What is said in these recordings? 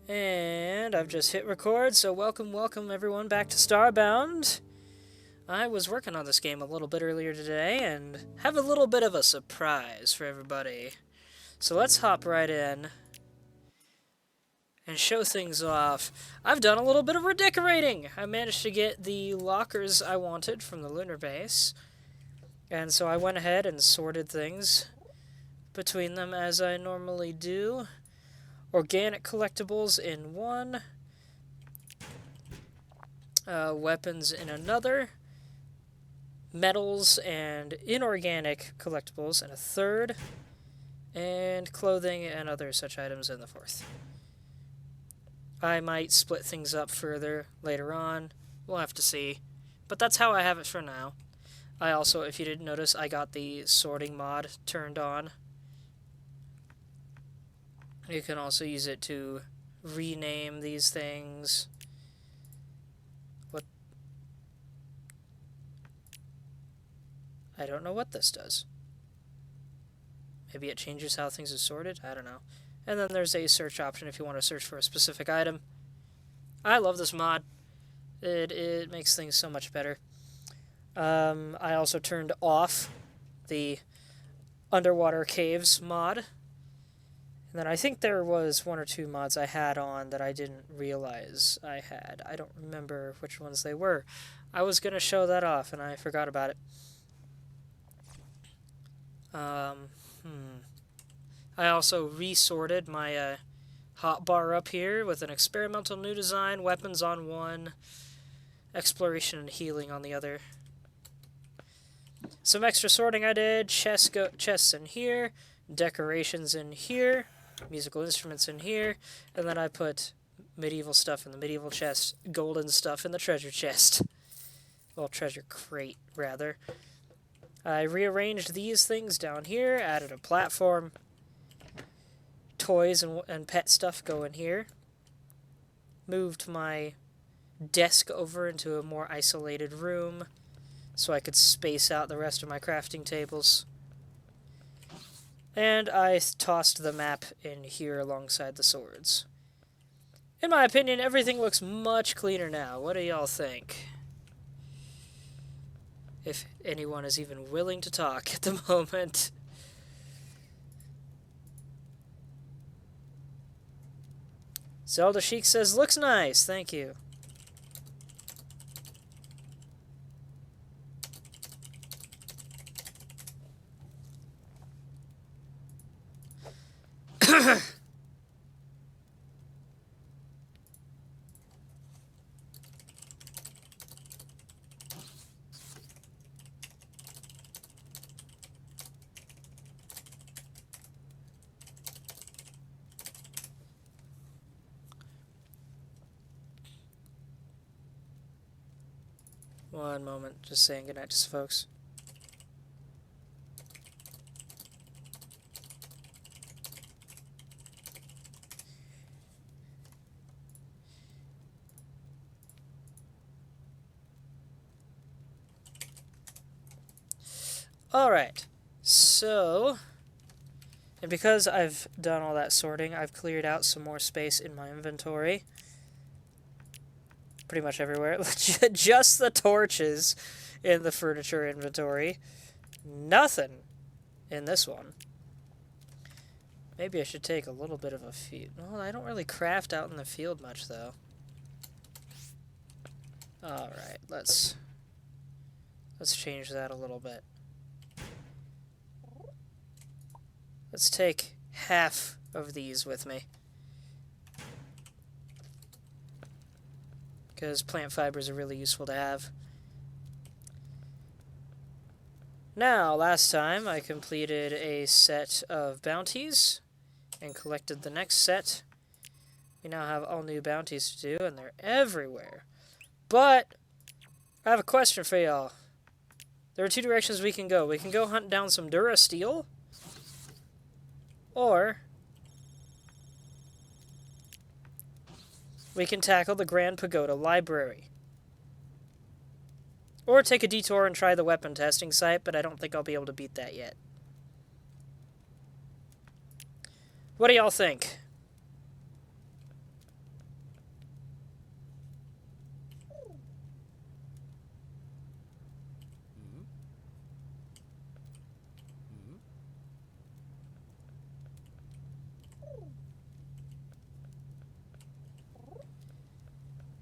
And I've just hit record, so welcome everyone back to Starbound. I was working on this game a little bit earlier today and have a little bit of a surprise for everybody. So let's hop right in and show things off. I've done a little bit of redecorating. I managed to get the lockers I wanted from the lunar base. And so I went ahead and sorted things between them as I normally do. Organic collectibles in one, weapons in another, metals and inorganic collectibles in a third, and clothing and other such items in the fourth. I might split things up further later on. We'll have to see. But that's how I have it for now. I also, if you didn't notice, I got the sorting mod turned on. You can also use it to rename these things. What? I don't know what this does. Maybe it changes how things are sorted? I don't know. And then there's a search option if you want to search for a specific item. I love this mod. It makes things so much better. I also turned off the underwater caves mod. And then I think there was one or two mods I had on that I didn't realize I had. I don't remember which ones they were. I was going to show that off, and I forgot about it. I also resorted my hotbar up here with an experimental new design, weapons on one, exploration and healing on the other. Some extra sorting I did, chests in here, decorations in here, musical instruments in here, and then I put medieval stuff in the medieval chest, golden stuff in the treasure chest. Well, treasure crate, rather. I rearranged these things down here, added a platform. Toys and pet stuff go in here. Moved my desk over into a more isolated room so I could space out the rest of my crafting tables. And I tossed the map in here alongside the swords. In my opinion, everything looks much cleaner now. What do y'all think? If anyone is even willing to talk at the moment. Zelda Chic says, looks nice, thank you. One moment, just saying goodnight to some folks. Alright, so, and because I've done all that sorting, I've cleared out some more space in my inventory. Pretty much everywhere. Just the torches in the furniture inventory. Nothing in this one. Maybe I should take a little bit of a field. Well, I don't really craft out in the field much, though. Alright, let's change that a little bit. Let's take half of these with me. Because plant fibers are really useful to have. Now, last time I completed a set of bounties and collected the next set. We now have all new bounties to do, and they're everywhere. But I have a question for y'all. There are two directions we can go. We can go hunt down some Dura Steel, or we can tackle the Grand Pagoda Library. Or take a detour and try the weapon testing site, but I don't think I'll be able to beat that yet. What do y'all think?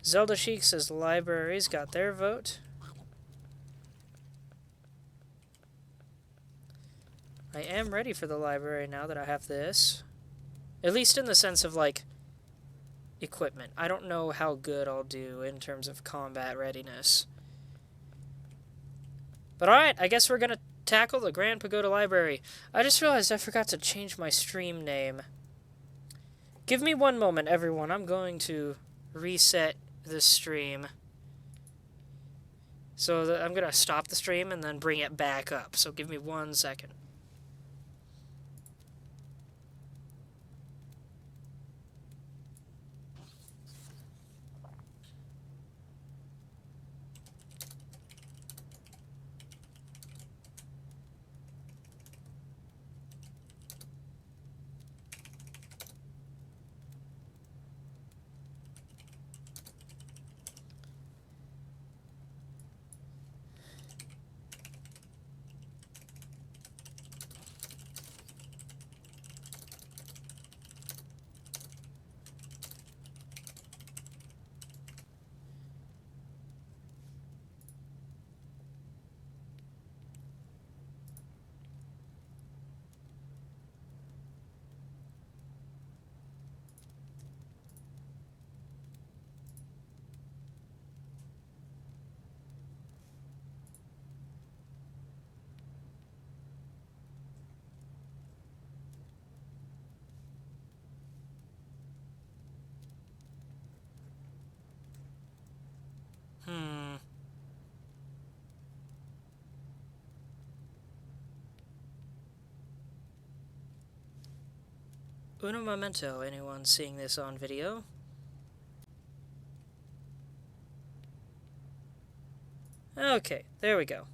Zelda Chic says libraries got their vote. I am ready for the library now that I have this. At least in the sense of, like, equipment. I don't know how good I'll do in terms of combat readiness. But alright, I guess we're gonna tackle the Grand Pagoda Library. I just realized I forgot to change my stream name. Give me one moment, everyone. I'm going to reset the stream. So I'm going to stop the stream and then bring it back up. So give me 1 second. Uno momento, anyone seeing this on video? Okay, there we go.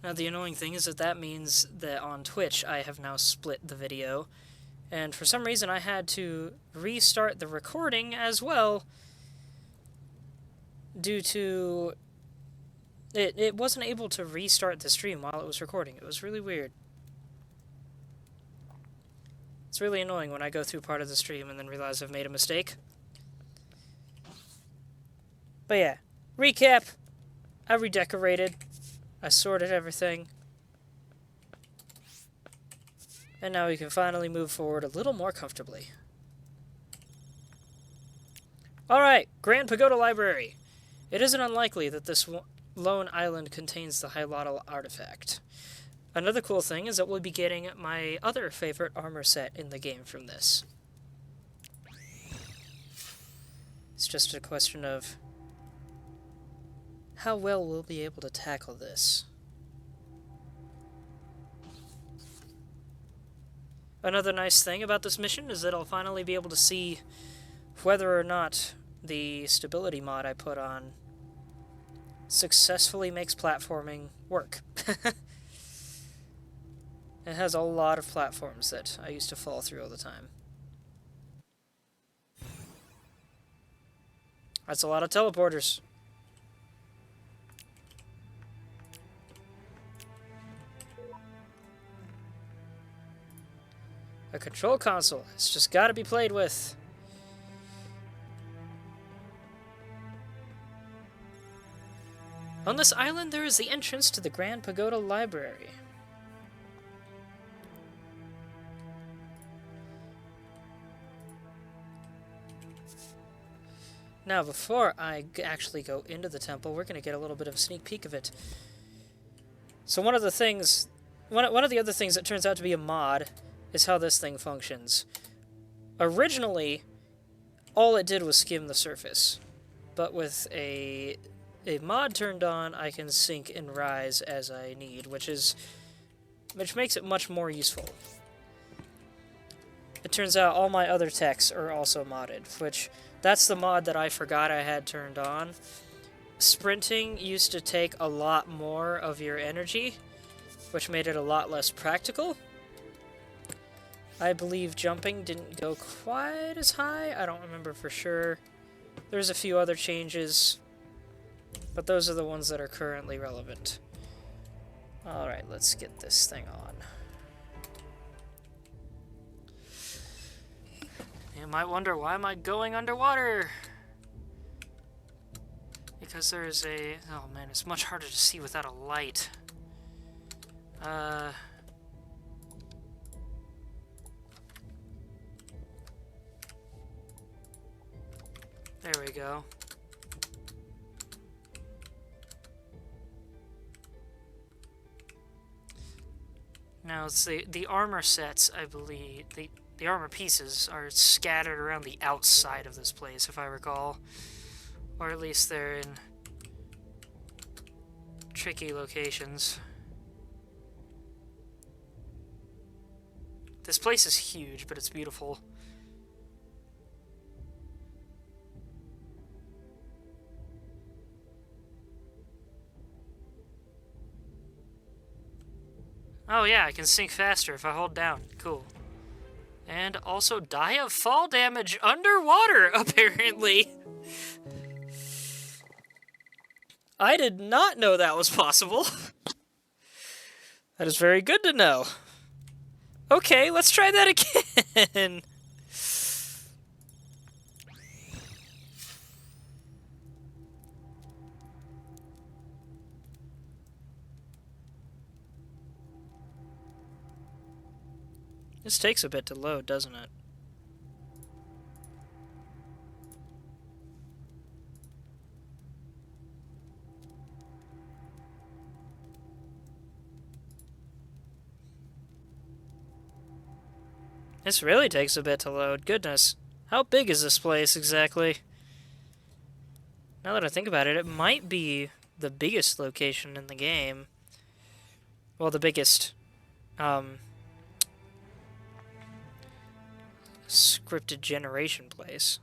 Now the annoying thing is that means that on Twitch I have now split the video, and for some reason I had to restart the recording as well due to it wasn't able to restart the stream while it was recording. It was really weird. It's really annoying when I go through part of the stream and then realize I've made a mistake. But yeah, recap. I redecorated. I sorted everything. And now we can finally move forward a little more comfortably. Alright, Grand Pagoda Library. It isn't unlikely that this lone island contains the Hylatl artifact. Another cool thing is that we'll be getting my other favorite armor set in the game from this. It's just a question of how well we'll be able to tackle this. Another nice thing about this mission is that I'll finally be able to see whether or not the stability mod I put on successfully makes platforming work. It has a lot of platforms that I used to fall through all the time. That's a lot of teleporters. A control console. It's just got to be played with. On this island, there is the entrance to the Grand Pagoda Library. Now, before I actually go into the temple, we're going to get a little bit of a sneak peek of it. So one of the things, one of the other things that turns out to be a mod is how this thing functions. Originally, all it did was skim the surface, but with a mod turned on, I can sink and rise as I need, which makes it much more useful. It turns out all my other techs are also modded, which that's the mod that I forgot I had turned on. Sprinting used to take a lot more of your energy, which made it a lot less practical. I believe jumping didn't go quite as high. I don't remember for sure. There's a few other changes, but those are the ones that are currently relevant. Alright, let's get this thing on. You might wonder, why am I going underwater? Because there's a... Oh man, it's much harder to see without a light. There we go. Now, it's the armor sets, I believe, the armor pieces are scattered around the outside of this place, if I recall. Or at least they're in tricky locations. This place is huge, but it's beautiful. Oh yeah, I can sink faster if I hold down. Cool. And also die of fall damage underwater, apparently. I did not know that was possible. That is very good to know. Okay, let's try that again. This takes a bit to load, doesn't it? This really takes a bit to load. Goodness. How big is this place exactly? Now that I think about it, it might be the biggest location in the game. Well, the biggest, scripted generation place.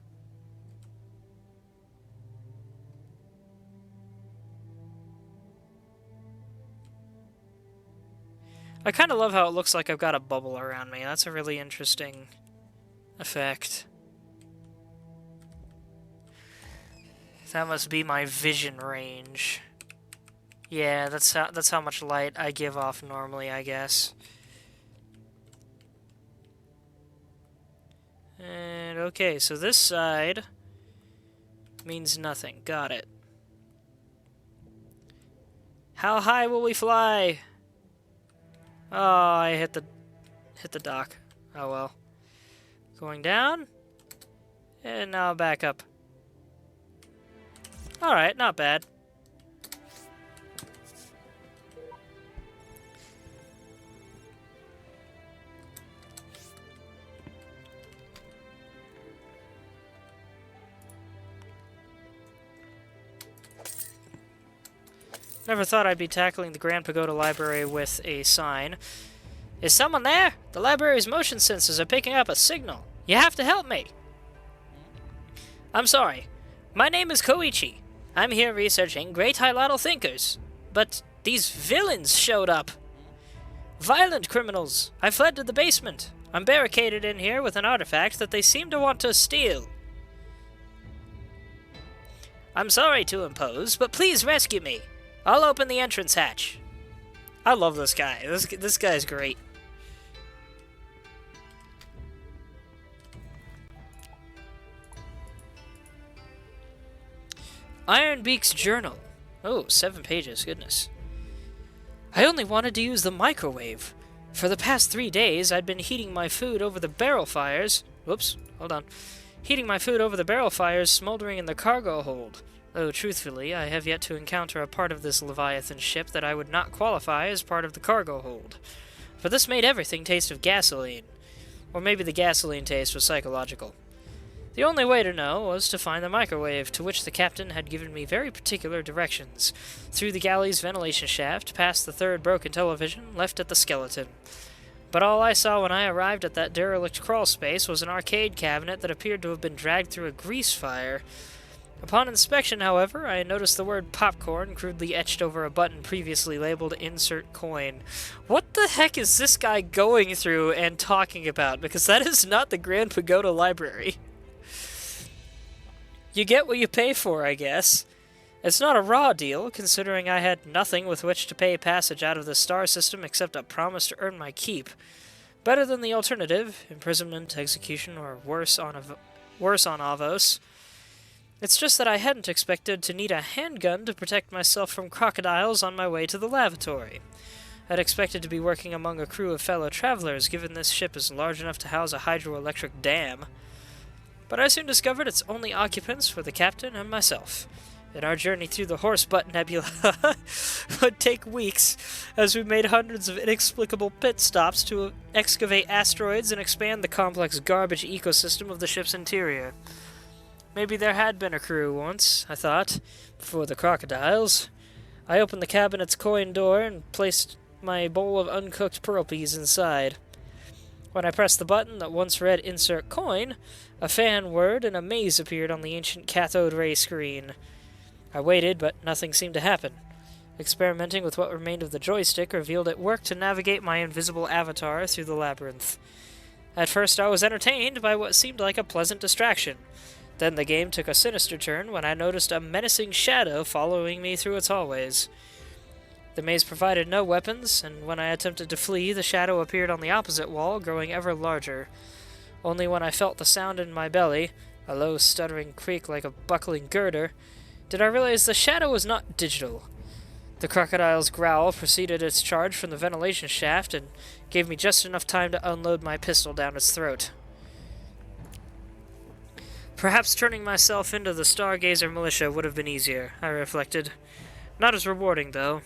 I kind of love how it looks like I've got a bubble around me. That's a really interesting effect. That must be my vision range. Yeah, that's how much light I give off normally, I guess. And okay, so this side means nothing. Got it. How high will we fly? Oh, I hit the dock. Oh well. Going down. And now back up. Alright, not bad. Never thought I'd be tackling the Grand Pagoda Library with a sign. Is someone there? The library's motion sensors are picking up a signal. You have to help me. I'm sorry. My name is Koichi. I'm here researching great highlightal thinkers. But these villains showed up. Violent criminals. I fled to the basement. I'm barricaded in here with an artifact that they seem to want to steal. I'm sorry to impose, but please rescue me. I'll open the entrance hatch. I love this guy. This guy's great. Ironbeak's journal. Oh, 7 pages. Goodness. I only wanted to use the microwave. For the past 3 days, I'd been heating my food over the barrel fires. Whoops. Hold on. Heating my food over the barrel fires smoldering in the cargo hold. Though, truthfully, I have yet to encounter a part of this Leviathan ship that I would not qualify as part of the cargo hold. For this made everything taste of gasoline. Or maybe the gasoline taste was psychological. The only way to know was to find the microwave, to which the captain had given me very particular directions. Through the galley's ventilation shaft, past the third broken television, left at the skeleton. But all I saw when I arrived at that derelict crawl space was an arcade cabinet that appeared to have been dragged through a grease fire. Upon inspection, however, I noticed the word popcorn crudely etched over a button previously labeled insert coin. What the heck is this guy going through and talking about? Because that is not the Grand Pagoda Library. You get what you pay for, I guess. It's not a raw deal, considering I had nothing with which to pay passage out of the star system except a promise to earn my keep. Better than the alternative, imprisonment, execution, or worse on Avos. It's just that I hadn't expected to need a handgun to protect myself from crocodiles on my way to the lavatory. I'd expected to be working among a crew of fellow travelers, given this ship is large enough to house a hydroelectric dam. But I soon discovered its only occupants were the captain and myself, and our journey through the Horsebutt Nebula would take weeks, as we made hundreds of inexplicable pit stops to excavate asteroids and expand the complex garbage ecosystem of the ship's interior. Maybe there had been a crew once, I thought, before the crocodiles. I opened the cabinet's coin door and placed my bowl of uncooked pearl peas inside. When I pressed the button that once read Insert Coin, a fan word and a maze appeared on the ancient cathode ray screen. I waited, but nothing seemed to happen. Experimenting with what remained of the joystick revealed it worked to navigate my invisible avatar through the labyrinth. At first I was entertained by what seemed like a pleasant distraction. Then the game took a sinister turn when I noticed a menacing shadow following me through its hallways. The maze provided no weapons, and when I attempted to flee, the shadow appeared on the opposite wall, growing ever larger. Only when I felt the sound in my belly, a low stuttering creak like a buckling girder, did I realize the shadow was not digital. The crocodile's growl preceded its charge from the ventilation shaft and gave me just enough time to unload my pistol down its throat. Perhaps turning myself into the Stargazer militia would have been easier, I reflected. Not as rewarding, though.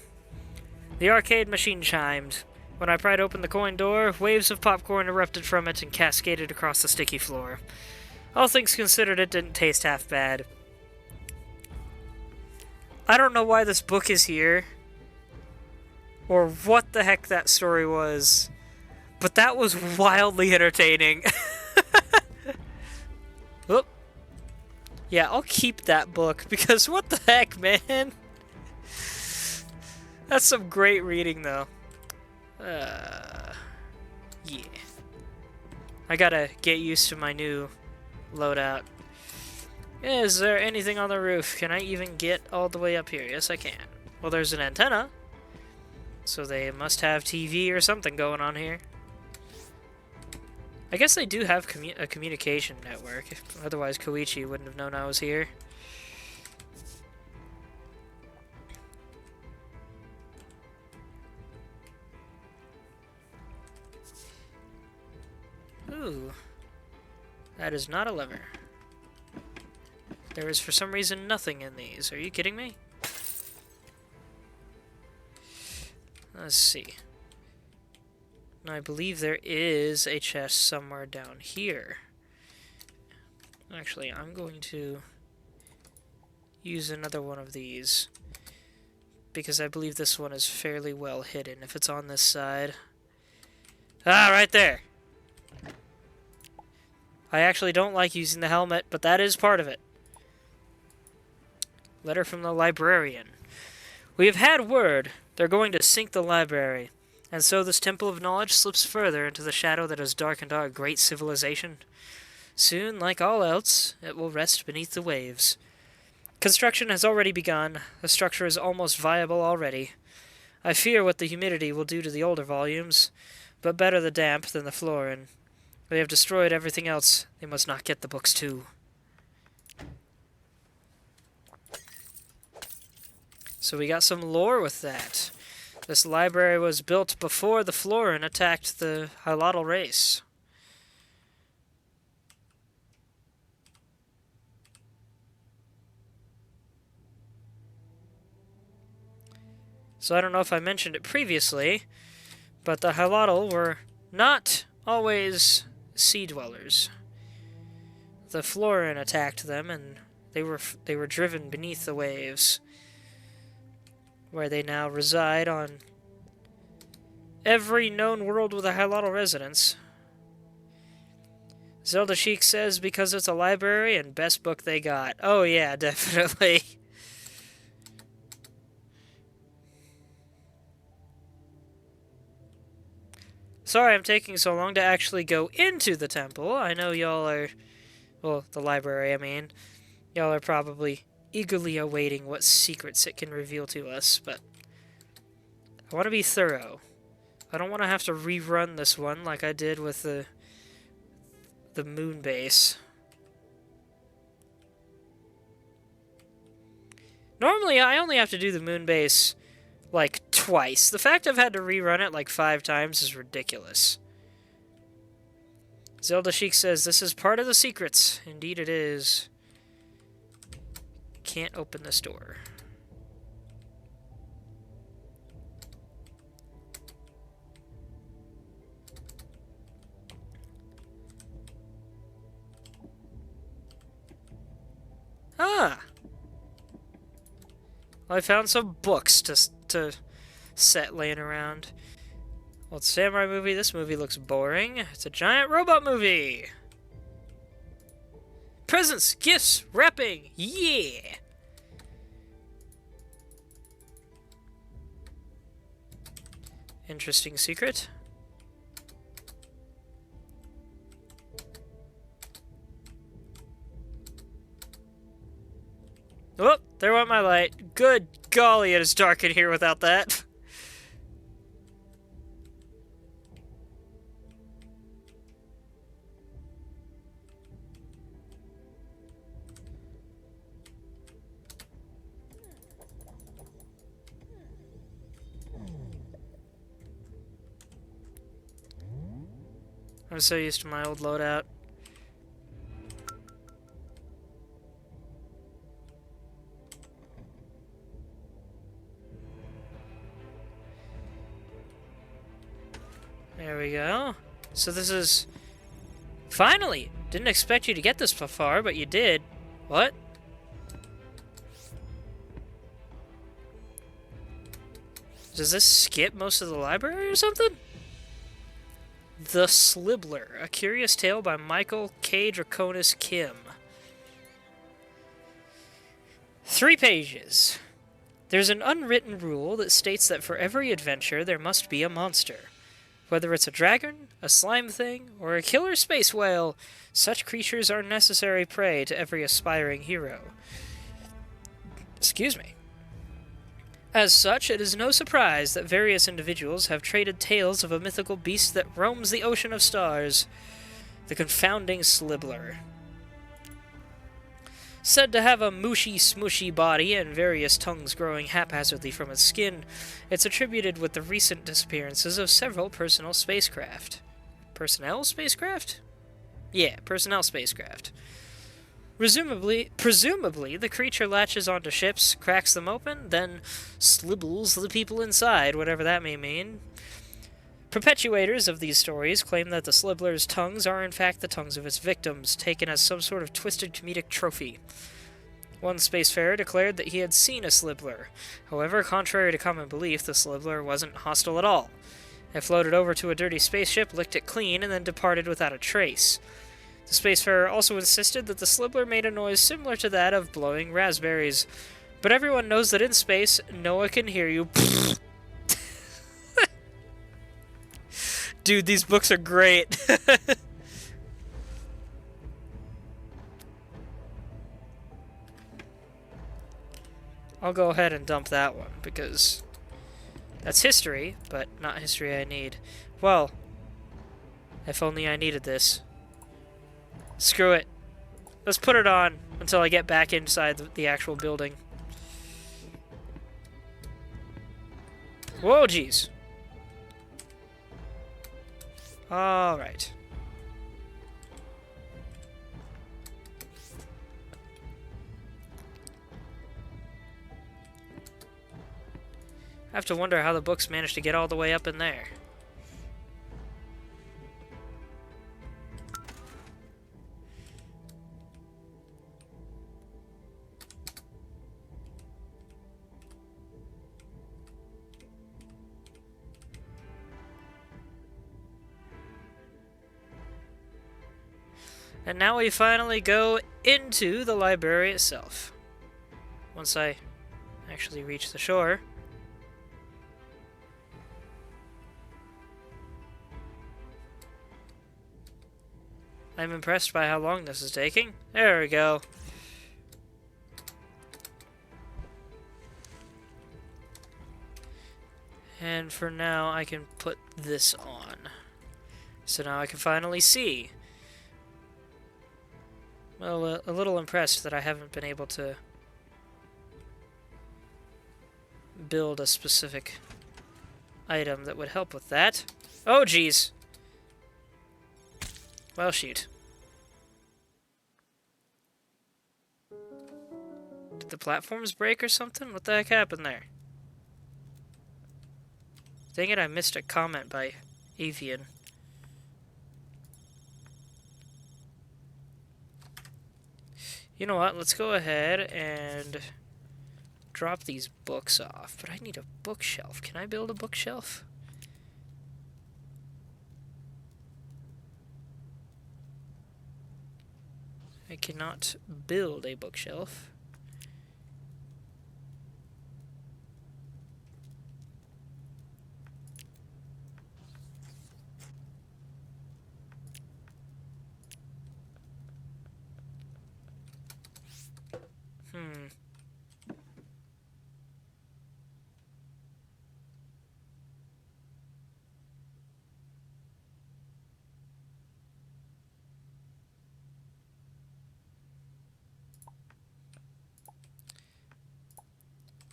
The arcade machine chimed. When I pried open the coin door, waves of popcorn erupted from it and cascaded across the sticky floor. All things considered, it didn't taste half bad. I don't know why this book is here, or what the heck that story was, but that was wildly entertaining. Oop. Yeah, I'll keep that book, because what the heck, man? That's some great reading, though. Yeah. I gotta get used to my new loadout. Is there anything on the roof? Can I even get all the way up here? Yes, I can. Well, there's an antenna. So they must have TV or something going on here. I guess they do have a communication network. Otherwise, Koichi wouldn't have known I was here. Ooh. That is not a lever. There is, for some reason, nothing in these. Are you kidding me? Let's see. I believe there is a chest somewhere down here. Actually, I'm going to use another one of these, because I believe this one is fairly well hidden if it's on this side. Ah, right there! I actually don't like using the helmet, but that is part of it. Letter from the librarian. We have had word they're going to sink the library, and so this temple of knowledge slips further into the shadow that has darkened our great civilization. Soon, like all else, it will rest beneath the waves. Construction has already begun. The structure is almost viable already. I fear what the humidity will do to the older volumes, but better the damp than the flooring. They have destroyed everything else. They must not get the books too. So we got some lore with that. This library was built before the Florin attacked the Hilotl race. So I don't know if I mentioned it previously, but the Hilotl were not always sea dwellers. The Florin attacked them, and they were driven beneath the waves, where they now reside on every known world with a Hilotl residence. Zelda Sheik says because it's a library and best book they got. Oh yeah, definitely. Sorry I'm taking so long to actually go into the temple. I know y'all are, well, the library, I mean. Y'all are probably eagerly awaiting what secrets it can reveal to us, but I want to be thorough. I don't want to have to rerun this one like I did with the moon base. Normally, I only have to do the moon base, like, twice. The fact I've had to rerun it, like, 5 times is ridiculous. Zelda Sheik says, this is part of the secrets. Indeed it is. Can't open this door. Ah! Well, I found some books to set laying around. Well, it's a samurai movie. This movie looks boring. It's a giant robot movie. Presents, gifts, wrapping. Yeah! Interesting secret. Oh, there went my light. Good golly, it is dark in here without that. I'm so used to my old loadout. There we go. So this is... Finally! Didn't expect you to get this far, but you did. What? Does this skip most of the library or something? The Slibbler, a curious tale by Michael K. Draconis Kim. 3 pages. There's an unwritten rule that states that for every adventure there must be a monster. Whether it's a dragon, a slime thing, or a killer space whale, such creatures are necessary prey to every aspiring hero. Excuse me. As such, it is no surprise that various individuals have traded tales of a mythical beast that roams the ocean of stars, the confounding Slibbler. Said to have a mushy-smushy body and various tongues growing haphazardly from its skin, it's attributed with the recent disappearances of several personal spacecraft. Personnel spacecraft? Yeah, personnel spacecraft. Presumably, the creature latches onto ships, cracks them open, then slibbles the people inside, whatever that may mean. Perpetuators of these stories claim that the Slibbler's tongues are in fact the tongues of its victims, taken as some sort of twisted comedic trophy. One spacefarer declared that he had seen a Slibbler. However, contrary to common belief, the Slibbler wasn't hostile at all. It floated over to a dirty spaceship, licked it clean, and then departed without a trace. The spacefarer also insisted that the Slibbler made a noise similar to that of blowing raspberries. But everyone knows that in space, Noah can hear you. Dude, these books are great. I'll go ahead and dump that one, because that's history, but not history I need. Well, if only I needed this. Screw it. Let's put it on until I get back inside the actual building. Whoa, jeez. Alright. I have to wonder how the books managed to get all the way up in there. And now we finally go into the library itself. Once I actually reach the shore. I'm impressed by how long this is taking. There we go. And for now, I can put this on. So now I can finally see. Well, a little impressed that I haven't been able to build a specific item that would help with that. Oh, jeez. Well, shoot. Did the platforms break or something? What the heck happened there? Dang it, I missed a comment by Avian. You know what? Let's go ahead and drop these books off. But I need a bookshelf. Can I build a bookshelf? I cannot build a bookshelf.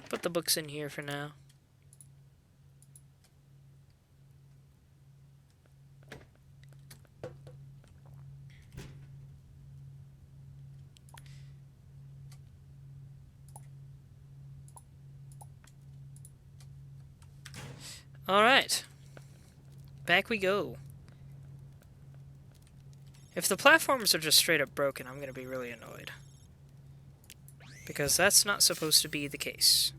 Put the books in here for now. Alright. Back we go. If the platforms are just straight up broken, I'm going to be really annoyed. Because that's not supposed to be the case.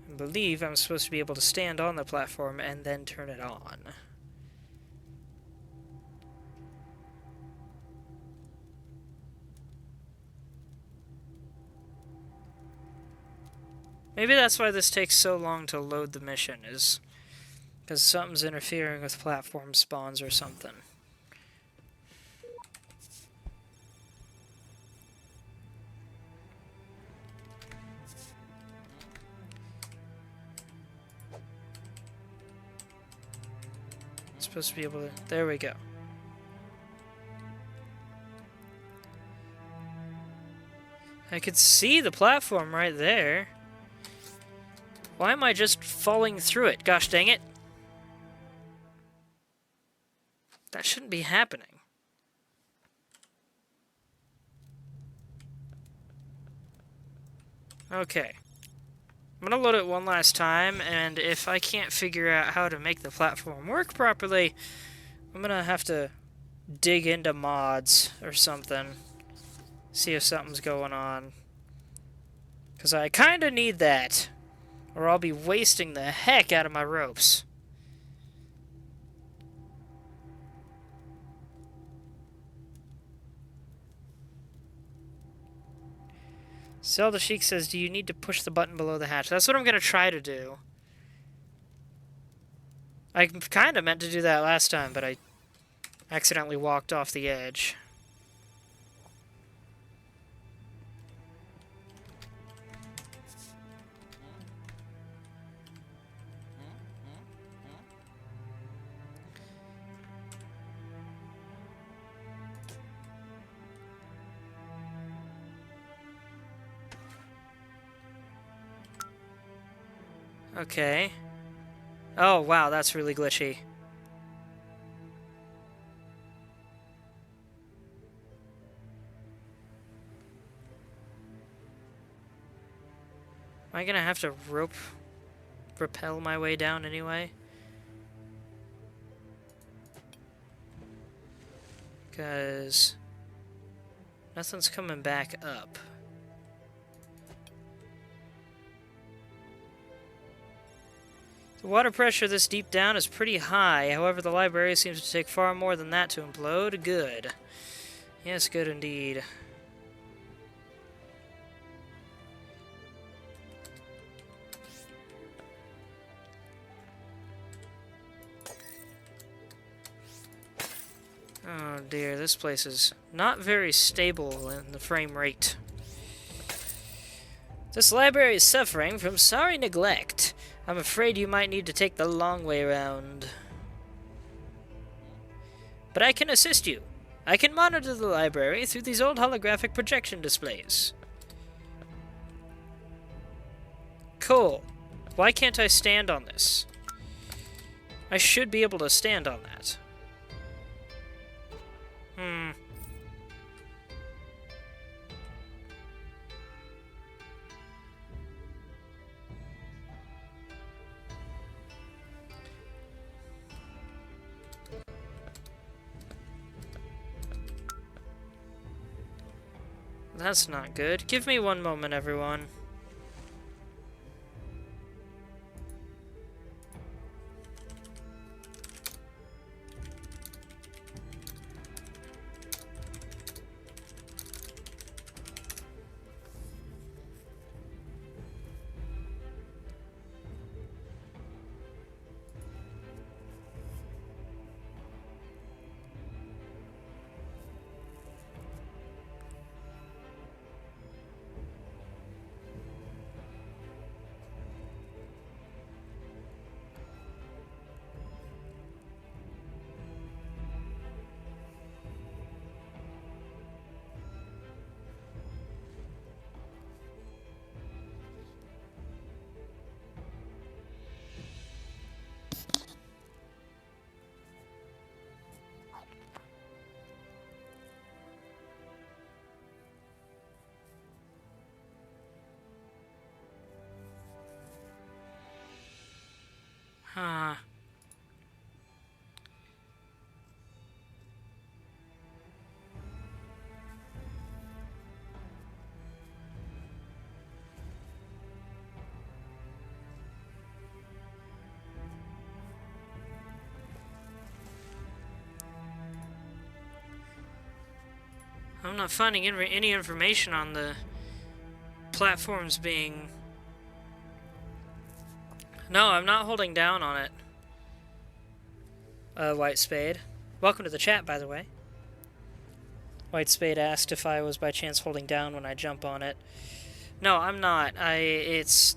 I believe I'm supposed to be able to stand on the platform and then turn it on. Maybe that's why this takes so long to load the mission, is because something's interfering with platform spawns or something. It's supposed to be able to... There we go. I could see the platform right there. Why am I just falling through it? Gosh dang it. That shouldn't be happening. Okay. I'm gonna load it one last time, and if I can't figure out how to make the platform work properly, I'm gonna have to dig into mods or something. See if something's going on. Because I kinda need that. Or I'll be wasting the heck out of my ropes. Zelda Sheik says, do you need to push the button below the hatch? That's what I'm going to try to do. I kind of meant to do that last time, but I accidentally walked off the edge. Okay. Oh, wow, that's really glitchy. Am I gonna have to rappel my way down anyway? Because nothing's coming back up. The water pressure this deep down is pretty high. However, the library seems to take far more than that to implode. Good. Yes, good indeed. Oh, dear, this place is not very stable in the frame rate. This library is suffering from sorry neglect. I'm afraid you might need to take the long way around. But I can assist you. I can monitor the library through these old holographic projection displays. Cool. Why can't I stand on this? I should be able to stand on that. That's not good. Give me one moment, everyone. Huh. I'm not finding any information on the platforms being... No, I'm not holding down on it. White Spade. Welcome to the chat, by the way. White Spade asked if I was by chance holding down when I jump on it. No, I'm not. It's...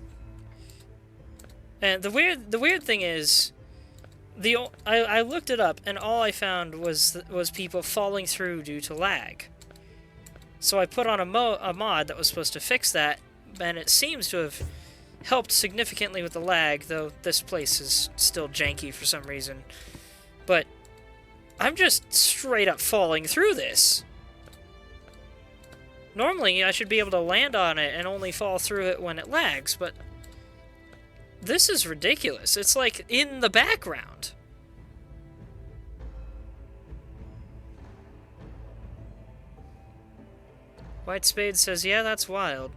And the weird thing is... I looked it up, and all I found was people falling through due to lag. So I put on a mod that was supposed to fix that, and it seems to have helped significantly with the lag, though this place is still janky for some reason. But I'm just straight up falling through this. Normally, I should be able to land on it and only fall through it when it lags, but this is ridiculous. It's like in the background. White Spade says, yeah, that's wild.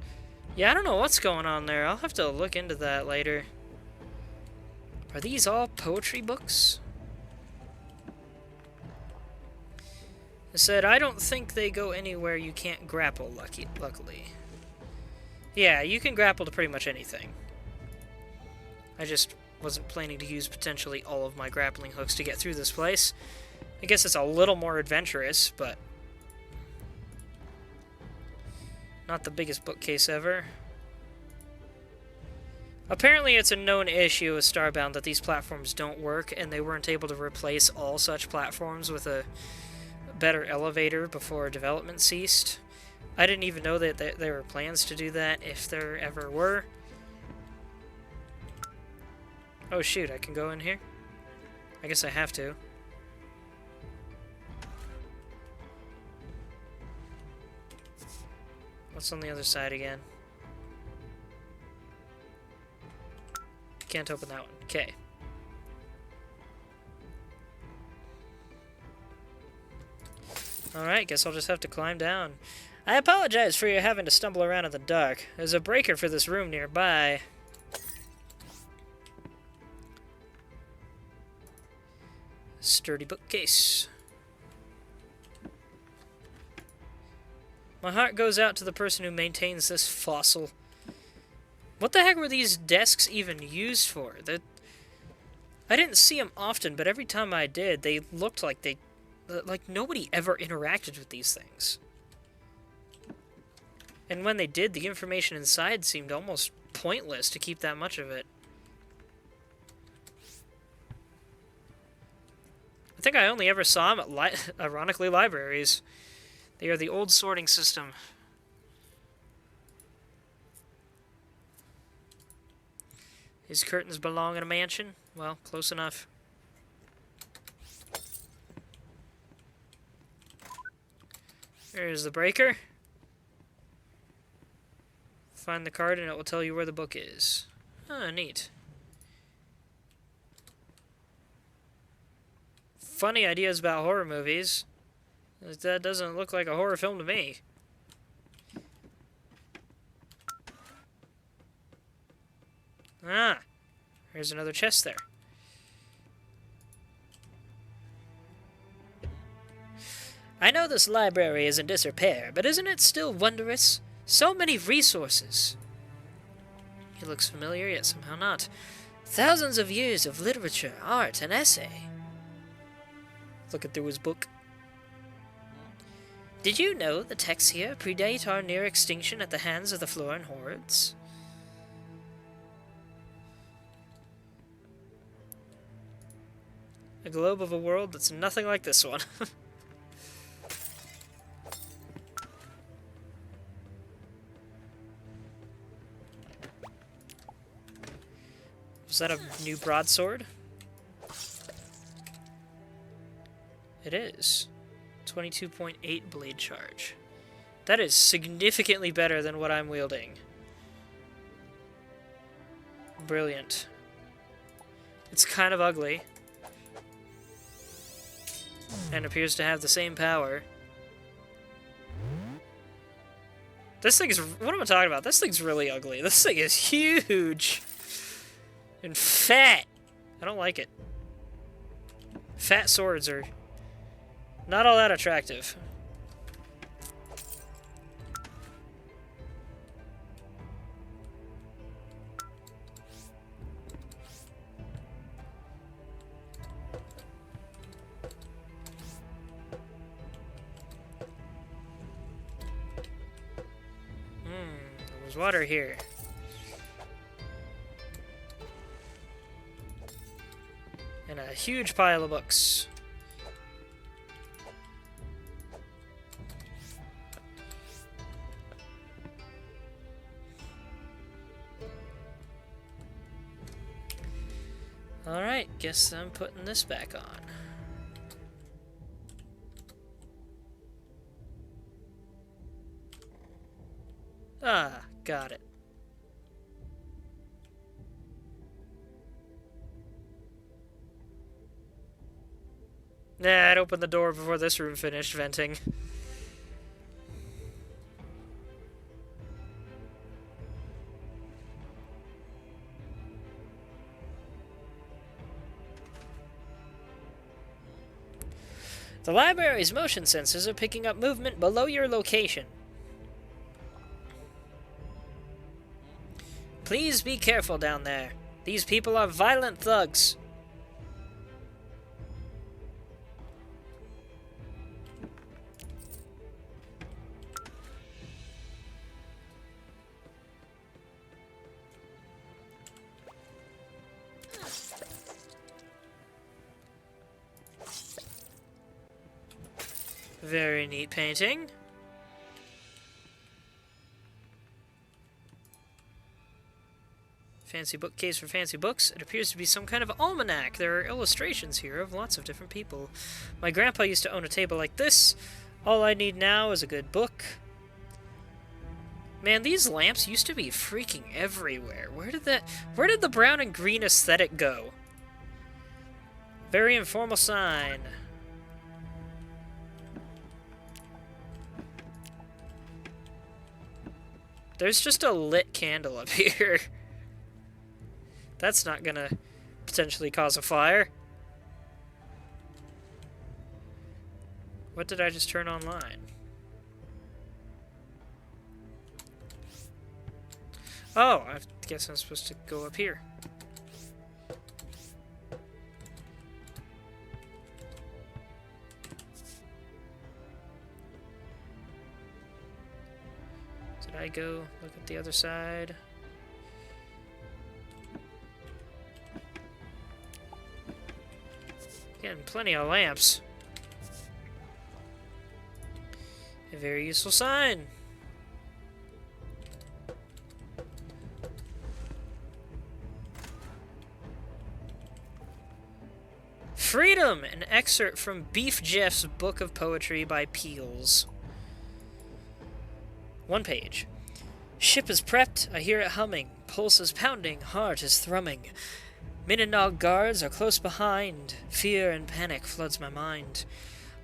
Yeah, I don't know what's going on there. I'll have to look into that later. Are these all poetry books? It said, I don't think they go anywhere you can't grapple, luckily. Yeah, you can grapple to pretty much anything. I just wasn't planning to use potentially all of my grappling hooks to get through this place. I guess it's a little more adventurous, but... not the biggest bookcase ever. Apparently it's a known issue with Starbound that these platforms don't work, and they weren't able to replace all such platforms with a better elevator before development ceased. I didn't even know that there were plans to do that, if there ever were. Oh shoot, I can go in here? I guess I have to. What's on the other side again? Can't open that one. Okay. Alright, guess I'll just have to climb down. I apologize for you having to stumble around in the dark. There's a breaker for this room nearby. Sturdy bookcase. My heart goes out to the person who maintains this fossil. What the heck were these desks even used for? I didn't see them often, but every time I did, they looked like they like, nobody ever interacted with these things. And when they did, the information inside seemed almost pointless to keep that much of it. I think I only ever saw them at, ironically, libraries. They are the old sorting system. His curtains belong in a mansion? Well, close enough. There's the breaker. Find the card and it will tell you where the book is. Oh, neat. Funny ideas about horror movies. That doesn't look like a horror film to me. Ah, there's another chest there. I know this library is in disrepair, but isn't it still wondrous? So many resources. He looks familiar, yet somehow not. Thousands of years of literature, art, and essay. Looking through his book. Did you know the texts here predate our near extinction at the hands of the Floran hordes? A globe of a world that's nothing like this one. Was that a new broadsword? It is. 22.8 blade charge. That is significantly better than what I'm wielding. Brilliant. It's kind of ugly. And appears to have the same power. This thing is... What am I talking about? This thing's really ugly. This thing is huge. And fat. I don't like it. Fat swords are not all that attractive. There's water here. And a huge pile of books. Alright, guess I'm putting this back on. Ah, got it. Nah, I'd opened the door before this room finished venting. The library's motion sensors are picking up movement below your location. Please be careful down there. These people are violent thugs. Very neat painting. Fancy bookcase for fancy books. It appears to be some kind of almanac. There are illustrations here of lots of different people. My grandpa used to own a table like this. All I need now is a good book. Man, these lamps used to be freaking everywhere. Where did the brown and green aesthetic go? Very informal sign. There's just a lit candle up here. That's not gonna potentially cause a fire. What did I just turn online? Oh, I guess I'm supposed to go up here. Did I go look at the other side? Getting plenty of lamps. A very useful sign. Freedom! An excerpt from Beef Jeff's Book of Poetry by Peels. 1 page. Ship is prepped, I hear it humming. Pulse is pounding, heart is thrumming. Minanog guards are close behind. Fear and panic floods my mind.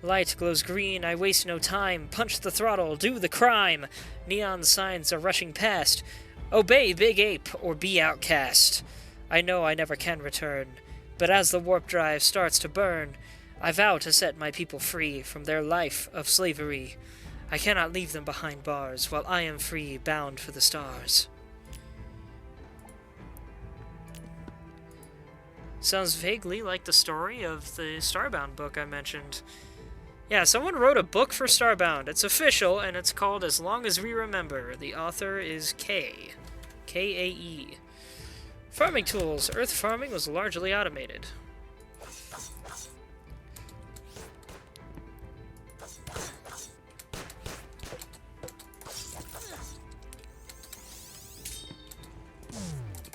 Light glows green, I waste no time. Punch the throttle, do the crime. Neon signs are rushing past. Obey, big ape, or be outcast. I know I never can return. But as the warp drive starts to burn, I vow to set my people free from their life of slavery. I cannot leave them behind bars while I am free, bound for the stars. Sounds vaguely like the story of the Starbound book I mentioned. Yeah, someone wrote a book for Starbound. It's official, and it's called As Long as We Remember. The author is K. K-A-E. Farming tools. Earth farming was largely automated.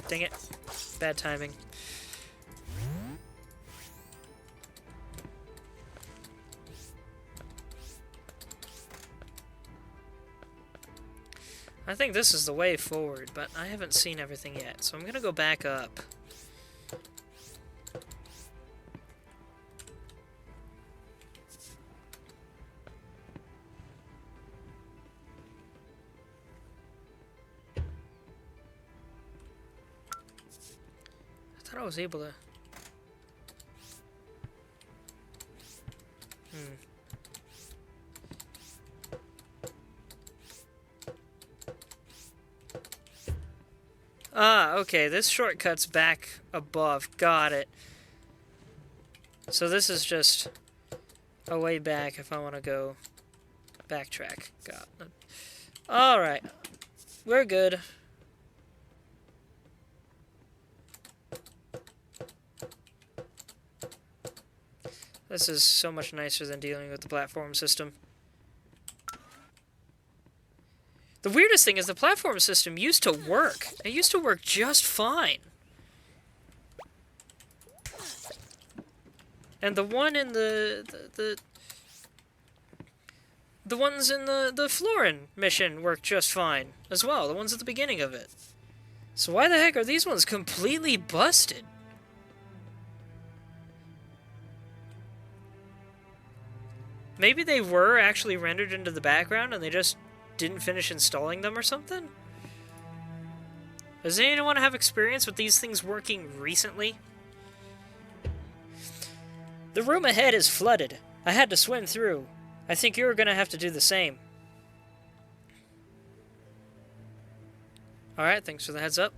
Dang it. Bad timing. I think this is the way forward, but I haven't seen everything yet, so I'm gonna go back up. I thought I was able to... Ah, okay, this shortcut's back above. Got it. So this is just a way back if I want to go backtrack. Got it. Alright. We're good. This is so much nicer than dealing with the platform system. The weirdest thing is the platform system used to work. It used to work just fine. And the one in the ones in the Florin mission worked just fine as well. The ones at the beginning of it. So why the heck are these ones completely busted? Maybe they were actually rendered into the background and they just didn't finish installing them or something? Does anyone have experience with these things working recently? The room ahead is flooded. I had to swim through. I think you're gonna have to do the same. Alright, thanks for the heads up.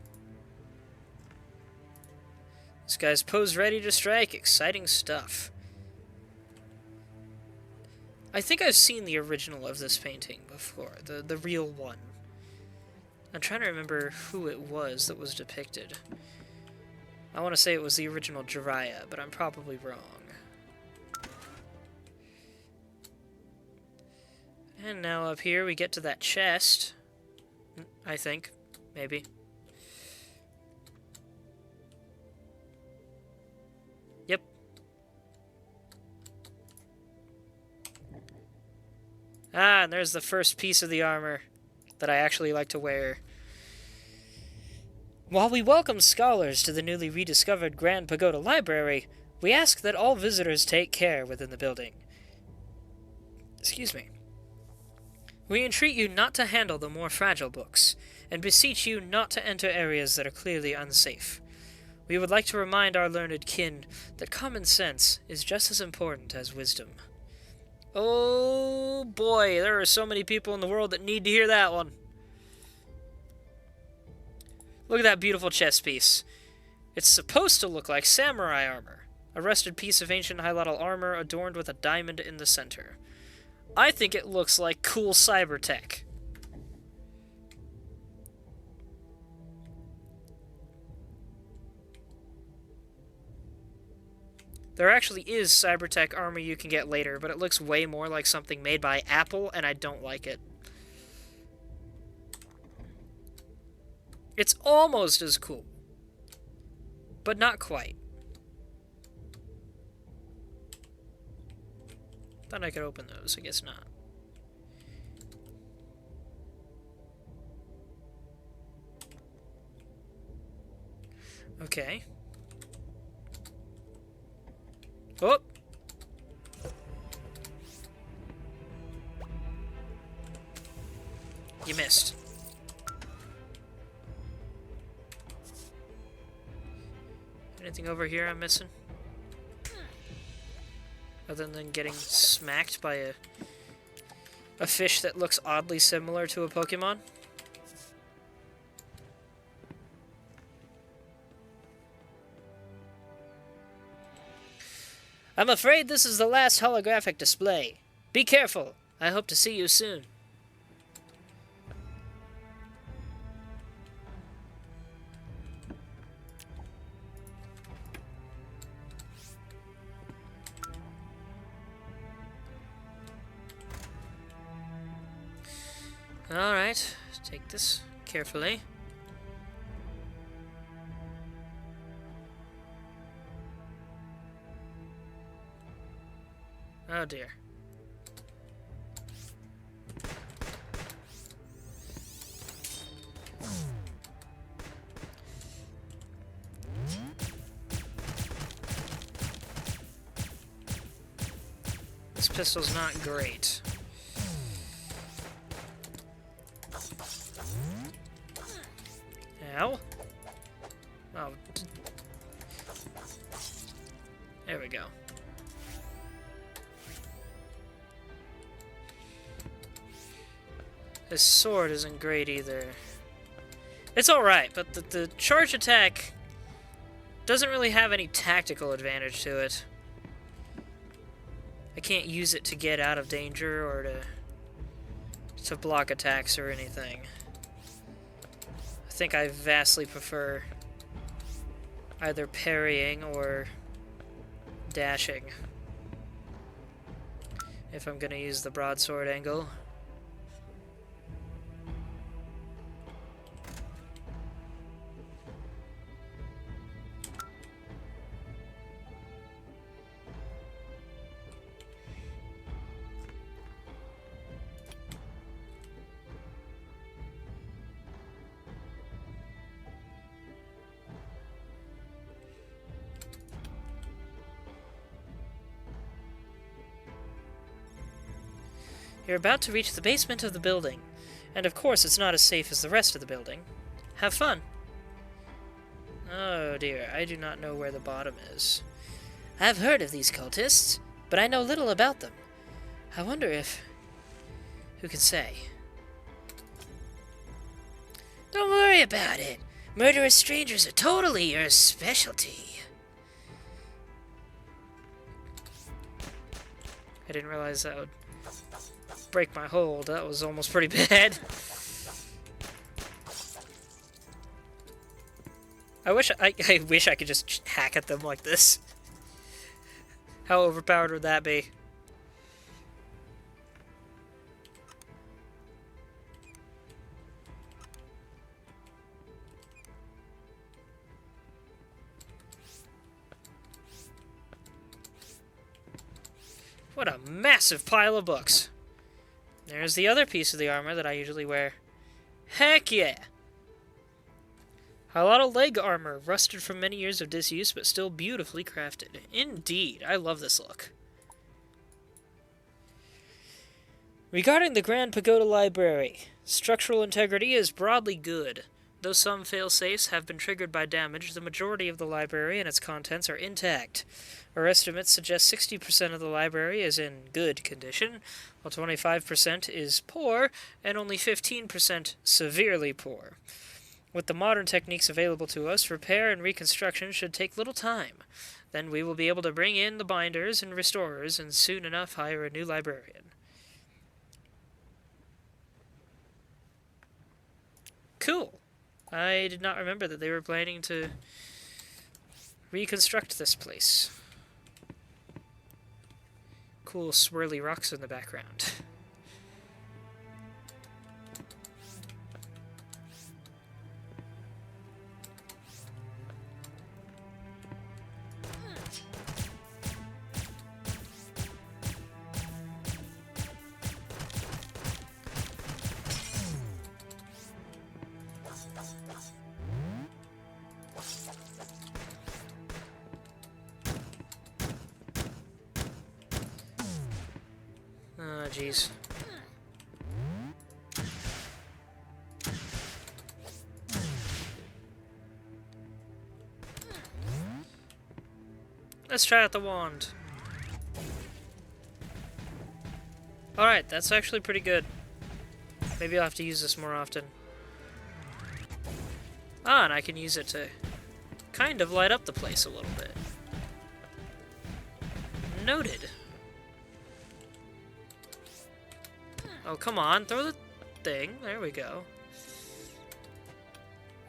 This guy's posed ready to strike. Exciting stuff. I think I've seen the original of this painting before, the real one. I'm trying to remember who it was that was depicted. I want to say it was the original Jiraiya, but I'm probably wrong. And now up here we get to that chest. I think. Maybe. Yep. Ah, and there's the first piece of the armor that I actually like to wear. While we welcome scholars to the newly rediscovered Grand Pagoda Library, we ask that all visitors take care within the building. Excuse me. We entreat you not to handle the more fragile books, and beseech you not to enter areas that are clearly unsafe. We would like to remind our learned kin that common sense is just as important as wisdom. Oh boy, there are so many people in the world that need to hear that one. Look at that beautiful chest piece. It's supposed to look like samurai armor. A rusted piece of ancient high-level armor adorned with a diamond in the center. I think it looks like cool cyber tech. There actually is Cybertech armor you can get later, but it looks way more like something made by Apple, and I don't like it. It's almost as cool, but not quite. Thought I could open those, I guess not. Okay. Oh! You missed. Anything over here I'm missing? Other than getting smacked by a fish that looks oddly similar to a Pokemon? I'm afraid this is the last holographic display. Be careful. I hope to see you soon. Alright, take this carefully. Oh dear. This pistol's not great. Ow. Oh. There we go. This sword isn't great either. It's alright, but the charge attack doesn't really have any tactical advantage to it. I can't use it to get out of danger or to block attacks or anything. I think I vastly prefer either parrying or dashing if I'm gonna use the broadsword angle. You're about to reach the basement of the building, and of course it's not as safe as the rest of the building. Have fun! Oh dear, I do not know where the bottom is. I've heard of these cultists, but I know little about them. I wonder if... who can say? Don't worry about it. Murderous strangers are totally your specialty. I didn't realize that would break my hold. That was almost pretty bad. I wish I could just hack at them like this. How overpowered would that be? What a massive pile of books. There's the other piece of the armor that I usually wear. Heck yeah! A lot of leg armor, rusted from many years of disuse, but still beautifully crafted. Indeed, I love this look. Regarding the Grand Pagoda Library, structural integrity is broadly good. Though some fail-safes have been triggered by damage, the majority of the library and its contents are intact. Our estimates suggest 60% of the library is in good condition, while 25% is poor, and only 15% severely poor. With the modern techniques available to us, repair and reconstruction should take little time. Then we will be able to bring in the binders and restorers and soon enough hire a new librarian. Cool. I did not remember that they were planning to reconstruct this place. cool swirly rocks in the background. Oh, jeez. Let's try out the wand. Alright, that's actually pretty good. Maybe I'll have to use this more often. Ah, and I can use it to kind of light up the place a little bit. Noted. Oh, come on, throw the thing. There we go.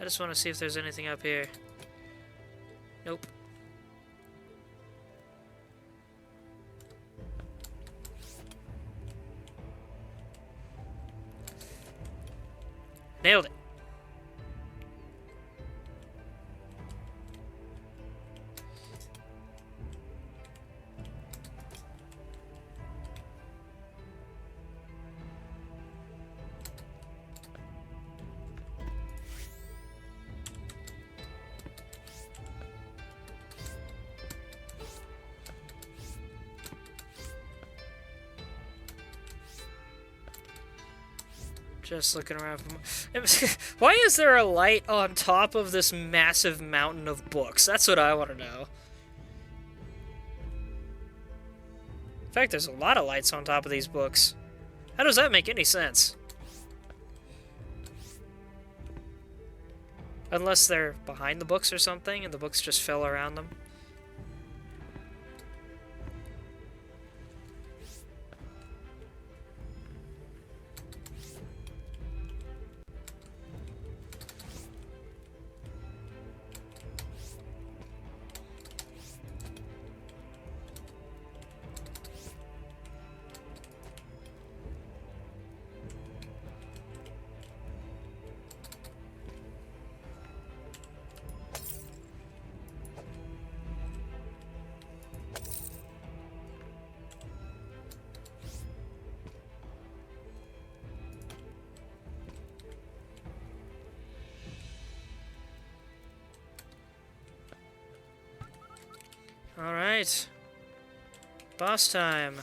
I just want to see if there's anything up here. Nope. Nailed it. Just looking around for why is there a light on top of this massive mountain of books? That's what I want to know. In fact, there's a lot of lights on top of these books. How does that make any sense? Unless they're behind the books or something, and the books just fell around them. Alright. Boss time.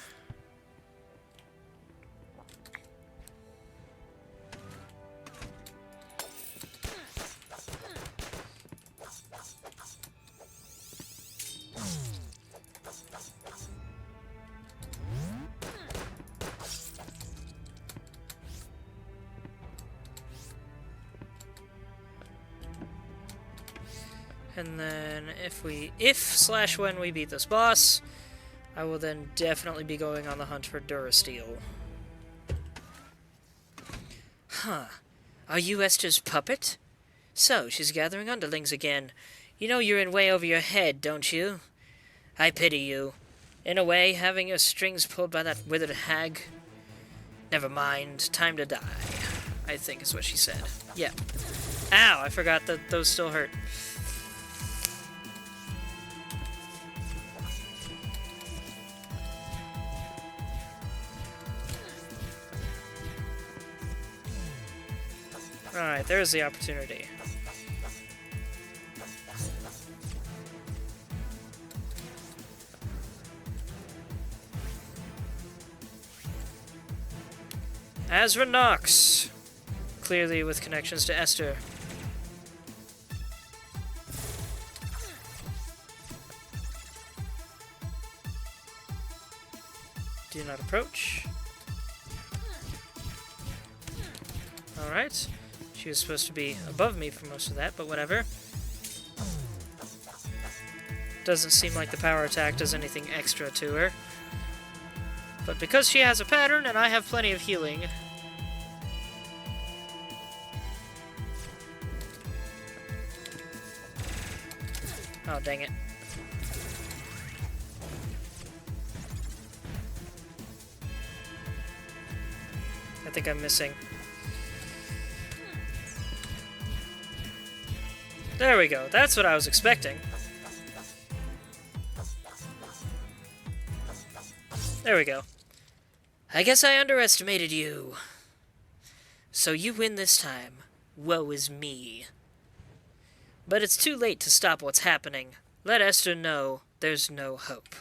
And then if/when we beat this boss, I will then definitely be going on the hunt for Durasteel. Huh. Are you Esther's puppet? So, she's gathering underlings again. You know you're in way over your head, don't you? I pity you. In a way, having your strings pulled by that withered hag. Never mind, time to die, I think is what she said. Yeah. Ow, I forgot that those still hurt. Alright, there's the opportunity. Azra Nox! Clearly with connections to Esther. Do not approach. Alright. She was supposed to be above me for most of that, but whatever. Doesn't seem like the power attack does anything extra to her. But because she has a pattern and I have plenty of healing... Oh, dang it. think I'm missing. There we go. That's what I was expecting. There we go. I guess I underestimated you. So you win this time. Woe is me. But it's too late to stop what's happening. Let Esther know there's no hope.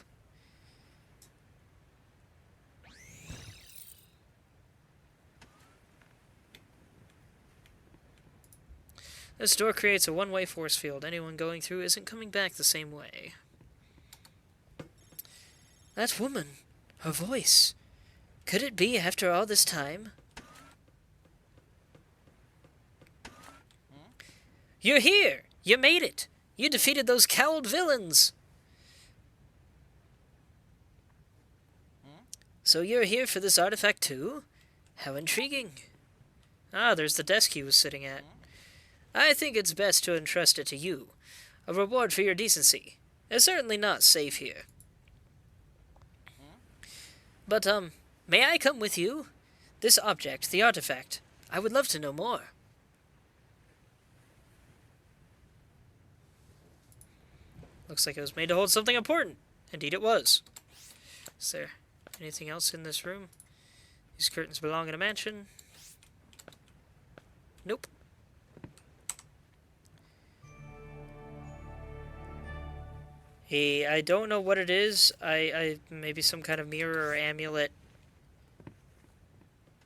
This door creates a one-way force field. Anyone going through isn't coming back the same way. That woman. Her voice. Could it be after all this time? You're here! You made it! You defeated those cowled villains! So you're here for this artifact too? How intriguing. Ah, there's the desk he was sitting at. I think it's best to entrust it to you. A reward for your decency. It's certainly not safe here. But, may I come with you? This object, the artifact, I would love to know more. Looks like it was made to hold something important. Indeed it was. Is there anything else in this room? These curtains belong in a mansion. Nope. I don't know what it is. Maybe some kind of mirror or amulet.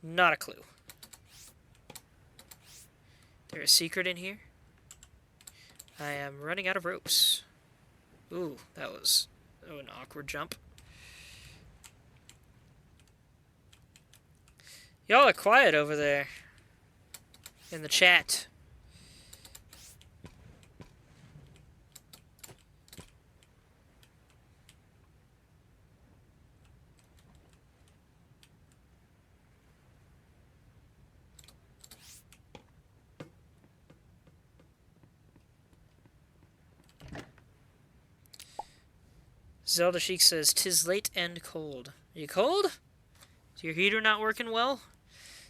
Not a clue. There's a secret in here. I am running out of ropes. Ooh, that was an awkward jump. Y'all are quiet over there. In the chat. Zelda Sheik says, "'Tis late and cold." Are you cold? Is your heater not working well?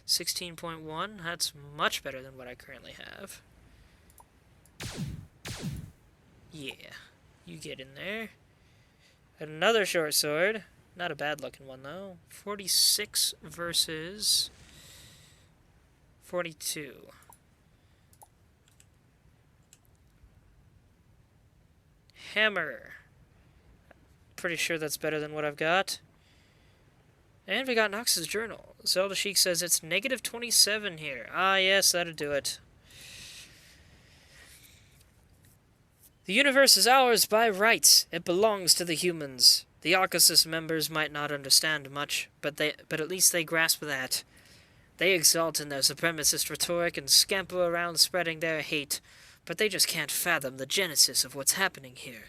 16.1. That's much better than what I currently have. Yeah. You get in there. Another short sword. Not a bad looking one, though. 46 versus 42. Hammer. Pretty sure that's better than what I've got. And we got Nox's journal. Zelda Sheik says it's negative 27 here. Ah, yes, that'll do it. The universe is ours by rights. It belongs to the humans. The Arcasus members might not understand much, but at least they grasp that. They exalt in their supremacist rhetoric and scamper around spreading their hate, but they just can't fathom the genesis of what's happening here.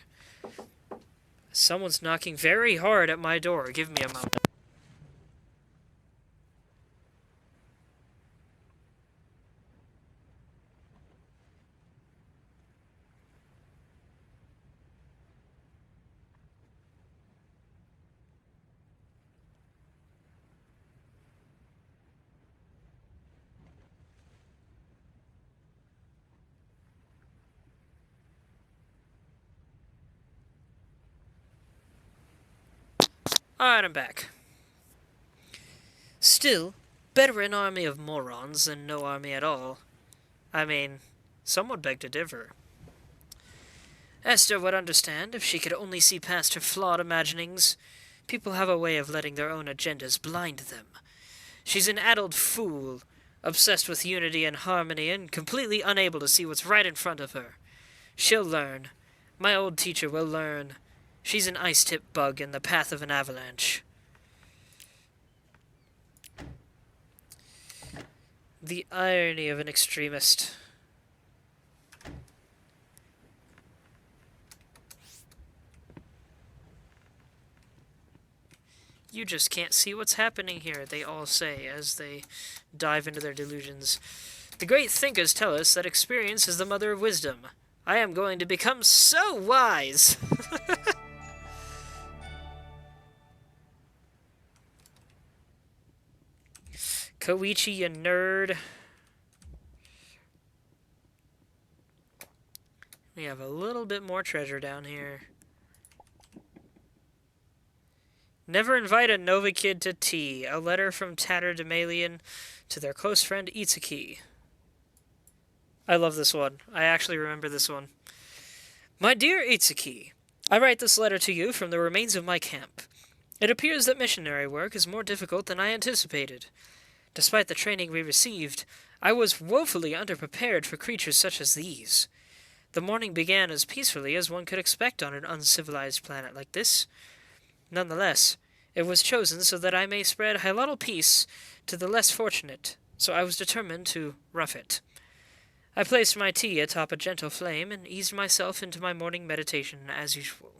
Someone's knocking very hard at my door. Give me a moment. Alright, I'm back. Still, better an army of morons than no army at all. I mean, some would beg to differ. Esther would understand if she could only see past her flawed imaginings. People have a way of letting their own agendas blind them. She's an addled fool, obsessed with unity and harmony and completely unable to see what's right in front of her. She'll learn. My old teacher will learn. She's an ice-tip bug in the path of an avalanche. The irony of an extremist. You just can't see what's happening here, they all say as they dive into their delusions. The great thinkers tell us that experience is the mother of wisdom. I am going to become so wise! Koichi, you nerd. We have a little bit more treasure down here. Never invite a Nova kid to tea. A letter from Tatterdemalion to their close friend Itsuki. I love this one. I actually remember this one. My dear Itsuki, I write this letter to you from the remains of my camp. It appears that missionary work is more difficult than I anticipated. Despite the training we received, I was woefully underprepared for creatures such as these. The morning began as peacefully as one could expect on an uncivilized planet like this. Nonetheless, it was chosen so that I may spread halal peace to the less fortunate, so I was determined to rough it. I placed my tea atop a gentle flame and eased myself into my morning meditation as usual.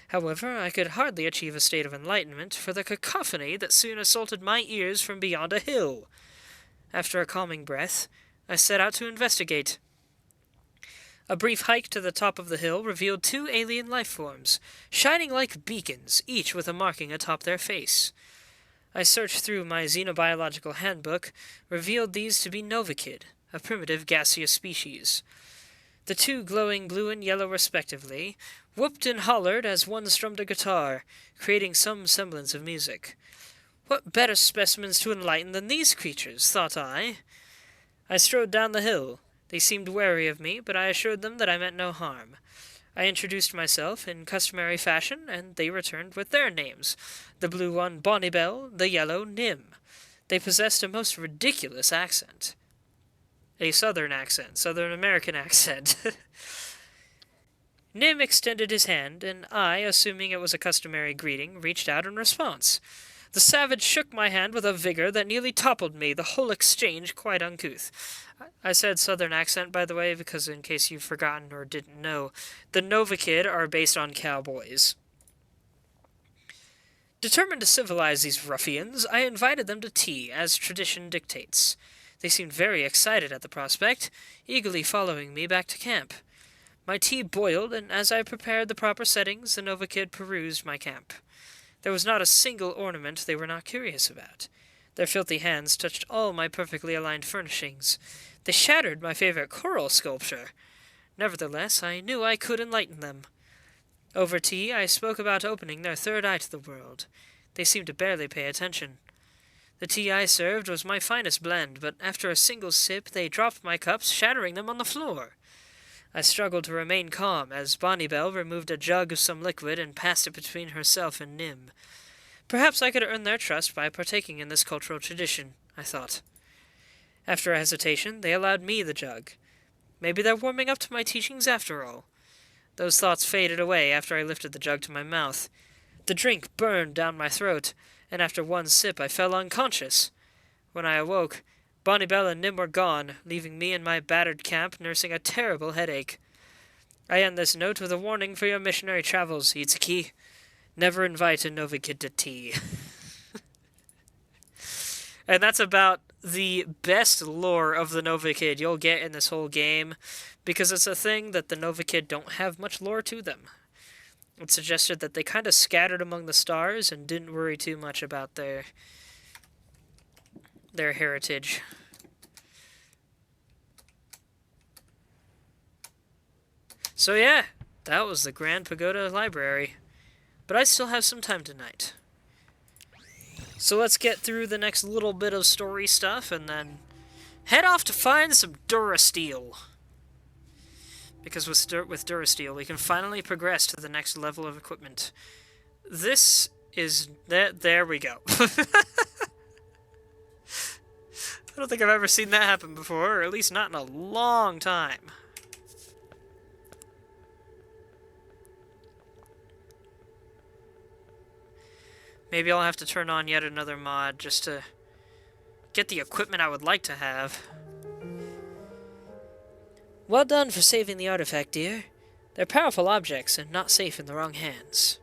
However, I could hardly achieve a state of enlightenment for the cacophony that soon assaulted my ears from beyond a hill. After a calming breath, I set out to investigate. A brief hike to the top of the hill revealed 2 alien life forms, shining like beacons, each with a marking atop their face. I searched through my xenobiological handbook, revealed these to be Novakid, a primitive gaseous species. The 2, glowing blue and yellow respectively, whooped and hollered as one strummed a guitar, creating some semblance of music. What better specimens to enlighten than these creatures, thought I. I strode down the hill. They seemed wary of me, but I assured them that I meant no harm. I introduced myself in customary fashion, and they returned with their names. The blue one, Bonnibel, the yellow, Nim. They possessed a most ridiculous accent. A southern American accent. Nim extended his hand, and I, assuming it was a customary greeting, reached out in response. The savage shook my hand with a vigor that nearly toppled me, the whole exchange quite uncouth. I said southern accent, by the way, because in case you've forgotten or didn't know, the Nova Kid are based on cowboys. Determined to civilize these ruffians, I invited them to tea, as tradition dictates. They seemed very excited at the prospect, eagerly following me back to camp. My tea boiled, and as I prepared the proper settings, the Nova Kid perused my camp. There was not a single ornament they were not curious about. Their filthy hands touched all my perfectly aligned furnishings. They shattered my favorite coral sculpture. Nevertheless, I knew I could enlighten them. Over tea, I spoke about opening their third eye to the world. They seemed to barely pay attention. The tea I served was my finest blend, but after a single sip, they dropped my cups, shattering them on the floor. I struggled to remain calm as Bonnibel removed a jug of some liquid and passed it between herself and Nim. Perhaps I could earn their trust by partaking in this cultural tradition, I thought. After a hesitation, they allowed me the jug. Maybe they're warming up to my teachings after all. Those thoughts faded away after I lifted the jug to my mouth. The drink burned down my throat, and after one sip I fell unconscious. When I awoke, Bonnibel and Nim were gone, leaving me in my battered camp nursing a terrible headache. I end this note with a warning for your missionary travels, Itsuki. Never invite a Nova Kid to tea. And that's about the best lore of the Nova Kid you'll get in this whole game, because it's a thing that the Nova Kid don't have much lore to them. It suggested that they kind of scattered among the stars and didn't worry too much about their heritage. So yeah, that was the Grand Pagoda Library. But I still have some time tonight. So let's get through the next little bit of story stuff and then head off to find some Durasteel. Because with Durasteel, we can finally progress to the next level of equipment. This is... There we go. I don't think I've ever seen that happen before, or at least not in a long time. Maybe I'll have to turn on yet another mod just to get the equipment I would like to have. Well done for saving the artifact, dear. They're powerful objects and not safe in the wrong hands.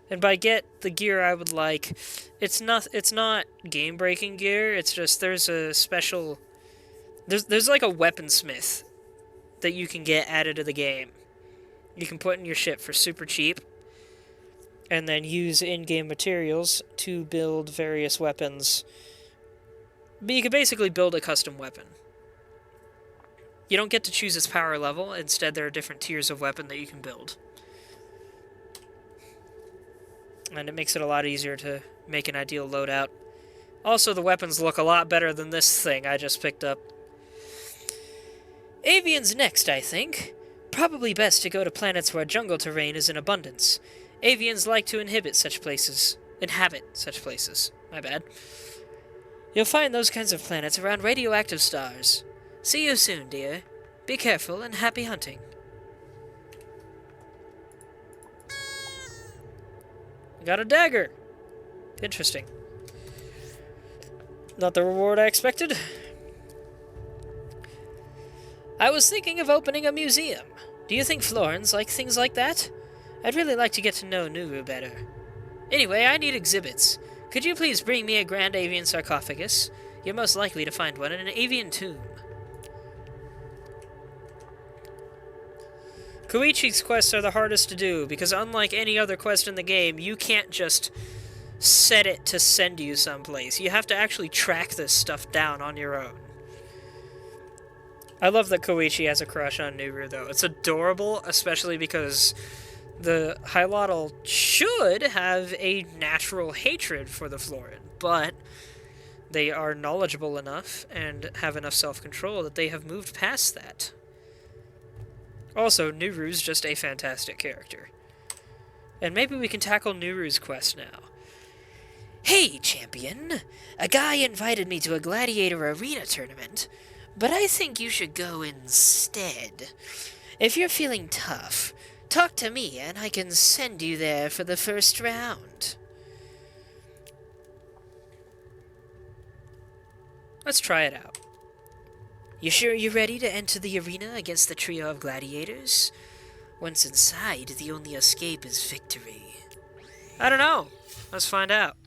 And by get the gear I would like, it's not game-breaking gear, it's just there's a special... There's like a weaponsmith that you can get added to the game. You can put in your ship for super cheap, and then use in-game materials to build various weapons But you can basically build a custom weapon. You don't get to choose its power level. Instead, there are different tiers of weapon that you can build. And it makes it a lot easier to make an ideal loadout. Also, the weapons look a lot better than this thing I just picked up. Avian's next, I think. Probably best to go to planets where jungle terrain is in abundance. Avians like to inhabit such places. My bad. You'll find those kinds of planets around radioactive stars. See you soon, dear. Be careful and happy hunting. Got a dagger. Interesting. Not the reward I expected. I was thinking of opening a museum. Do you think Florins like things like that? I'd really like to get to know Nuru better. Anyway, I need exhibits. Could you please bring me a grand avian sarcophagus? You're most likely to find one in an avian tomb. Koichi's quests are the hardest to do, because unlike any other quest in the game, you can't just set it to send you someplace. You have to actually track this stuff down on your own. I love that Koichi has a crush on Nuru, though. It's adorable, especially because the Hylatl should have a natural hatred for the Florin, but they are knowledgeable enough and have enough self-control that they have moved past that. Also, Nuru's just a fantastic character. And maybe we can tackle Nuru's quest now. Hey, champion! A guy invited me to a gladiator arena tournament, but I think you should go instead. If you're feeling tough, talk to me and I can send you there for the first round. Let's try it out. You sure you're ready to enter the arena against the trio of gladiators? Once inside, the only escape is victory. I don't know. Let's find out.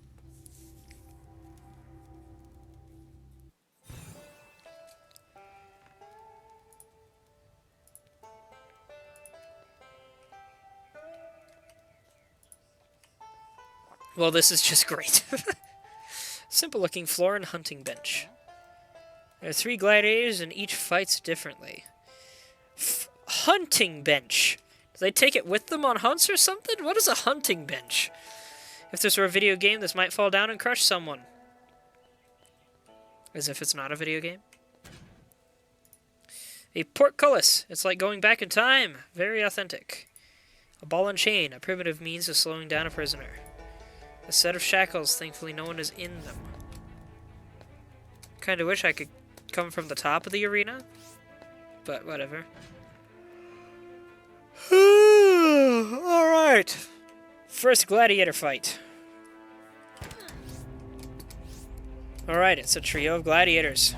Well, this is just great. Simple-looking Florin hunting bench. There are 3 gladiators, and each fights differently. Hunting bench. Do they take it with them on hunts or something? What is a hunting bench? If this were a video game, this might fall down and crush someone. As if it's not a video game. A portcullis. It's like going back in time. Very authentic. A ball and chain. A primitive means of slowing down a prisoner. A set of shackles. Thankfully, no one is in them. Kinda wish I could come from the top of the arena, but whatever. Alright. First gladiator fight. Alright, it's a trio of gladiators.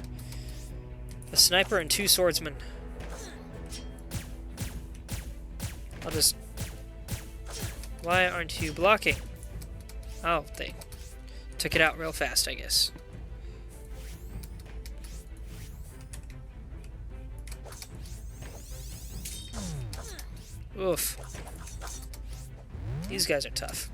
A sniper and 2 swordsmen. I'll just... Why aren't you blocking? Oh, they took it out real fast, I guess. Oof. These guys are tough.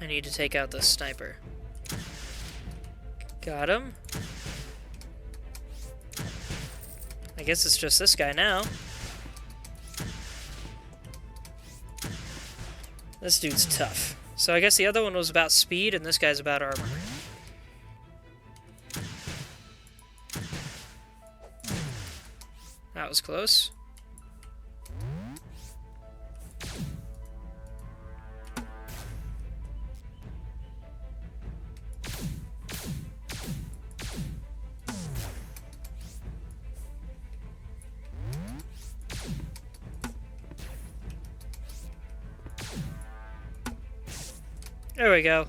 I need to take out the sniper. Got him. I guess it's just this guy now. This dude's tough. So I guess the other one was about speed, and this guy's about armor. That was close. There we go.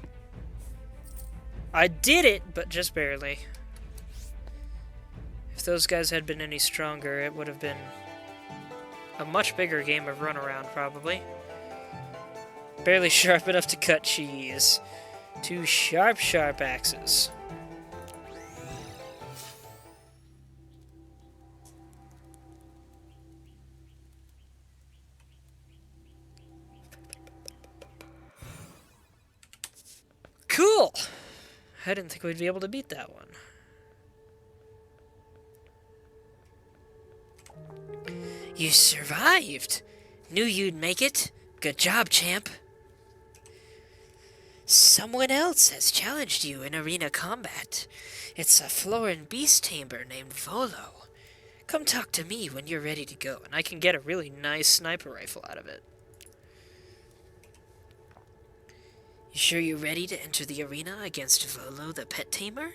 I did it, but just barely. If those guys had been any stronger, it would have been a much bigger game of runaround, probably. Barely sharp enough to cut cheese. 2 sharp, sharp axes. I didn't think we'd be able to beat that one. You survived! Knew you'd make it. Good job, champ. Someone else has challenged you in arena combat. It's a Florin beast tamer named Volo. Come talk to me when you're ready to go, and I can get a really nice sniper rifle out of it. You sure you're ready to enter the arena against Volo the pet tamer?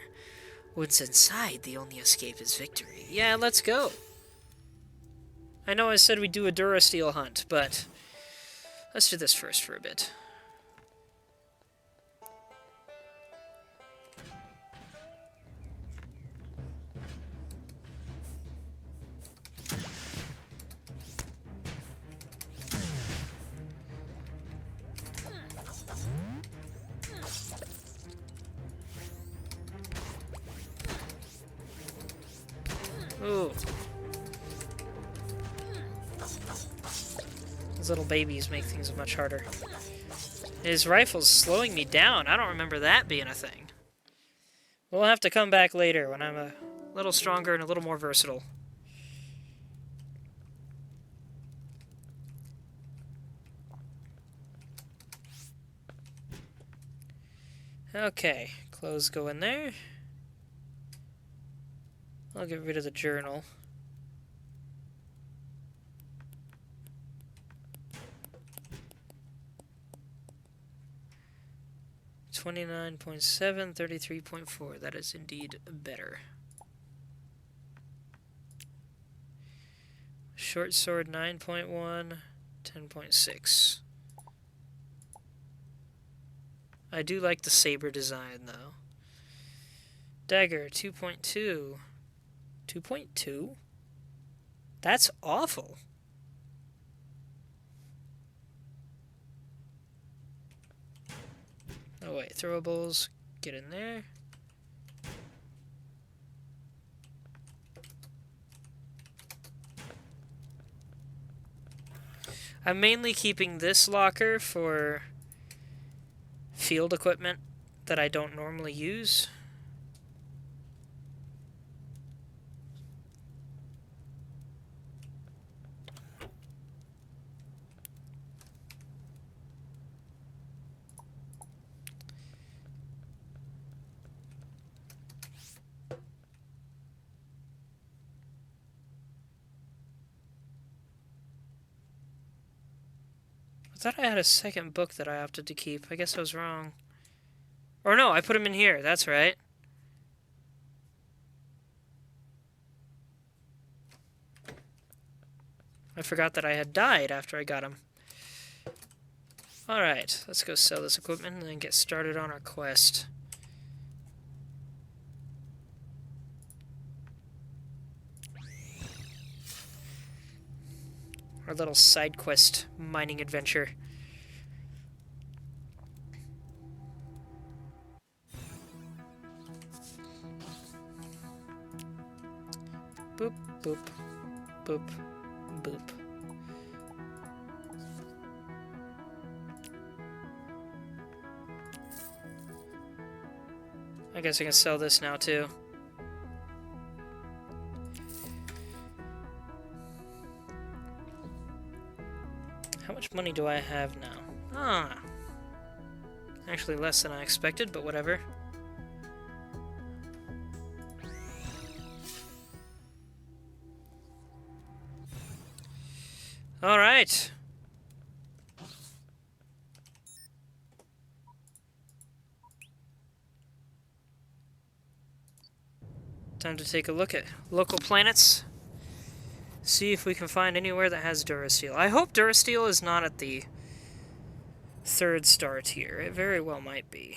Once inside, the only escape is victory. Yeah, let's go. I know I said we'd do a Durasteel hunt, but let's do this first for a bit. Ooh. Those little babies make things much harder. His rifle's slowing me down. I don't remember that being a thing. We'll have to come back later when I'm a little stronger and a little more versatile. Okay, clothes go in there. I'll get rid of the journal. $29.7, $33.4. That is indeed better. Short sword 9.1, 10.6. I do like the saber design though. Dagger 2.2. 2.2? That's awful. Oh wait, throwables, get in there. I'm mainly keeping this locker for field equipment that I don't normally use. I thought I had a second book that I opted to keep. I guess I was wrong. Or no, I put him in here. That's right. I forgot that I had died after I got him. Alright, let's go sell this equipment and then get started on our quest. Our little side quest mining adventure. Boop, boop, boop, boop. I guess I can sell this now too. How much money do I have now? Ah. Actually less than I expected, but whatever. Alright. Time to take a look at local planets. See if we can find anywhere that has Durasteel. I hope Durasteel is not at the 3rd star tier. It very well might be.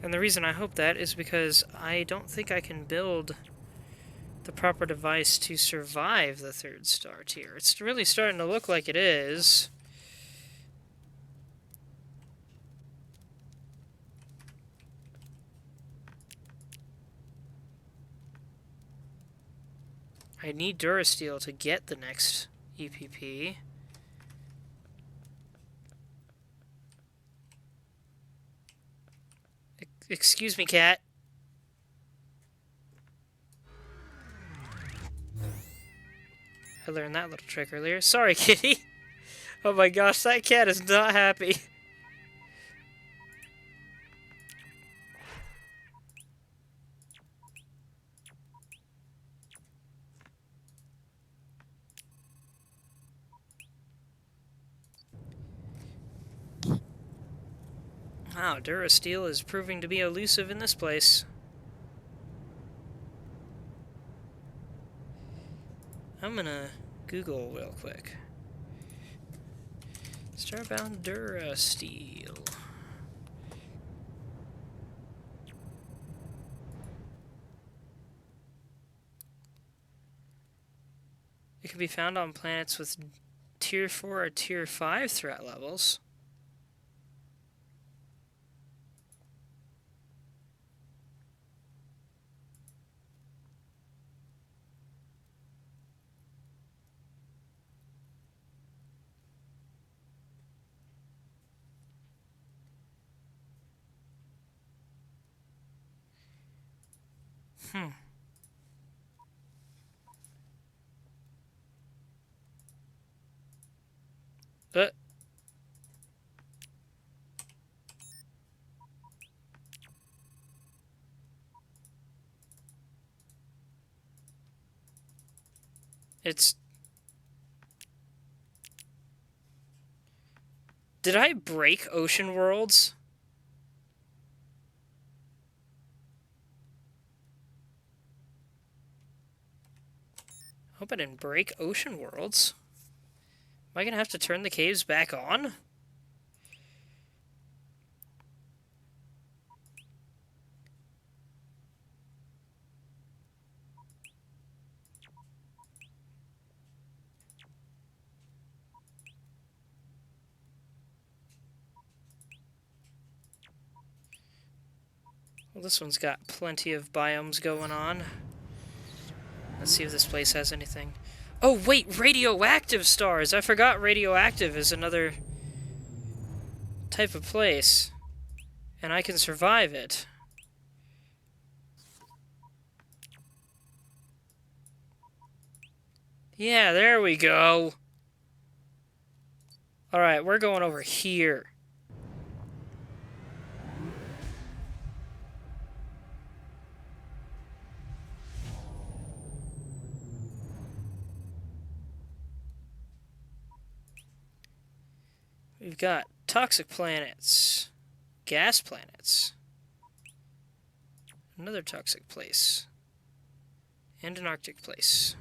And the reason I hope that is because I don't think I can build the proper device to survive the 3rd star tier. It's really starting to look like it is. I need Durasteel to get the next EPP. Excuse me, cat. I learned that little trick earlier. Sorry, kitty. Oh my gosh, that cat is not happy. Wow, Durasteel is proving to be elusive in this place. I'm gonna Google real quick. Starbound Durasteel. It can be found on planets with Tier 4 or Tier 5 threat levels. Hmm. But it's... Did I break Ocean Worlds? Hope I didn't break Ocean Worlds. Am I gonna have to turn the caves back on? Well, this one's got plenty of biomes going on. Let's see if this place has anything. Oh, wait, radioactive stars! I forgot radioactive is another type of place. And I can survive it. Yeah, there we go. Alright, we're going over here. We've got toxic planets, gas planets, another toxic place, and an Arctic place.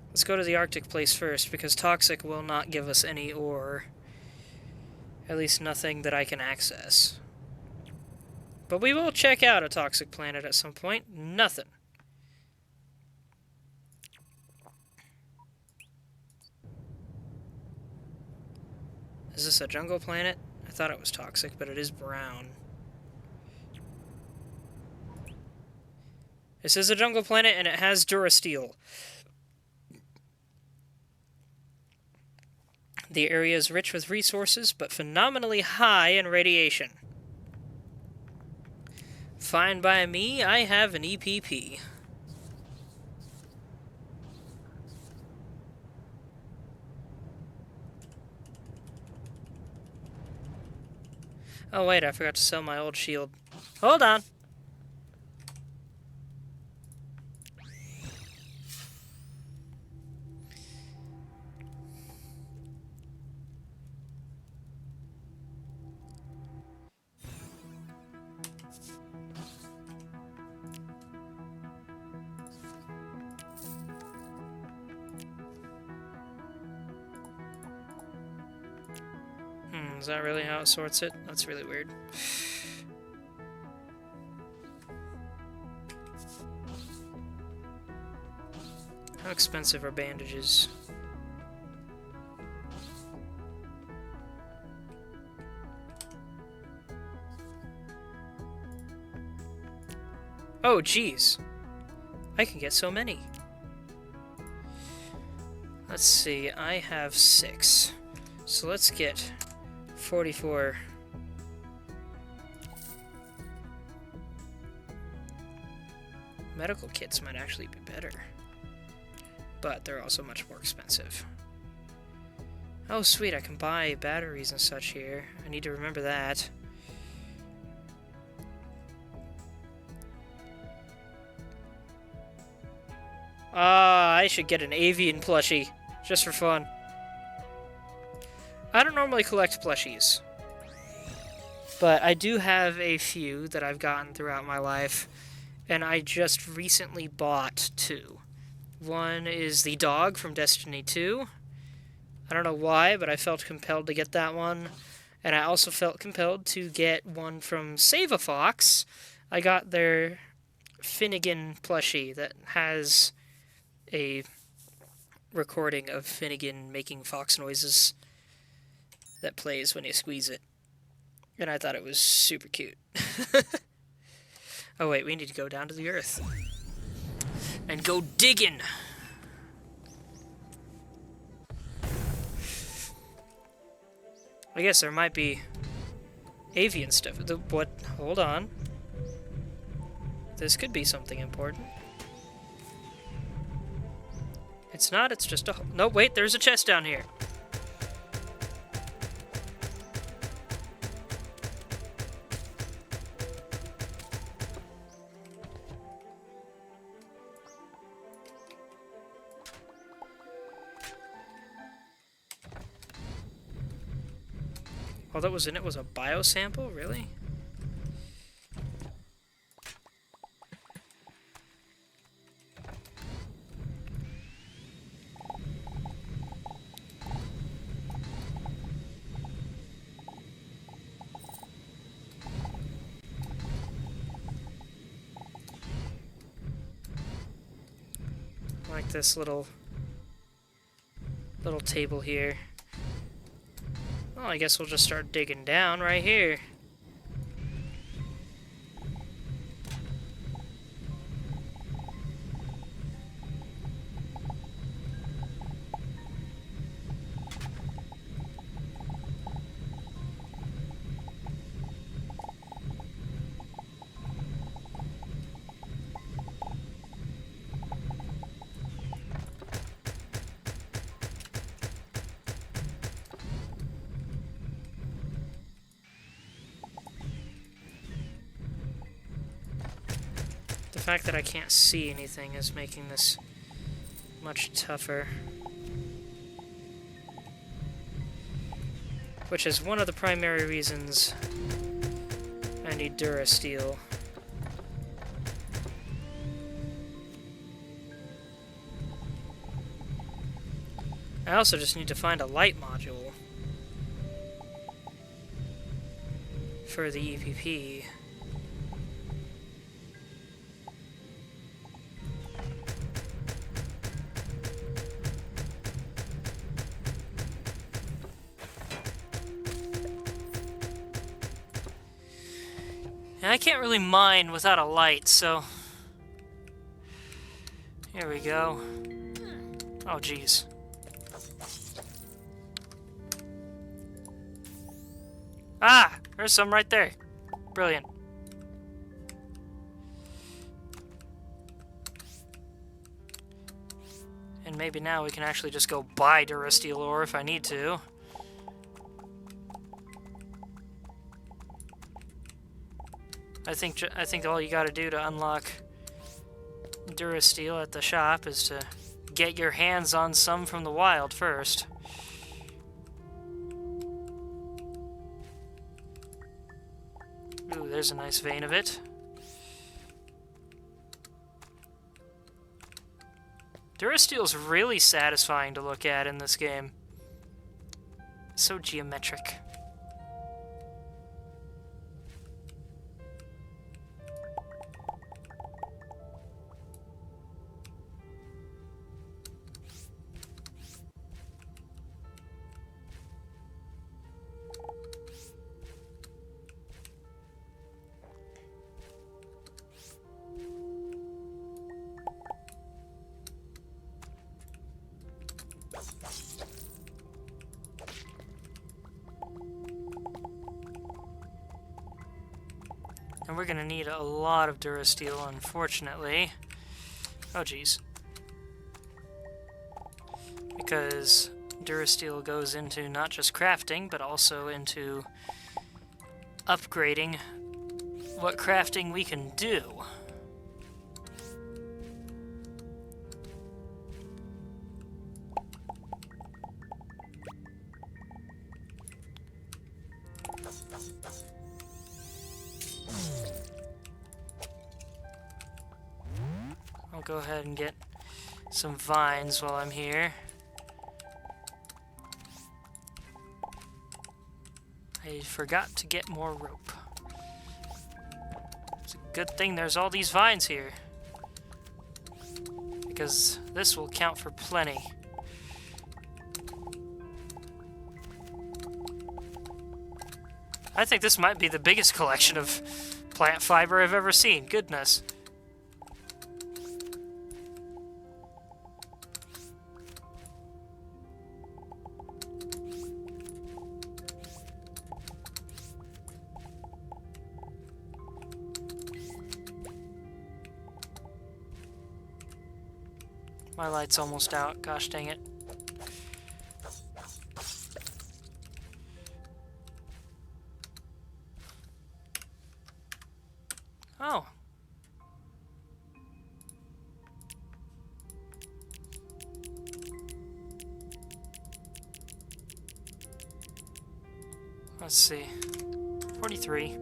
Let's go to the Arctic place first, because toxic will not give us any ore. At least nothing that I can access. But we will check out a toxic planet at some point. Nothing. Is this a jungle planet? I thought it was toxic, but it is brown. This is a jungle planet, and it has Durasteel. The area is rich with resources, but phenomenally high in radiation. Fine by me, I have an EPP. Oh wait, I forgot to sell my old shield. Hold on. Is that really how it sorts it? That's really weird. How expensive are bandages? Oh, jeez. I can get so many. Let's see, I have 6. So let's get 44. Medical kits might actually be better, but they're also much more expensive. Oh sweet, I can buy batteries and such here. I need to remember that. I should get an avian plushie, just for fun. I don't normally collect plushies, but I do have a few that I've gotten throughout my life, and I just recently bought 2. One is the dog from Destiny 2. I don't know why, but I felt compelled to get that one. And I also felt compelled to get one from Save a Fox. I got their Finnegan plushie that has a recording of Finnegan making fox noises that plays when you squeeze it. And I thought it was super cute. Oh wait, we need to go down to the earth. And go digging! I guess there might be avian stuff. What? Hold on. This could be something important. It's not, it's just a... No, wait, there's a chest down here. All that was in it was a biosample? Really? Like this little table here. Well, I guess we'll just start digging down right here. The fact that I can't see anything is making this much tougher. Which is one of the primary reasons I need Durasteel. I also just need to find a light module for the EPP. And I can't really mine without a light, so... Here we go. Oh, jeez. Ah! There's some right there. Brilliant. And maybe now we can actually just go buy Durasteel ore if I need to. I think all you gotta do to unlock Durasteel at the shop is to get your hands on some from the wild first. Ooh, there's a nice vein of it. Durasteel's really satisfying to look at in this game. So geometric. And we're gonna need a lot of Durasteel, unfortunately. Oh, geez. Because Durasteel goes into not just crafting, but also into upgrading what crafting we can do. I'll go ahead and get some vines while I'm here. I forgot to get more rope. It's a good thing there's all these vines here, because this will count for plenty. I think this might be the biggest collection of plant fiber I've ever seen. Goodness. My light's almost out. Gosh dang it. Oh. Let's see. 43.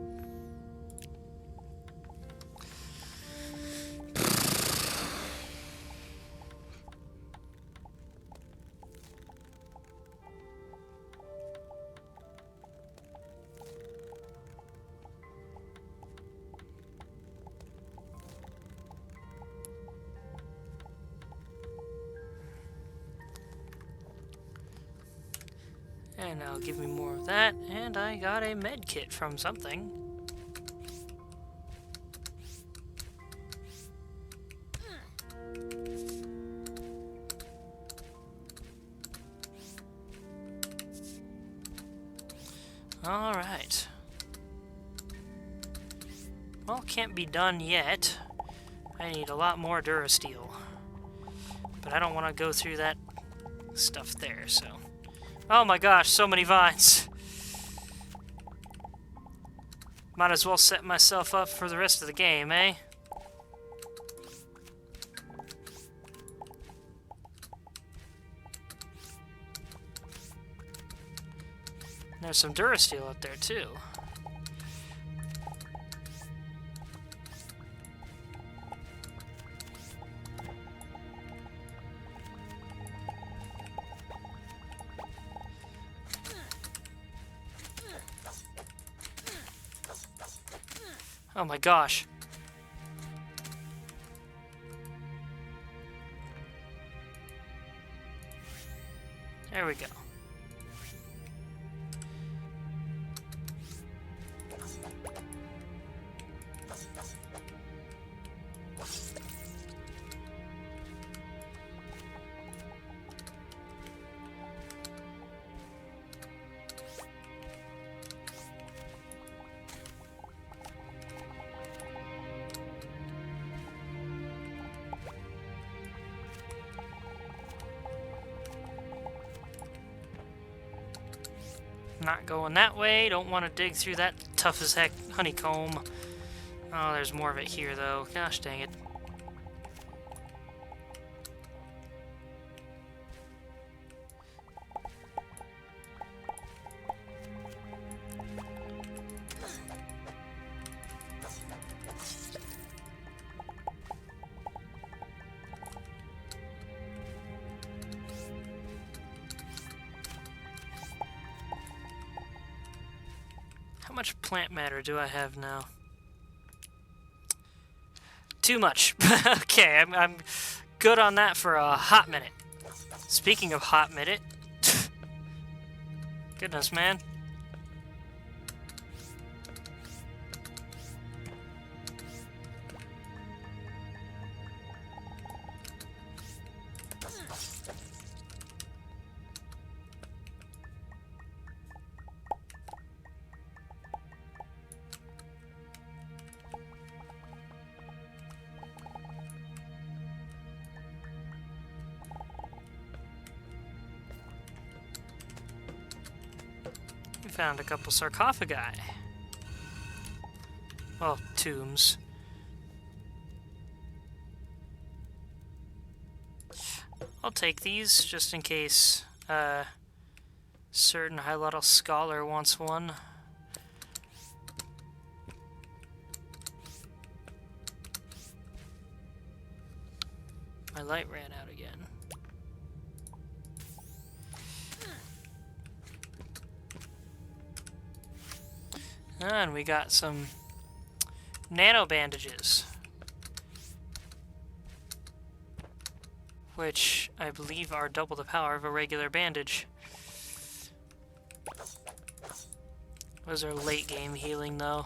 And now give me more of that, and I got a med kit from something. Alright. Well, can't be done yet. I need a lot more Durasteel. But I don't want to go through that stuff there, so... Oh my gosh, so many vines. Might as well set myself up for the rest of the game, eh? There's some Durasteel up there, too. Oh my gosh. There we go. Not going that way. Don't want to dig through that tough as heck honeycomb. Oh, there's more of it here, though. Gosh dang it. How much plant matter do I have now? Too much. Okay, I'm good on that for a hot minute. Speaking of hot minute... Goodness, man. Found a couple sarcophagi. Well, tombs. I'll take these just in case certain high-level scholar wants one. My light ran out again. And we got some nano bandages, which I believe are double the power of a regular bandage. Those are late game healing though.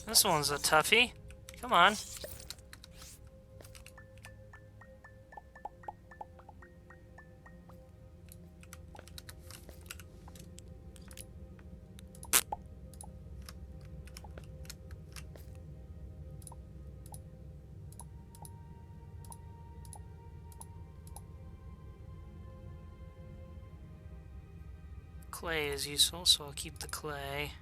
This one's a toughie. Come on. Clay is useful, so I'll keep the clay.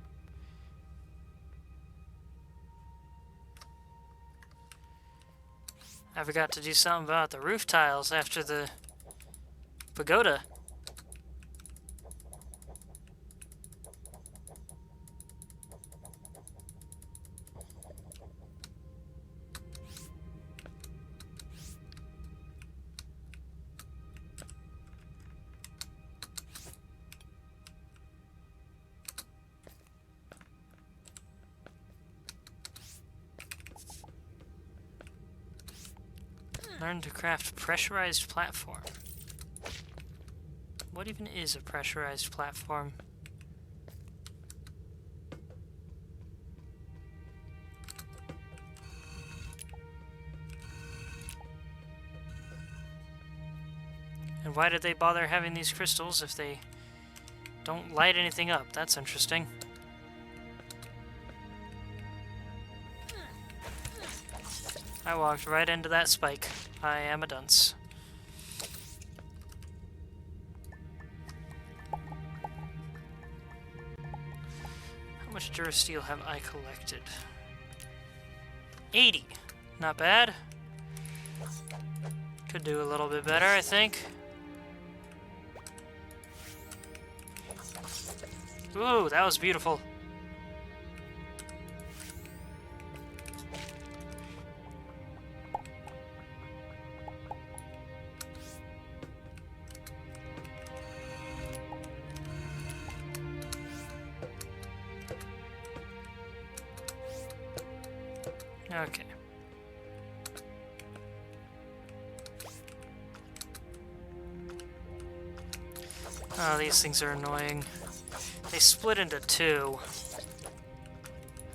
I forgot to do something about the roof tiles after the pagoda. Learn to craft pressurized platform. What even is a pressurized platform? And why did they bother having these crystals if they don't light anything up? That's interesting. I walked right into that spike. I am a dunce. How much durasteel have I collected? 80. Not bad. Could do a little bit better, I think. Ooh, that was beautiful. Okay. Oh, these things are annoying. They split into two.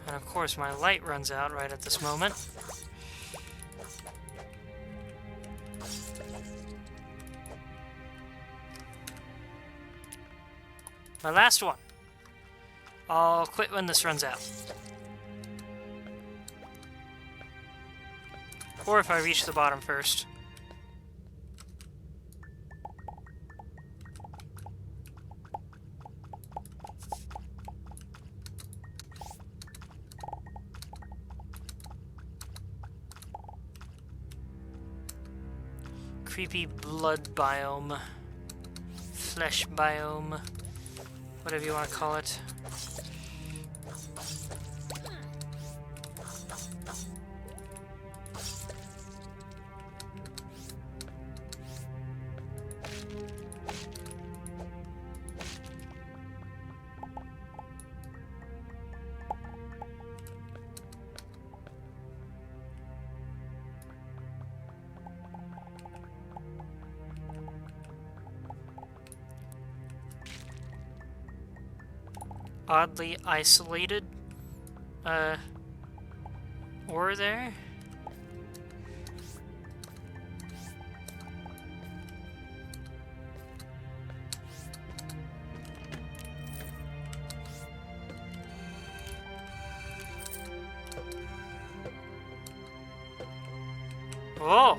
And of course my light runs out right at this moment. My last one. I'll quit when this runs out. Or if I reach the bottom first. Creepy blood biome. Flesh biome. Whatever you want to call it. Oddly isolated ore there. Oh!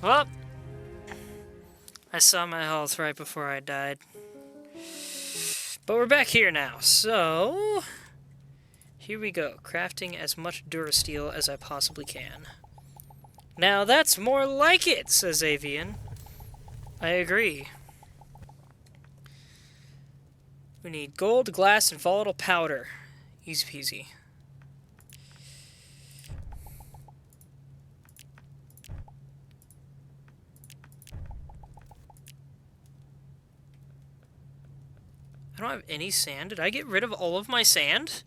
Well, I saw my health right before I died. But we're back here now, so... Here we go, crafting as much Durasteel as I possibly can. Now that's more like it, says Avian. I agree. We need gold, glass, and volatile powder. Easy peasy. I don't have any sand. Did I get rid of all of my sand?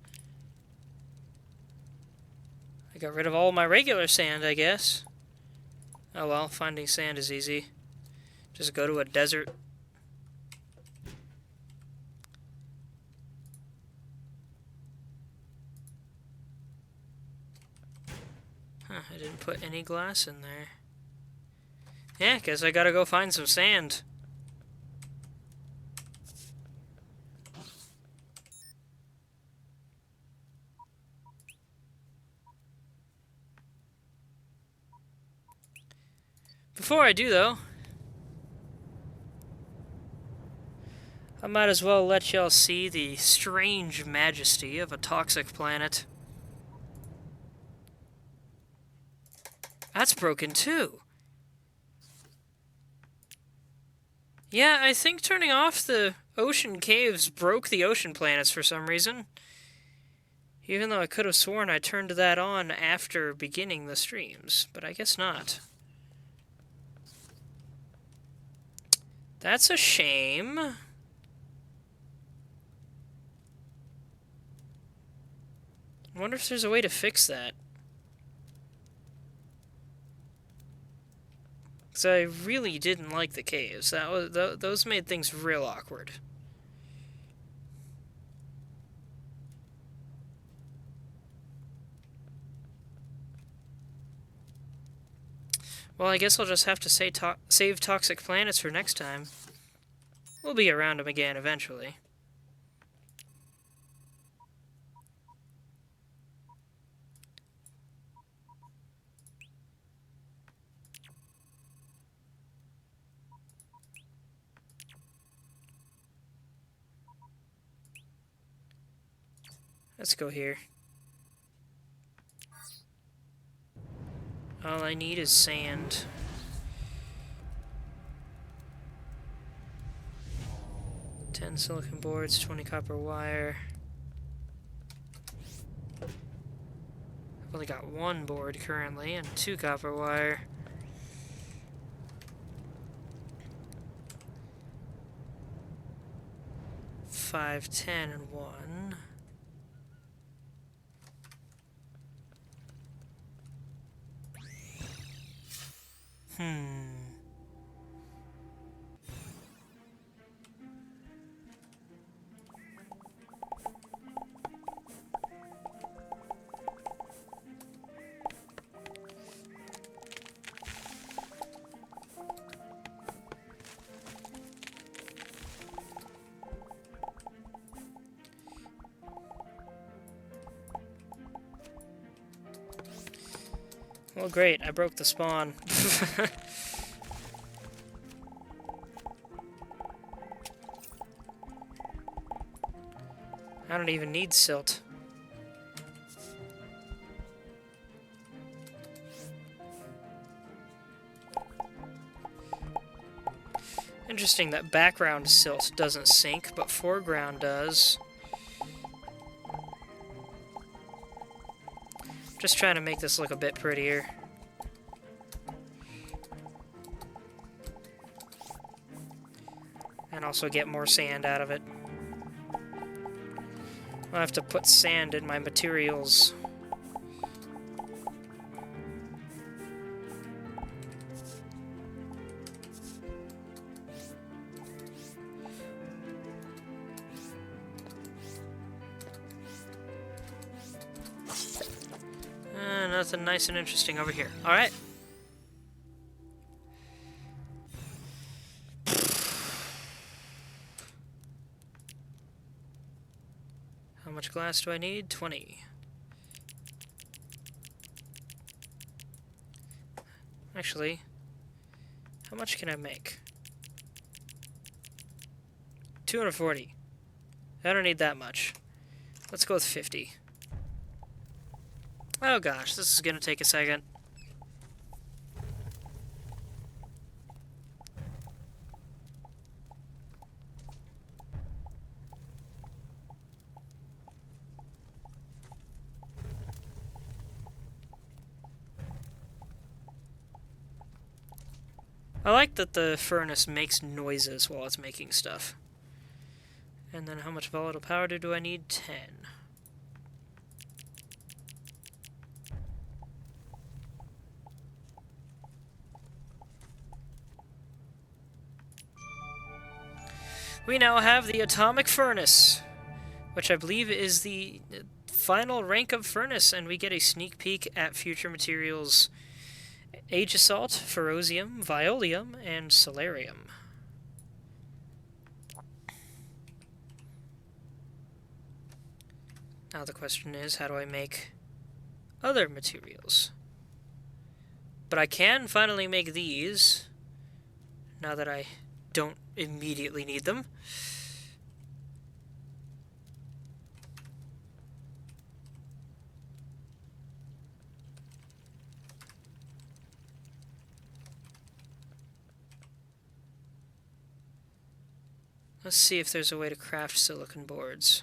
I got rid of all my regular sand, I guess. Oh well, finding sand is easy. Just go to a desert. Huh, I didn't put any glass in there. Yeah, guess I gotta go find some sand. Before I do, though, I might as well let y'all see the strange majesty of a toxic planet. That's broken, too. Yeah, I think turning off the ocean caves broke the ocean planets for some reason. Even though I could have sworn I turned that on after beginning the streams, but I guess not. That's a shame. I wonder if there's a way to fix that. Because I really didn't like the caves. Those made things real awkward. Well, I guess I'll just have to save toxic planets for next time. We'll be around them again eventually. Let's go here. All I need is sand. Ten silicon boards, 20 copper wire. I've only got one board currently and 2 copper wire. Five, 10, and 1. Well, great, I broke the spawn. I don't even need silt. Interesting that background silt doesn't sink, but foreground does. Just trying to make this look a bit prettier. and also get more sand out of it. I'll have to put sand in my materials. Nothing nice and interesting over here. Alright. How much glass do I need? 20. Actually, how much can I make? 240. I don't need that much. Let's go with 50. Oh gosh, this is gonna take a second. I like that the furnace makes noises while it's making stuff. And then how much volatile powder do I need? 10. We now have the atomic furnace, which I believe is the final rank of furnace, and we get a sneak peek at future materials: aegisalt, ferrosium, violium, and solarium. Now the question is, how do I make other materials? But I can finally make these, now that I don't immediately need them. Let's see if there's a way to craft silicon boards.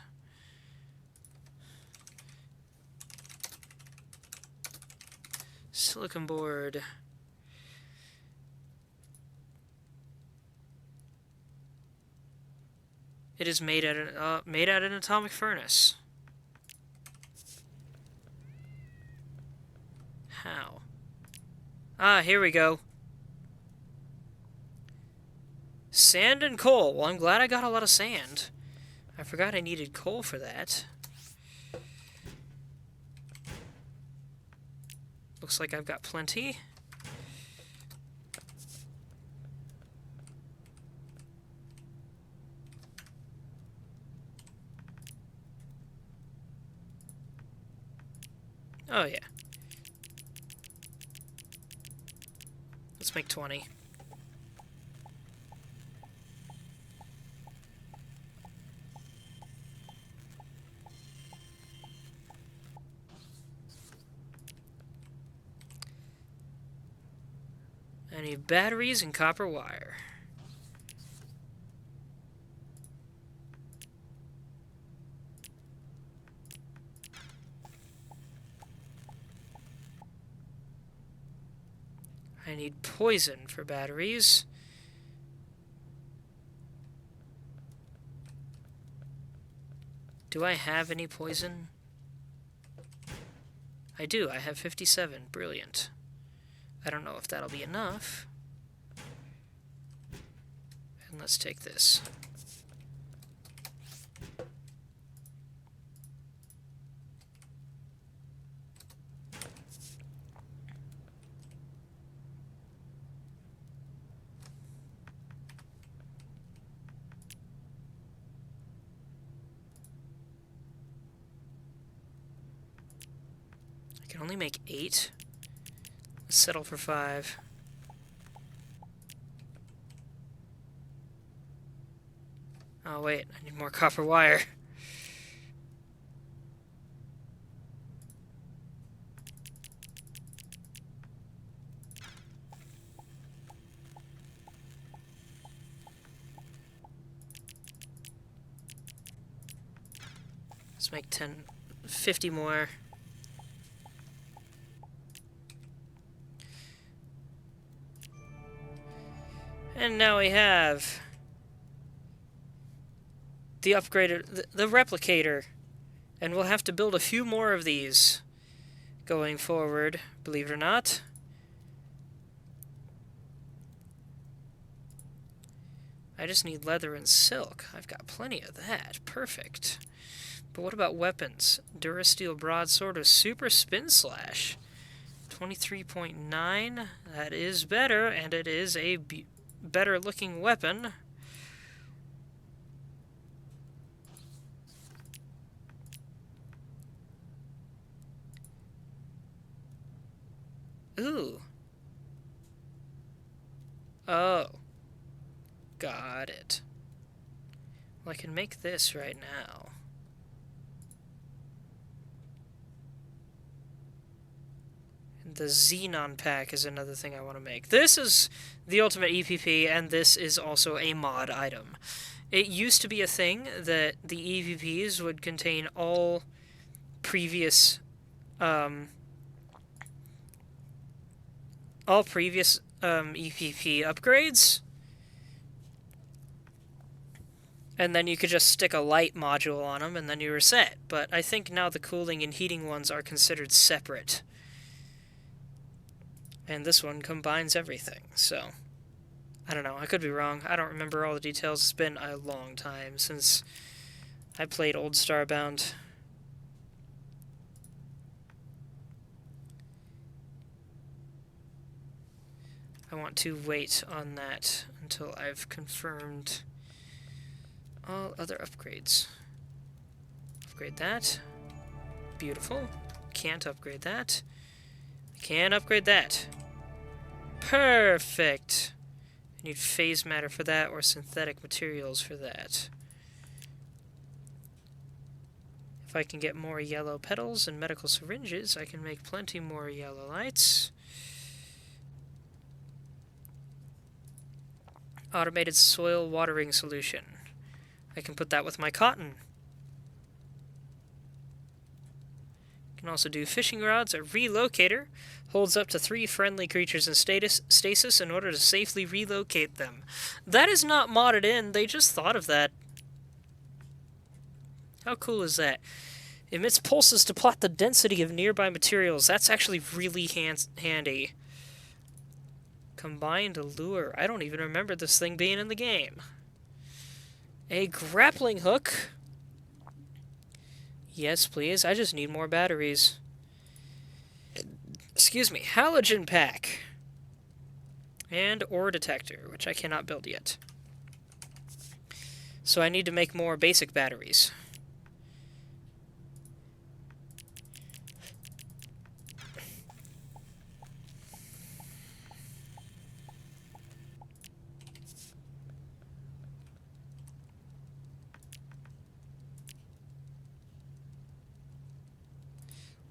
Silicon board. It is made at an atomic furnace. How? Ah, here we go. Sand and coal. Well, I'm glad I got a lot of sand. I forgot I needed coal for that. Looks like I've got plenty. Oh, yeah. Let's make 20. I need batteries and copper wire. I need poison for batteries. Do I have any poison? I do. I have 57. Brilliant. I don't know if that'll be enough. And let's take this. I can only make 8. Let's settle for 5. Oh wait, I need more copper wire. Let's make 50 more. And now we have the upgraded, the replicator. And we'll have to build a few more of these going forward, believe it or not. I just need leather and silk. I've got plenty of that. Perfect. But what about weapons? Durasteel broadsword or super spin slash? 23.9. That is better, and it is a better looking weapon. Ooh. Oh. Got it. Well, I can make this right now. And the Xenon pack is another thing I want to make. This is the ultimate EPP, and this is also a mod item. It used to be a thing that the EPPs would contain all previous EPP upgrades, and then you could just stick a light module on them, and then you were set. But I think now the cooling and heating ones are considered separate. And this one combines everything, so I don't know, I could be wrong. I don't remember all the details. It's been a long time since I played old Starbound. I want to wait on that until I've confirmed all other upgrades. Upgrade that. Beautiful. Can't upgrade that. Can't upgrade that. Perfect. I need phase matter for that, or synthetic materials for that. If I can get more yellow petals and medical syringes, I can make plenty more yellow lights. Automated soil watering solution. I can put that with my cotton. Can also do fishing rods. A relocator holds up to 3 friendly creatures in stasis in order to safely relocate them. That is not modded in, they just thought of that. How cool is that? Emits pulses to plot the density of nearby materials. That's actually really handy. Combined lure. I don't even remember this thing being in the game. A grappling hook. Yes, please. I just need more batteries. Excuse me. Halogen pack. And ore detector, which I cannot build yet. So I need to make more basic batteries.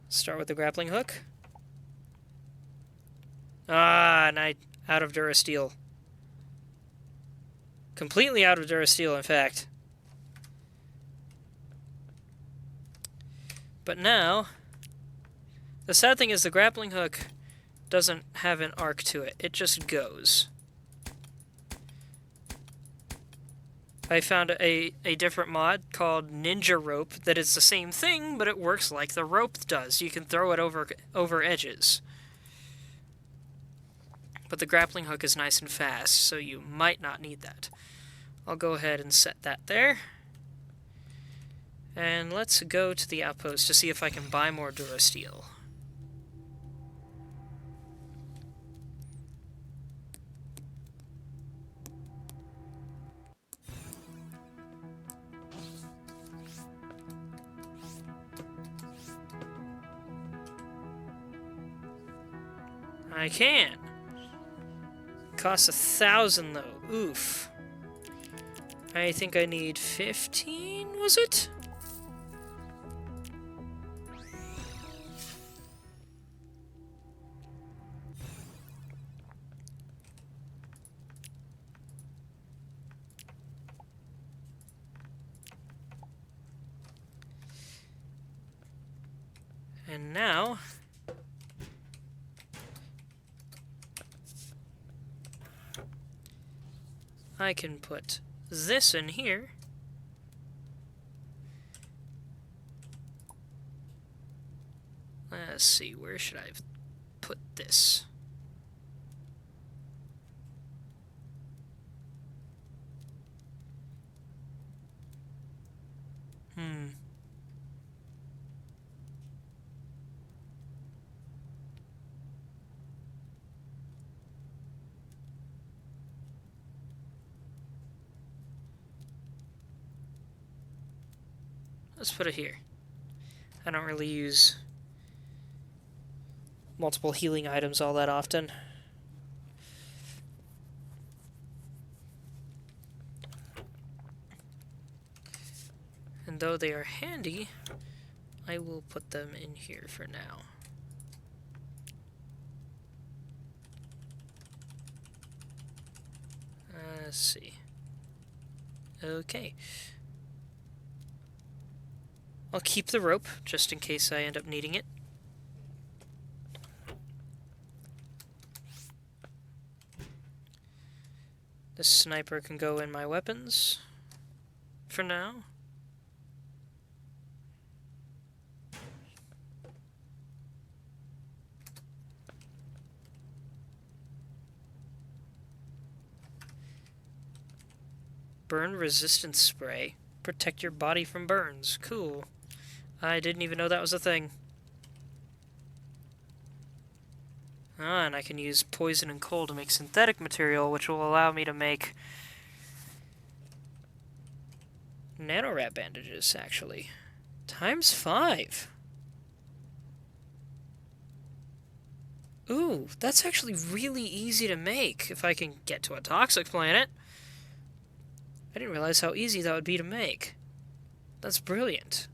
Start with the grappling hook. Ah, and out of Durasteel. Completely out of Durasteel, in fact. But now, the sad thing is the grappling hook doesn't have an arc to it. It just goes. I found a different mod called Ninja Rope that is the same thing, but it works like the rope does. You can throw it over edges. But the grappling hook is nice and fast, so you might not need that. I'll go ahead and set that there. And let's go to the outpost to see if I can buy more Durasteel. I can. Costs 1,000 though. Oof. I think I need 15, was it? And now I can put this in here Let's see, where should I put this? Let's put it here. I don't really use multiple healing items all that often. And though they are handy, I will put them in here for now. Let's see. Okay. I'll keep the rope, just in case I end up needing it. The sniper can go in my weapons for now. Burn resistance spray. Protect your body from burns. Cool. I didn't even know that was a thing. Ah, and I can use poison and coal to make synthetic material, which will allow me to make nano-wrap bandages, actually. ×5. Ooh, that's actually really easy to make if I can get to a toxic planet. I didn't realize how easy that would be to make. That's brilliant.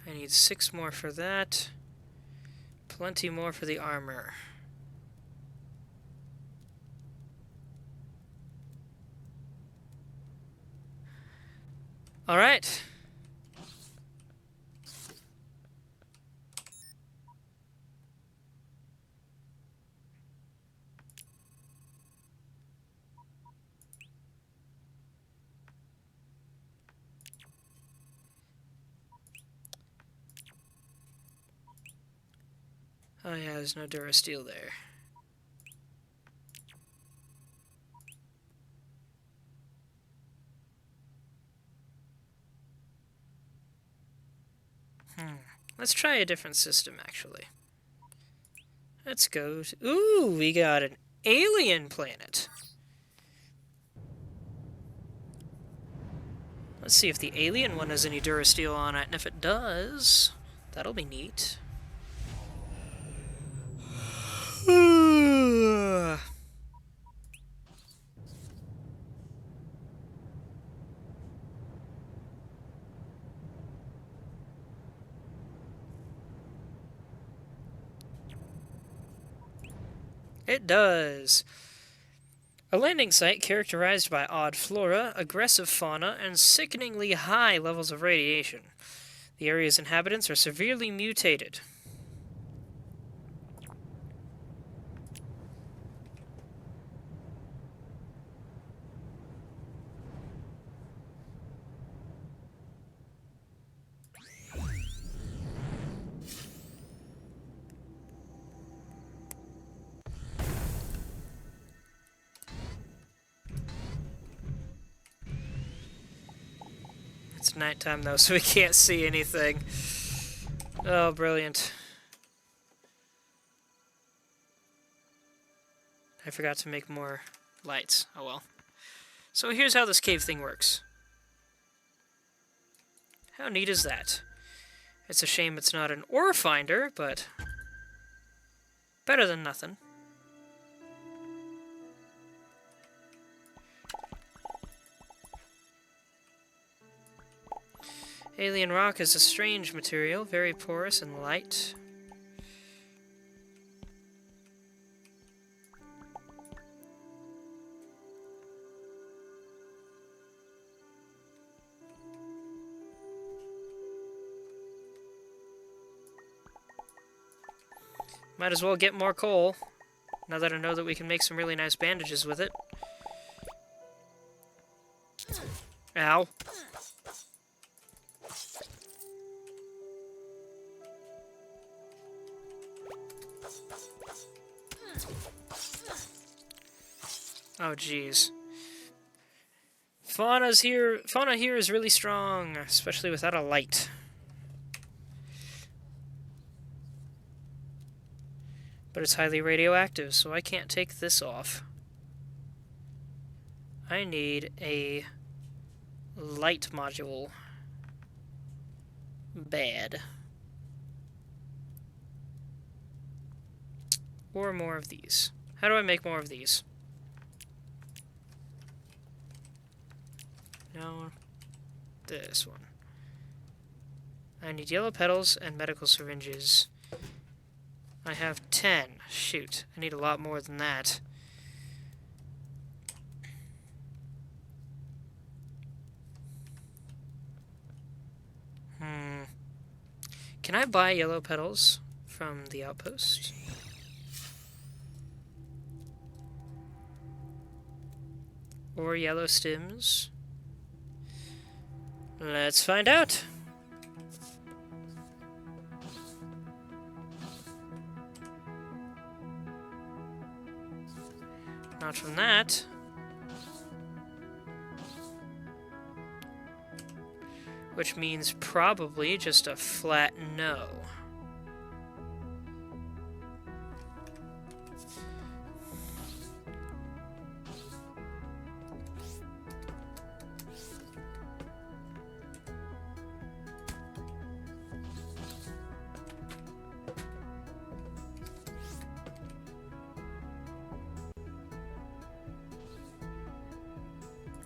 I need 6 more for that. Plenty more for the armor. All right. Oh yeah, there's no Durasteel there. Let's try a different system, actually. Let's go to... Ooh, we got an alien planet. Let's see if the alien one has any Durasteel on it, and if it does, that'll be neat. It does. A landing site characterized by odd flora, aggressive fauna, and sickeningly high levels of radiation. The area's inhabitants are severely mutated. It's nighttime though, so we can't see anything. Oh, brilliant. I forgot to make more lights. Oh well. So here's how this cave thing works. How neat is that? It's a shame it's not an ore finder, but better than nothing. Alien rock is a strange material, very porous and light. Might as well get more coal. Now that I know that we can make some really nice bandages with it. Ow. Oh, jeez. Fauna here is really strong, especially without a light. But it's highly radioactive, so I can't take this off. I need a light module. Bad. Or more of these. How do I make more of these? No. This one. I need yellow petals and medical syringes. I have 10. Shoot, I need a lot more than that. Can I buy yellow petals from the outpost? Or yellow stems? Let's find out! Not from that. Which means probably just a flat no.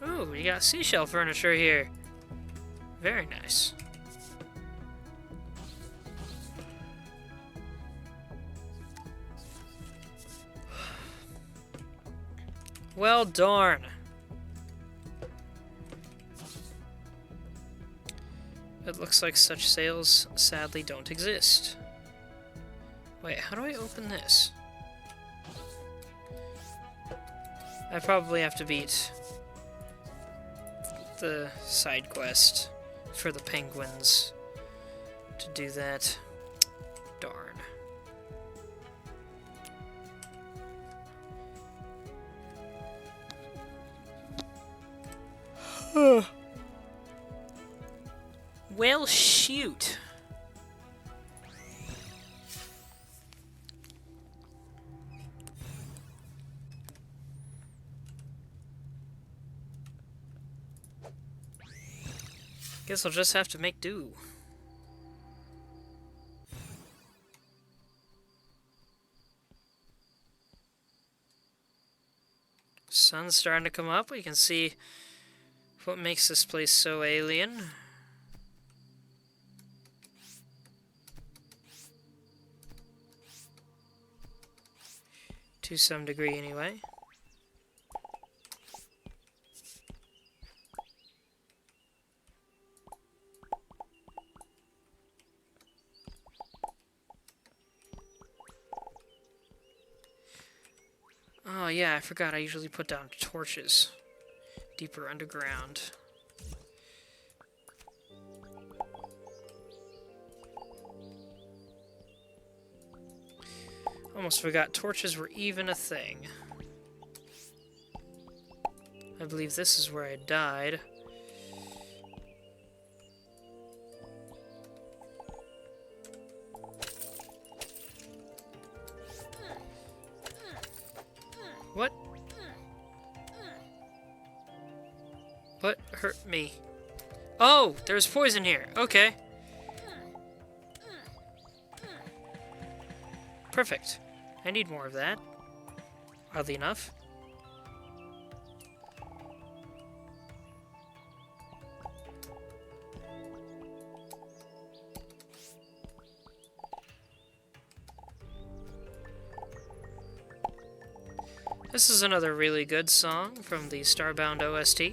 Ooh, we got seashell furniture here. Very nice. Well, darn. It looks like such sales sadly don't exist. Wait, how do I open this? I probably have to beat the side quest for the penguins to do that. Darn. Well, shoot. Guess I'll just have to make do. Sun's starting to come up. We can see what makes this place so alien. To some degree, anyway. Oh yeah, I forgot I usually put down torches deeper underground. Almost forgot torches were even a thing. I believe this is where I died. What? What hurt me? Oh, there's poison here. Okay. Perfect. I need more of that. Oddly enough. This is another really good song from the Starbound OST.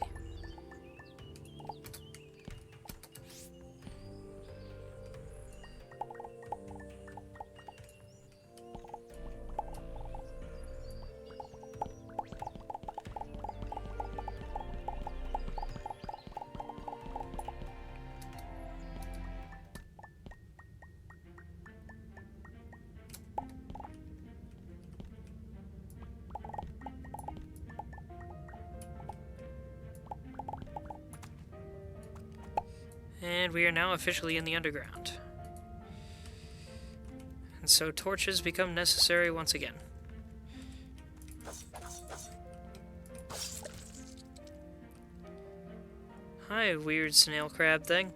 And we are now officially in the underground. And so torches become necessary once again. Hi, weird snail crab thing.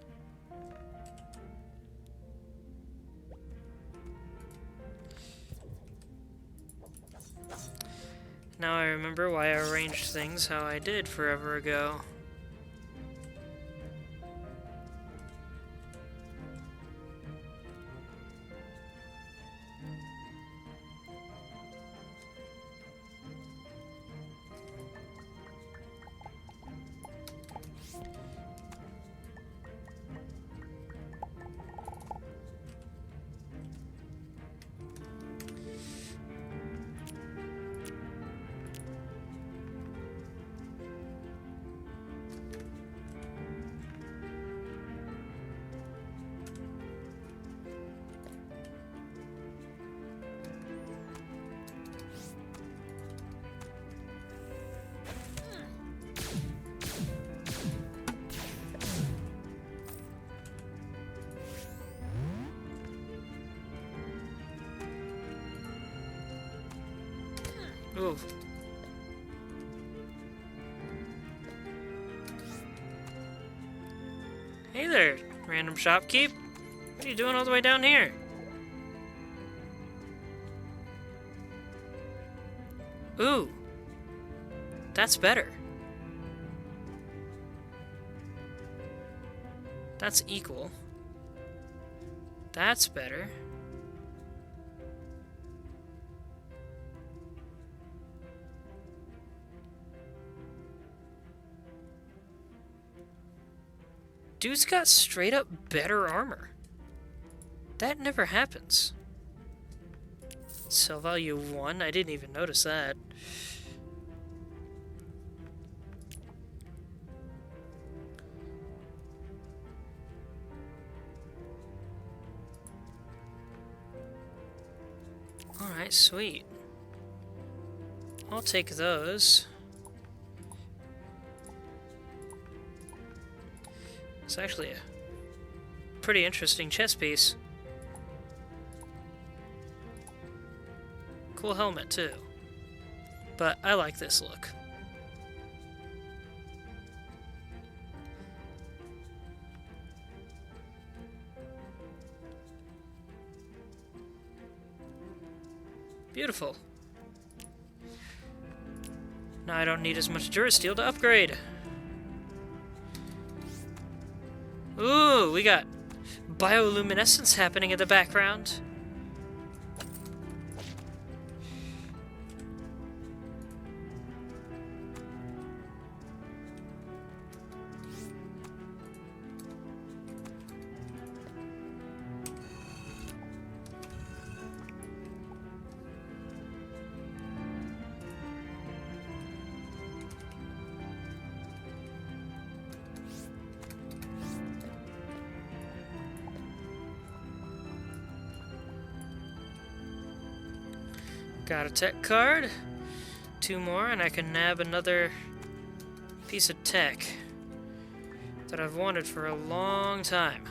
Now I remember why I arranged things how I did forever ago. Ooh. Hey there, random shopkeep. What are you doing all the way down here? Ooh. That's better. That's equal. That's better. Dude's got straight up better armor. That never happens. Sell value 1? I didn't even notice that. Alright, sweet. I'll take those. It's actually a pretty interesting chess piece. Cool helmet, too. But I like this look. Beautiful. Now I don't need as much Durasteel to upgrade. Ooh, we got bioluminescence happening in the background. Got a tech card. 2 more, and I can nab another piece of tech that I've wanted for a long time.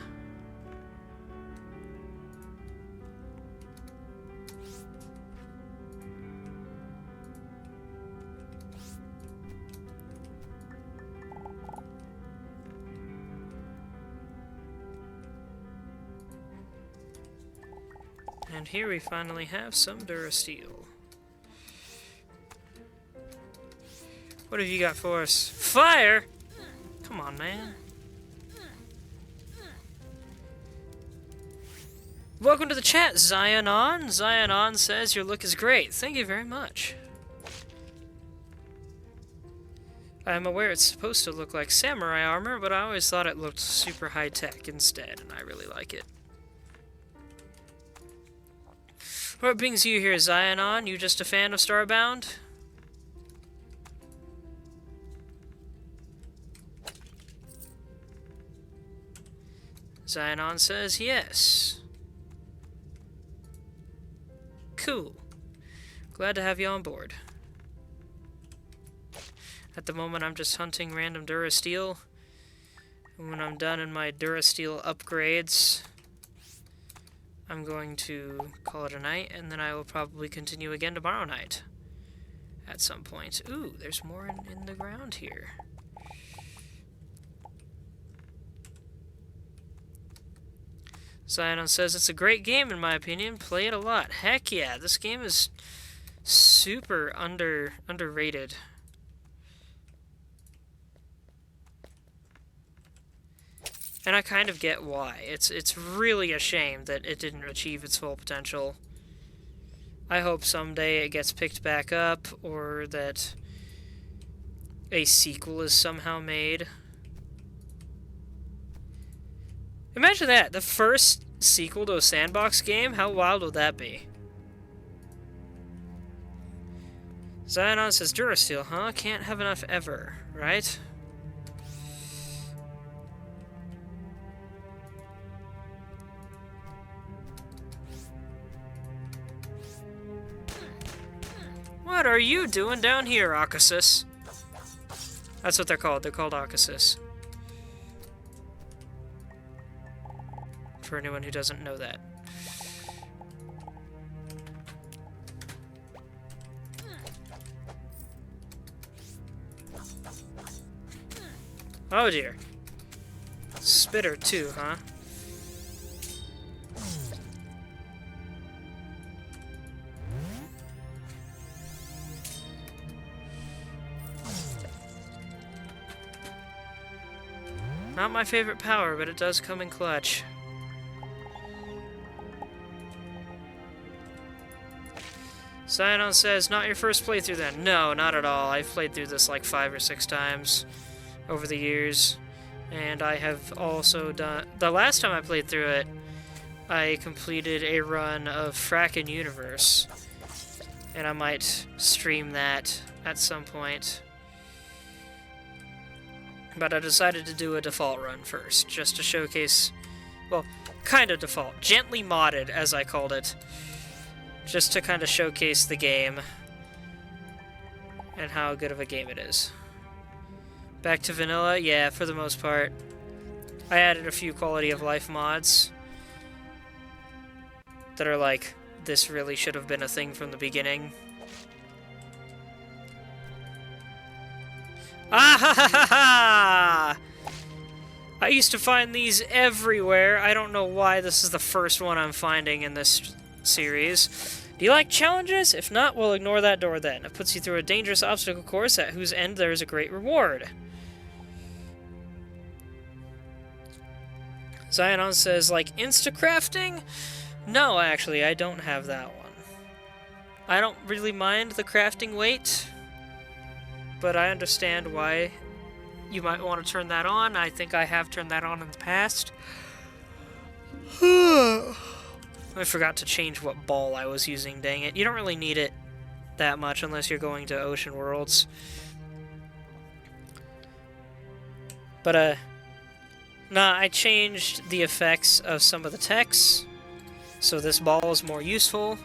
And here we finally have some Durasteel. What have you got for us? Fire? Come on, man. Welcome to the chat, Zionon. Zionon says your look is great. Thank you very much. I'm aware it's supposed to look like samurai armor, but I always thought it looked super high-tech instead, and I really like it. What brings you here, Zionon? You just a fan of Starbound? Zionon says yes. Cool. Glad to have you on board. At the moment, I'm just hunting random Durasteel, When I'm done in my Durasteel upgrades, I'm going to call it a night, and then I will probably continue again tomorrow night at some point. Ooh, there's more in the ground here. Zion says, it's a great game in my opinion. Play it a lot. Heck yeah, this game is super underrated. And I kind of get why. It's really a shame that it didn't achieve its full potential. I hope someday it gets picked back up, or that a sequel is somehow made. Imagine that, the first sequel to a sandbox game? How wild would that be? Zionon says, Durasteel, huh? Can't have enough ever, right? What are you doing down here, Akasis? That's what they're called. They're called Akasis. For anyone who doesn't know that. Oh dear. Spitter too, huh? Not my favorite power, but it does come in clutch. Zionon says, not your first playthrough then. No, not at all. I've played through this like 5 or 6 times over the years. And I have also done... The last time I played through it, I completed a run of Frackin' Universe. And I might stream that at some point. But I decided to do a default run first, just to showcase... Well, kind of default. Gently modded, as I called it. Just to kind of showcase the game. And how good of a game it is. Back to vanilla? Yeah, for the most part. I added a few quality of life mods. That are like, this really should have been a thing from the beginning. Ah ha ha ha ha! I used to find these everywhere. I don't know why this is the first one I'm finding in this series. Do you like challenges? If not, we'll ignore that door then. It puts you through a dangerous obstacle course at whose end there is a great reward. Zionon says, like, Instacrafting? No, actually, I don't have that one. I don't really mind the crafting weight. But I understand why you might want to turn that on. I think I have turned that on in the past. I forgot to change what ball I was using, dang it. You don't really need it that much unless you're going to Ocean Worlds. But, nah, I changed the effects of some of the text, so this ball is more useful.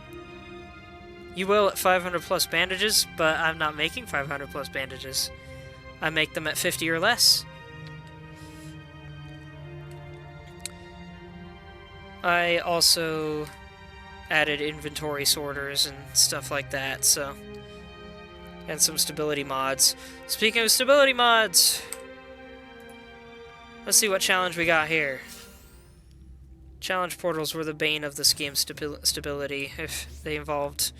You will at 500 plus bandages, but I'm not making 500 plus bandages. I make them at 50 or less. I also added inventory sorters and stuff like that, so... And some stability mods. Speaking of stability mods... Let's see what challenge we got here. Challenge portals were the bane of this game's stability, if they involved...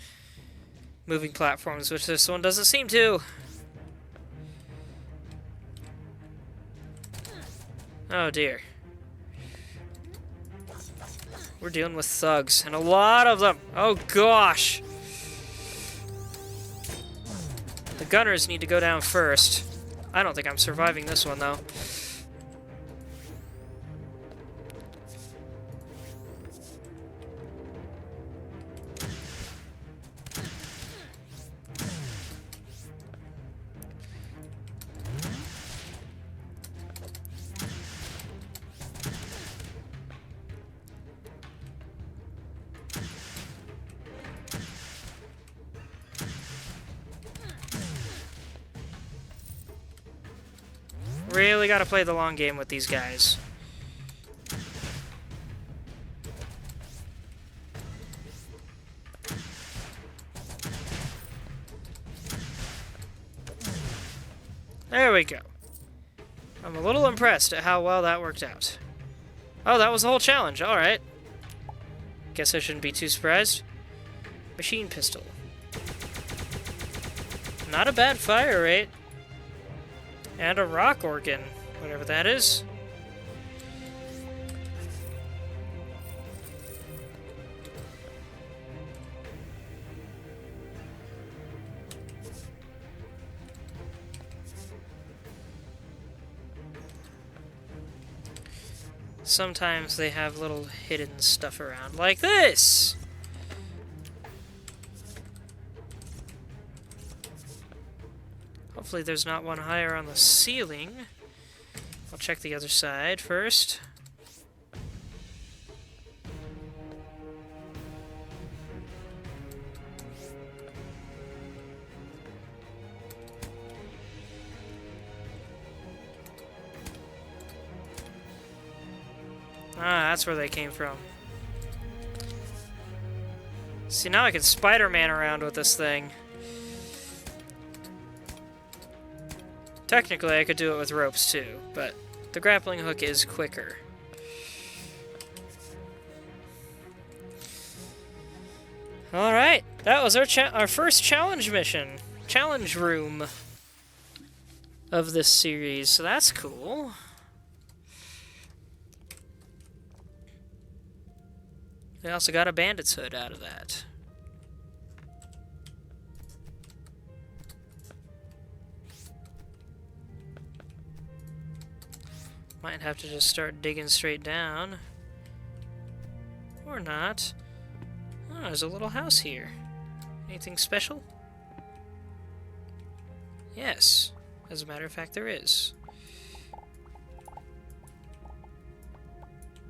moving platforms, which this one doesn't seem to. Oh dear. We're dealing with thugs, and a lot of them. Oh gosh. The gunners need to go down first. I don't think I'm surviving this one, though. Really gotta play the long game with these guys. There we go. I'm a little impressed at how well that worked out. Oh, that was the whole challenge. Alright. Guess I shouldn't be too surprised. Machine pistol. Not a bad fire rate. And a rock organ. Whatever that is. Sometimes they have little hidden stuff around, like this! Hopefully there's not one higher on the ceiling. I'll check the other side first. Ah, that's where they came from. See, now I can Spider-Man around with this thing. Technically, I could do it with ropes too, but the grappling hook is quicker. Alright, that was our first challenge mission. Challenge room of this series, so that's cool. We also got a bandit's hood out of that. Might have to just start digging straight down. Or not. Oh, there's a little house here. Anything special? Yes. As a matter of fact, there is.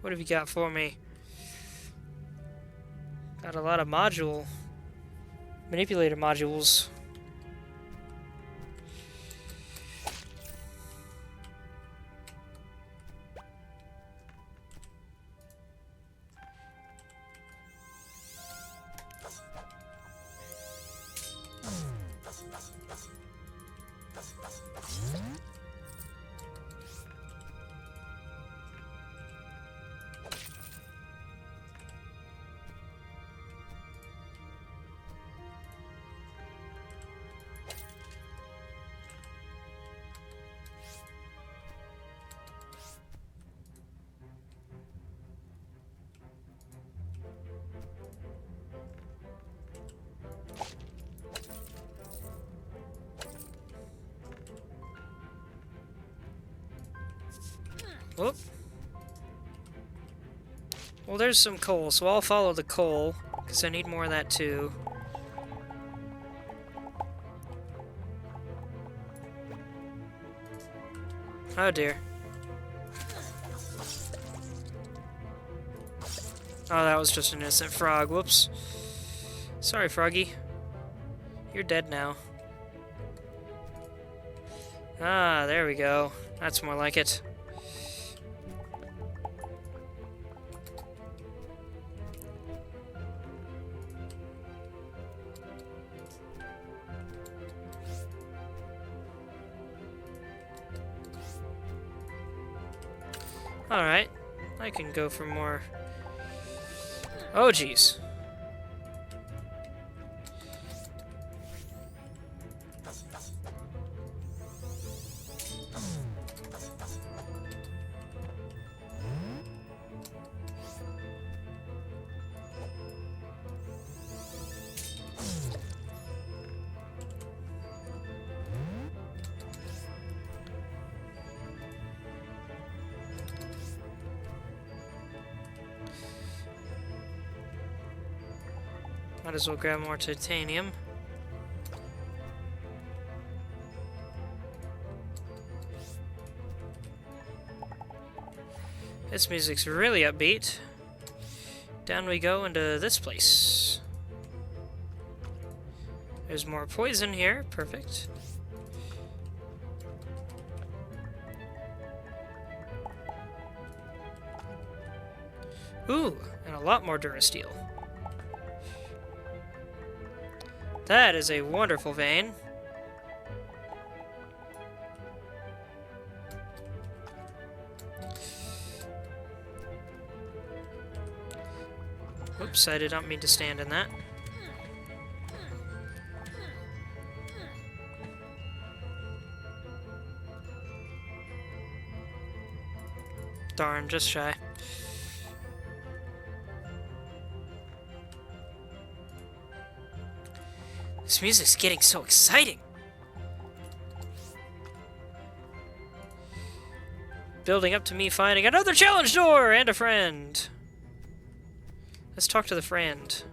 What have you got for me? Got a lot of manipulator modules. Whoop. Well, there's some coal, so I'll follow the coal, because I need more of that too. Oh dear. Oh, that was just an innocent frog. Whoops. Sorry, Froggy. You're dead now. Ah, there we go. That's more like it. Alright, I can go for more. Oh, jeez. Might as well grab more titanium. This music's really upbeat. Down we go into this place. There's more poison here. Perfect. Ooh, and a lot more Durasteel. That is a wonderful vein. Oops, I did not mean to stand in that. Darn, just shy. This music's getting so exciting! Building up to me finding another challenge door and a friend. Let's talk to the friend.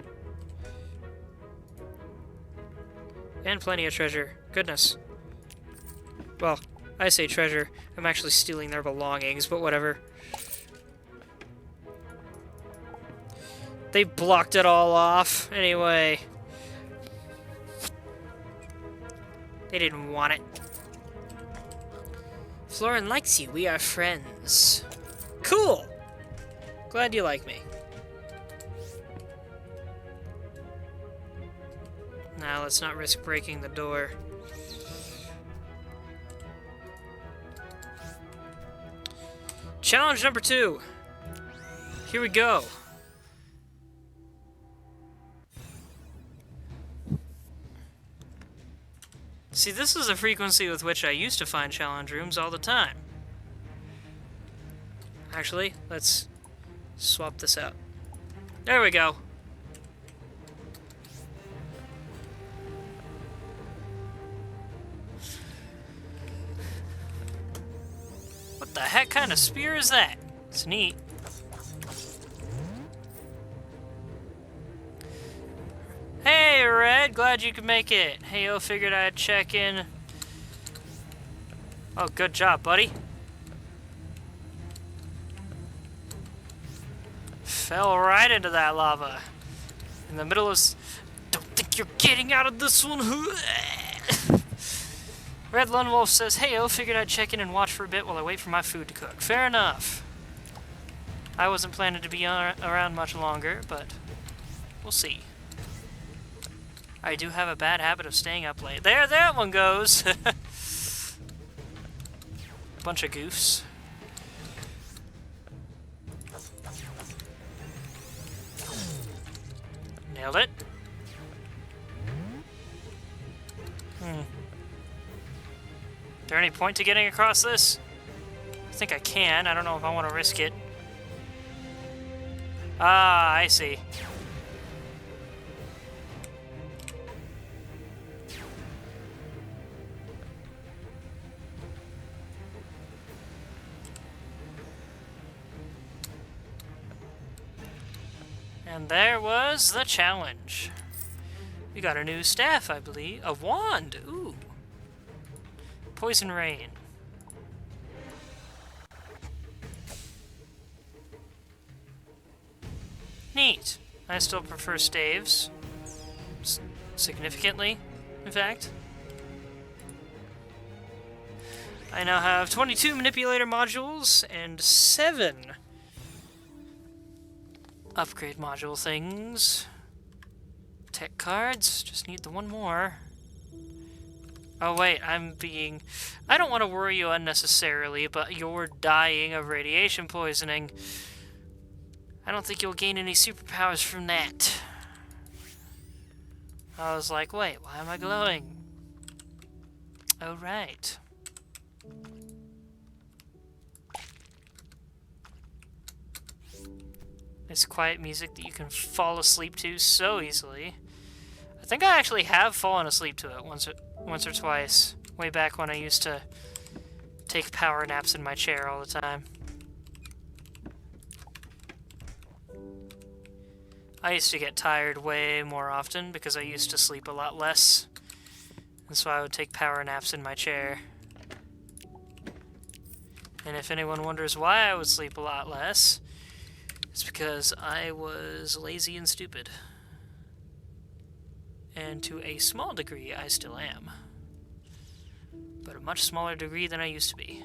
And plenty of treasure. Goodness. Well, I say treasure. I'm actually stealing their belongings, but whatever. They blocked it all off. Anyway. They didn't want it. Florin likes you. We are friends. Cool! Glad you like me. Now, let's not risk breaking the door. Challenge number 2. Here we go. See, this is the frequency with which I used to find challenge rooms all the time. Actually, let's swap this out. There we go. What the heck kind of spear is that? It's neat. Hey, Red, glad you could make it. Hey, yo, figured I'd check in. Oh, good job, buddy. Fell right into that lava. In the middle of... Don't think you're getting out of this one. Red Lone Wolf says, hey, yo, figured I'd check in and watch for a bit while I wait for my food to cook. Fair enough. I wasn't planning to be around much longer, but we'll see. I do have a bad habit of staying up late. There that one goes! Bunch of goofs. Nailed it. Is there any point to getting across this? I think I can. I don't know if I want to risk it. Ah, I see. And there was the challenge. We got a new staff, I believe. A wand! Ooh. Poison Rain. Neat. I still prefer staves. Significantly, in fact. I now have 22 manipulator modules and 7 upgrade module things. Tech cards. Just need the one more. Oh wait, I don't want to worry you unnecessarily, but you're dying of radiation poisoning. I don't think you'll gain any superpowers from that. I was like, wait, why am I glowing? Oh right. It's quiet music that you can fall asleep to so easily. I think I actually have fallen asleep to it once or twice. Way back when I used to take power naps in my chair all the time. I used to get tired way more often because I used to sleep a lot less. And so I would take power naps in my chair. And if anyone wonders why I would sleep a lot less, it's because I was lazy and stupid. And to a small degree, I still am. But a much smaller degree than I used to be.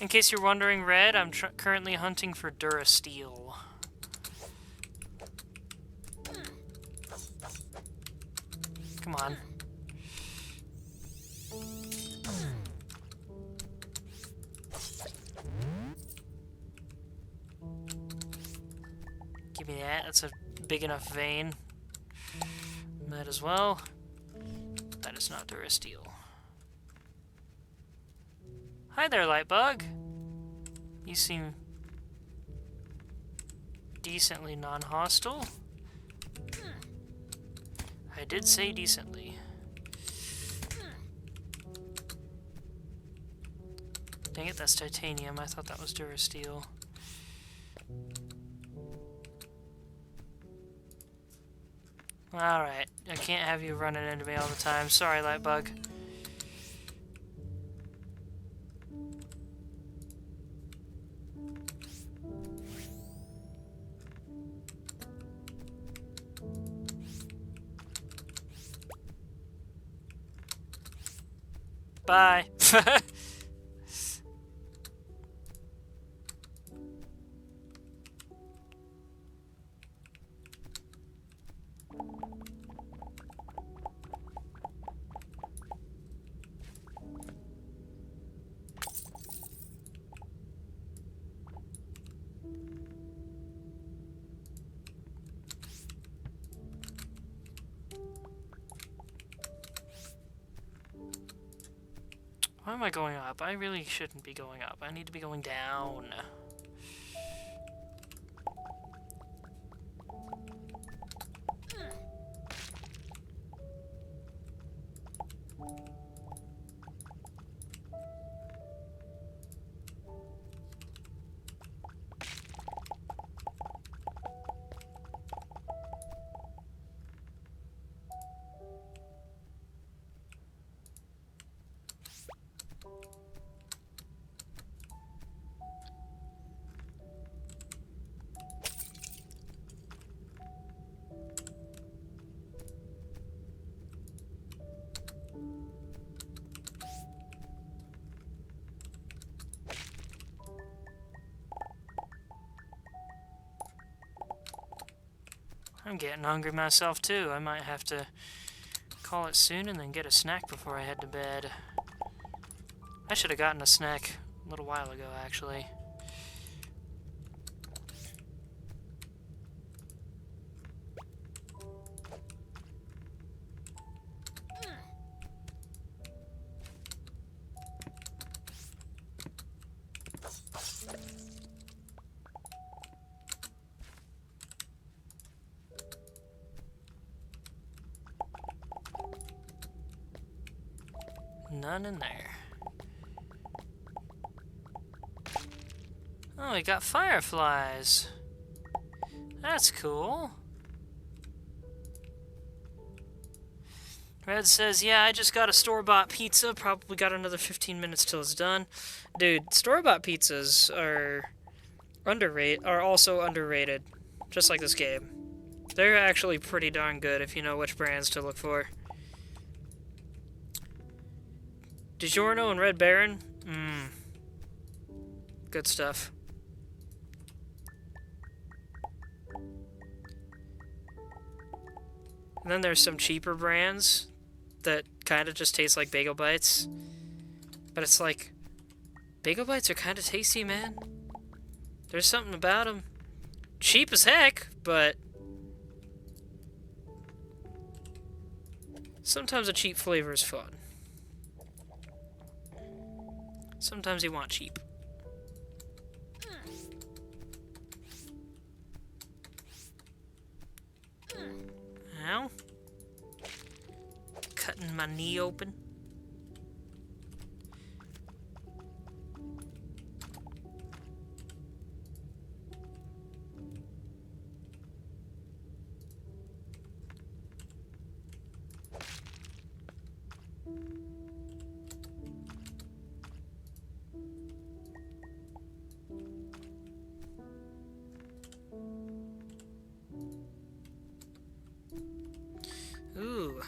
In case you're wondering, Red, I'm currently hunting for Durasteel. Come on. Give me that. That's a big enough vein. That as well. That is not Durasteel. Hi there, Lightbug. You seem decently non-hostile. I did say decently. Dang it, that's titanium. I thought that was Durasteel. Alright, I can't have you running into me all the time. Sorry, Lightbug. Bye. Why am I going up? I really shouldn't be going up. I need to be going down. I'm getting hungry myself too. I might have to call it soon and then get a snack before I head to bed. I should have gotten a snack a little while ago, actually. None in there. Oh, we got fireflies. That's cool. Red says, yeah, I just got a store-bought pizza. Probably got another 15 minutes till it's done. Dude, store-bought pizzas are also underrated. Just like this game. They're actually pretty darn good if you know which brands to look for. DiGiorno and Red Baron? Good stuff. And then there's some cheaper brands that kind of just taste like Bagel Bites. But it's like, Bagel Bites are kind of tasty, man. There's something about them. Cheap as heck, but sometimes a cheap flavor is fun. Sometimes you want cheap. Ow. Cutting my knee open. Ooh.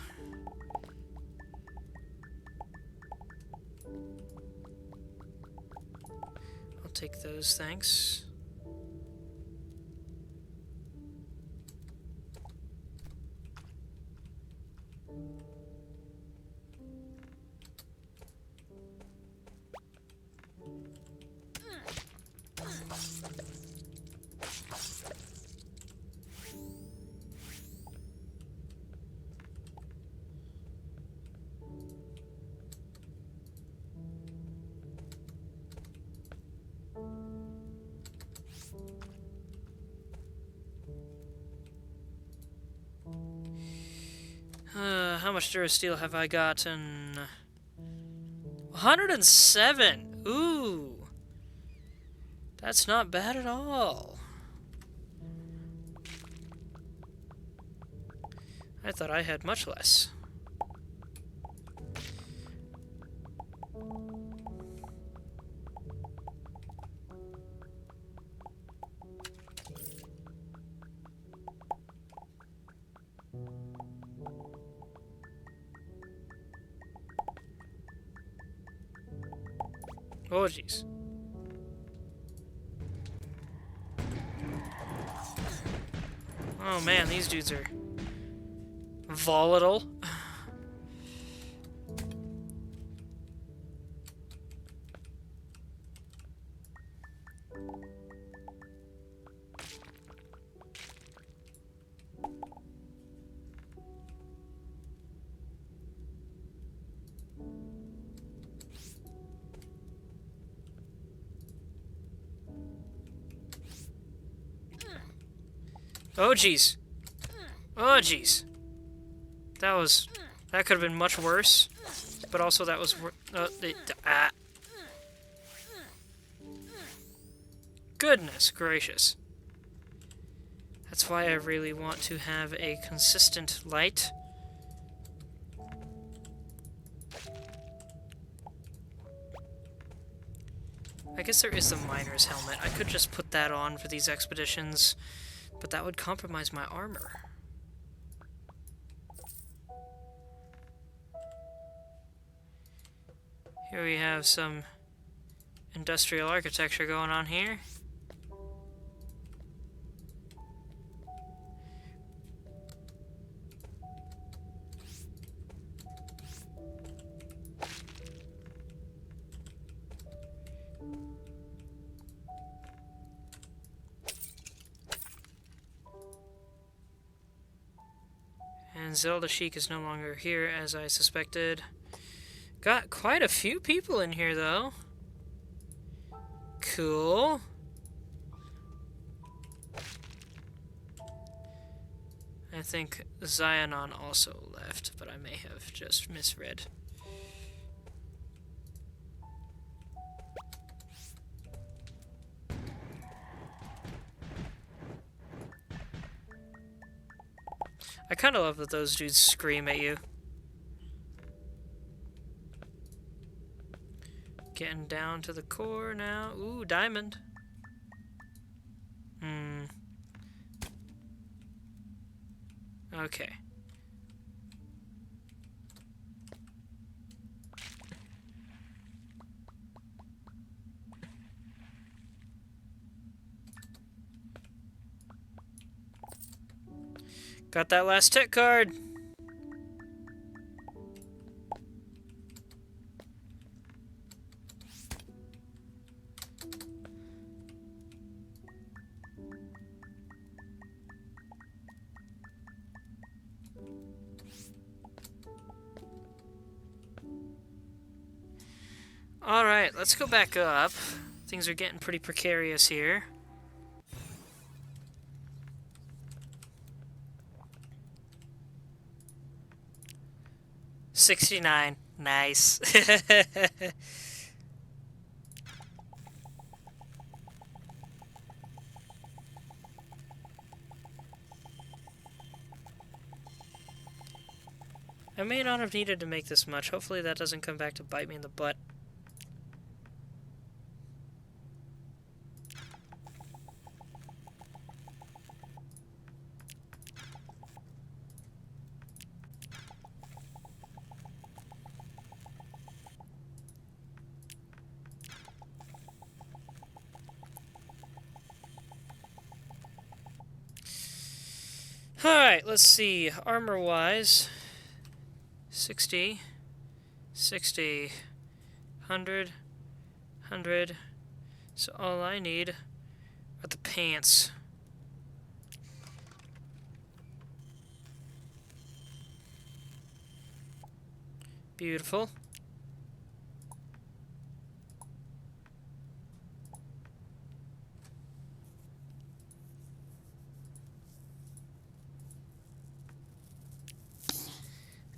take those, thanks. How much Durasteel have I gotten? 107! Ooh! That's not bad at all. I thought I had much less. Oh, jeez. Oh man, these dudes are volatile. Oh jeez. Oh jeez. That could have been much worse, but also that was Goodness gracious. That's why I really want to have a consistent light. I guess there is the miner's helmet. I could just put that on for these expeditions, but that would compromise my armor. Here we have some industrial architecture going on here. And Zelda Sheik is no longer here, as I suspected. Got quite a few people in here, though. Cool. I think Xionon also left, but I may have just misread. I kind of love that those dudes scream at you. Getting down to the core now. Ooh, diamond. Okay. Got that last tech card. Alright, let's go back up. Things are getting pretty precarious here. $69. Nice. I may not have needed to make this much. Hopefully that doesn't come back to bite me in the butt. Alright, let's see. Armor-wise, 60, 60, 100, 100. So all I need are the pants. Beautiful.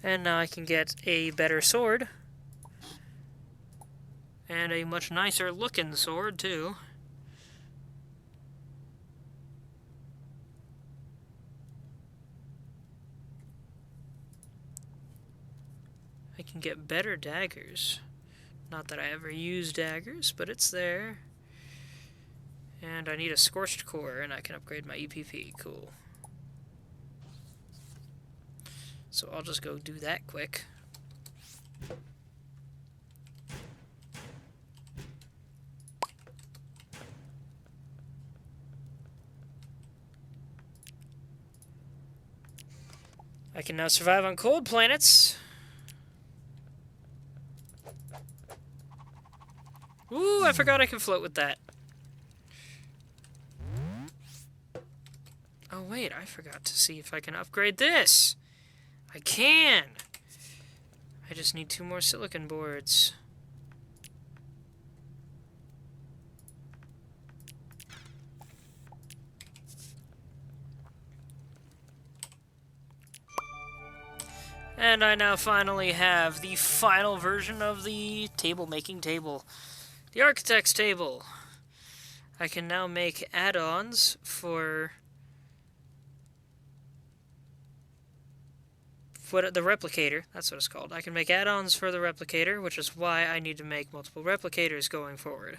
And now I can get a better sword. And a much nicer looking sword, too. I can get better daggers. Not that I ever use daggers, but it's there. And I need a scorched core, and I can upgrade my EPP. Cool. So I'll just go do that quick. I can now survive on cold planets. Ooh, I forgot I can float with that. Oh wait, I forgot to see if I can upgrade this. I can! I just need 2 more silicon boards. And I now finally have the final version of the table-making table. The architect's table. I can now make add-ons for the replicator. That's what it's called. I can make add-ons for the replicator, which is why I need to make multiple replicators going forward.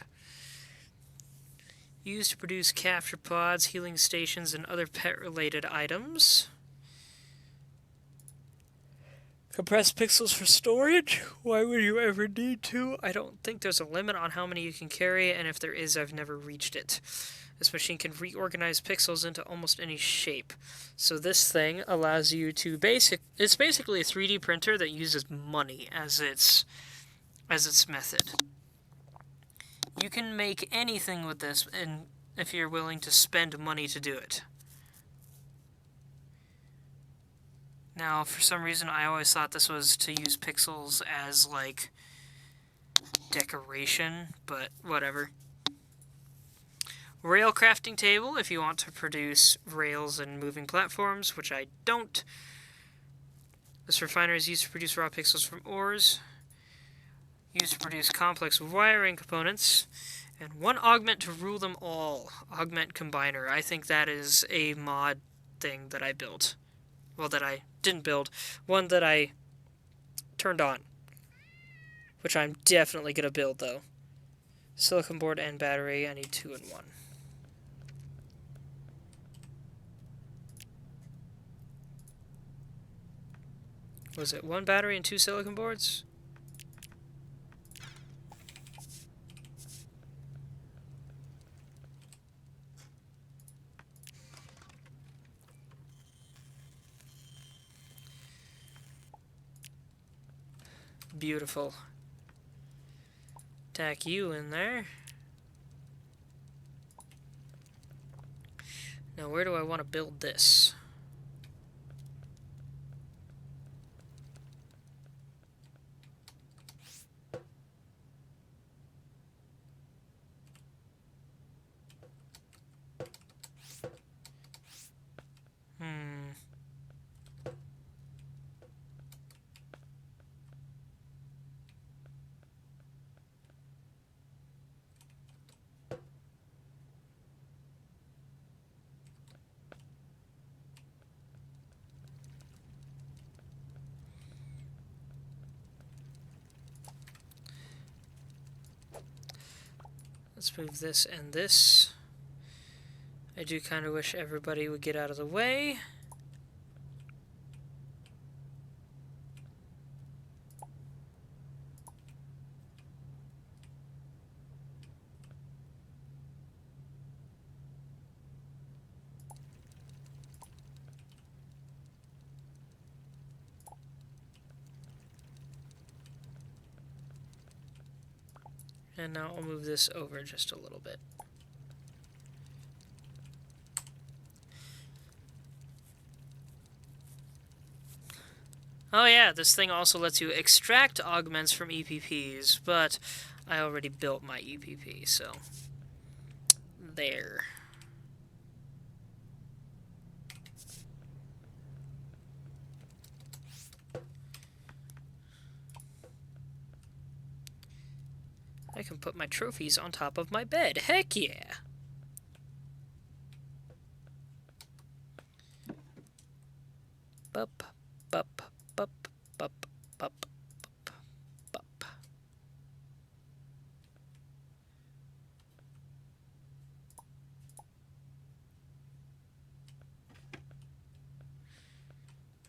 Used to produce capture pods, healing stations, and other pet-related items. Compressed pixels for storage? Why would you ever need to? I don't think there's a limit on how many you can carry, and if there is, I've never reached it. This machine can reorganize pixels into almost any shape. So this thing allows you to it's basically a 3D printer that uses money as its method. You can make anything with this, and if you're willing to spend money to do it. Now, for some reason, I always thought this was to use pixels as, like, decoration, but whatever. Rail crafting table, if you want to produce rails and moving platforms, which I don't. This refiner is used to produce raw pixels from ores. Used to produce complex wiring components. And 1 augment to rule them all. Augment combiner. I think that is a mod thing that I built. Well, that I didn't build. One that I turned on. Which I'm definitely going to build, though. Silicon board and battery. I need 2 in 1. Was it 1 battery and 2 silicon boards? Beautiful. Tack you in there. Now, where do I want to build this? Let's move this and this. I do kind of wish everybody would get out of the way. And now I'll move this over just a little bit. Oh yeah, this thing also lets you extract augments from EPPs, but I already built my EPP, so there. I can put my trophies on top of my bed. Heck yeah! Bup, bup, bup, bup, bup, bup, bup.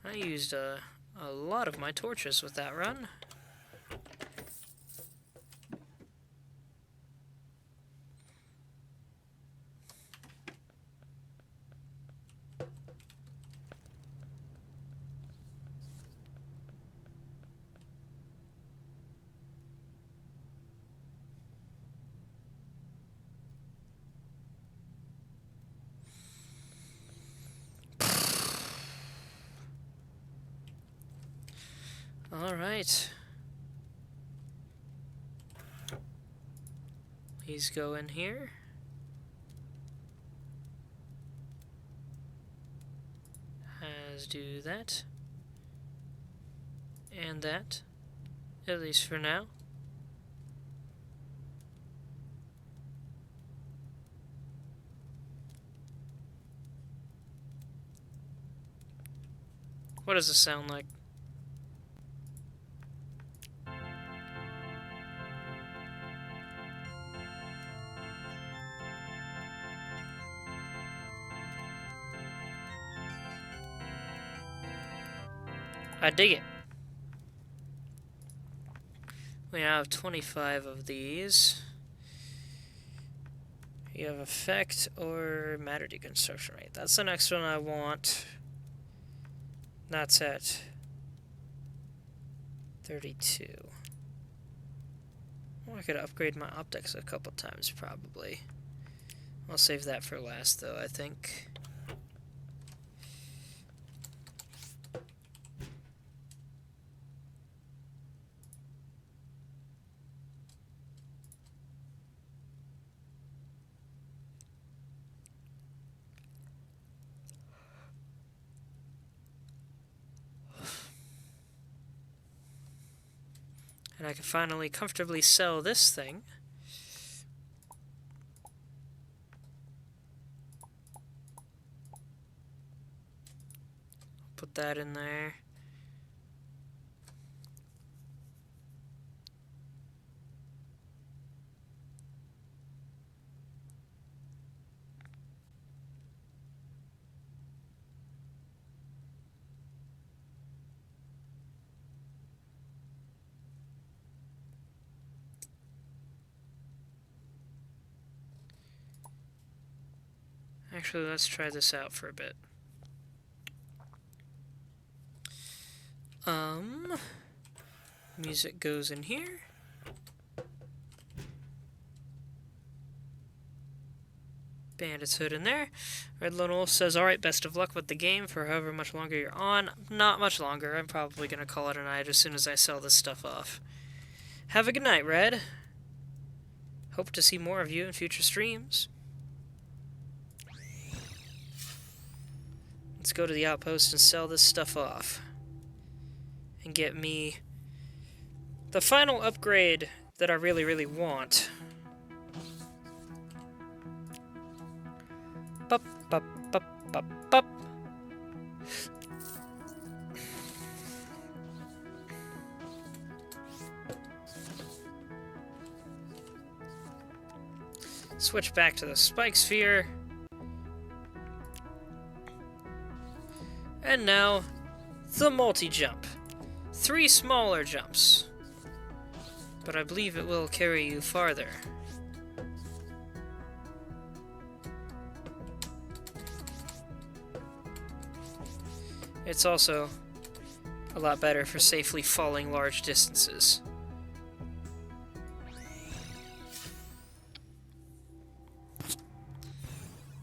I used a lot of my torches with that run. Alright. Please go in here. As do that. And that. At least for now. What does this sound like? I dig it. We have 25 of these. You have effect or matter deconstruction rate. That's the next one I want. That's at 32. Well, I could upgrade my optics a couple times, probably. I'll save that for last, though, I think. And I can finally comfortably sell this thing. Put that in there. Actually, let's try this out for a bit. Music goes in here. Bandit's hood in there. Red Lone Wolf says, alright, best of luck with the game for however much longer you're on. Not much longer. I'm probably going to call it a night as soon as I sell this stuff off. Have a good night, Red. Hope to see more of you in future streams. Let's go to the outpost and sell this stuff off. And get me the final upgrade that I really, really want. Bup, bup, bup, bup, bup. Switch back to the spike sphere. And now, the multi-jump. 3 smaller jumps. But I believe it will carry you farther. It's also a lot better for safely falling large distances.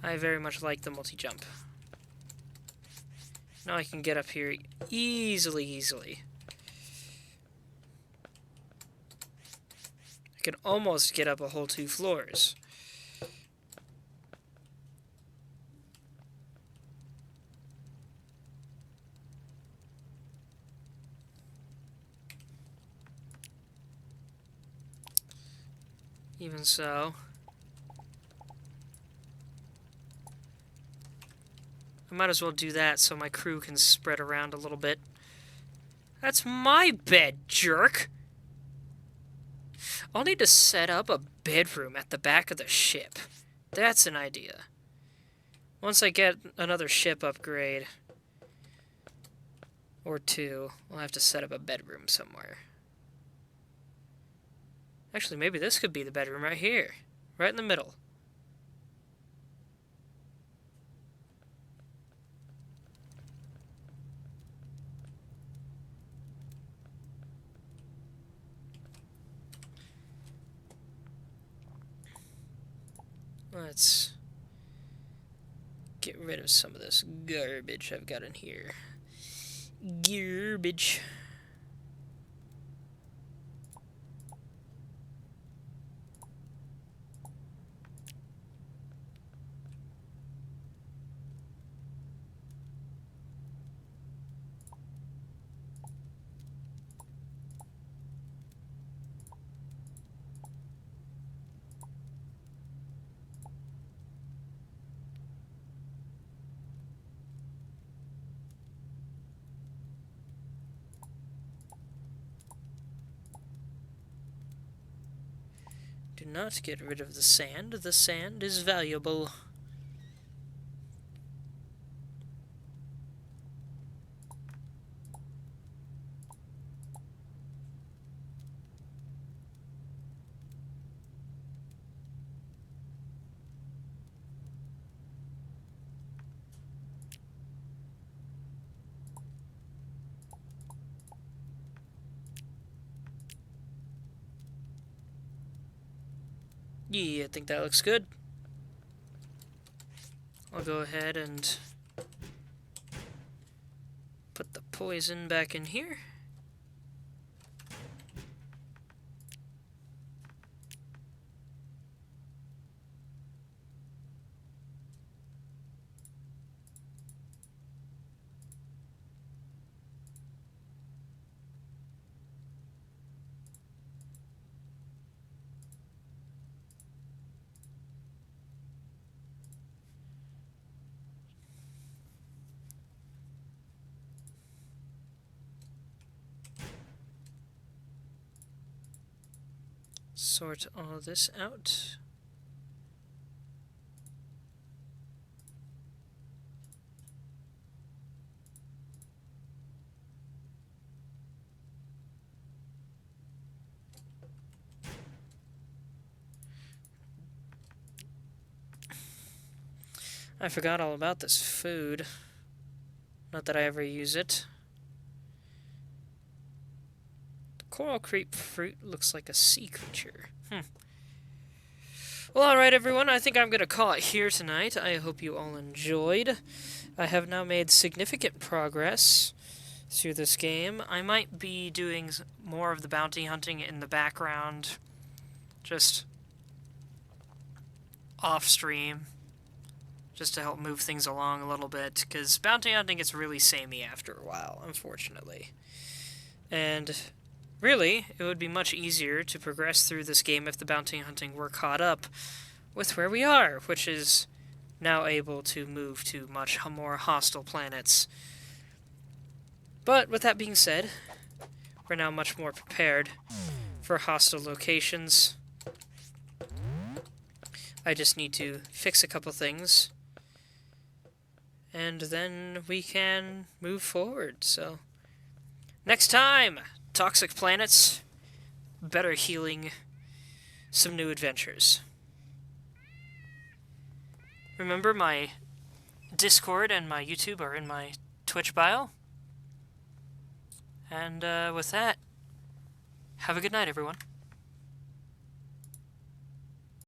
I very much like the multi-jump. Now I can get up here easily. I can almost get up a whole 2 floors. Even so, I might as well do that so my crew can spread around a little bit. That's my bed, jerk! I'll need to set up a bedroom at the back of the ship. That's an idea. Once I get another ship upgrade, or 2, I'll have to set up a bedroom somewhere. Actually, maybe this could be the bedroom right here. Right in the middle. Let's get rid of some of this garbage I've got in here. Garbage. Do not get rid of the sand. The sand is valuable. Yeah, I think that looks good. I'll go ahead and put the poison back in here. Sort all this out. I forgot all about this food. Not that I ever use it. Coral creep fruit looks like a sea creature. Well, alright everyone, I think I'm going to call it here tonight. I hope you all enjoyed. I have now made significant progress through this game. I might be doing more of the bounty hunting in the background, just off-stream, just to help move things along a little bit, because bounty hunting gets really samey after a while, unfortunately. And really, it would be much easier to progress through this game if the bounty hunting were caught up with where we are, which is now able to move to much more hostile planets. But with that being said, we're now much more prepared for hostile locations. I just need to fix a couple things, and then we can move forward. So, next time, toxic planets, better healing, some new adventures. Remember, my Discord and my YouTube are in my Twitch bio. And with that, have a good night, everyone.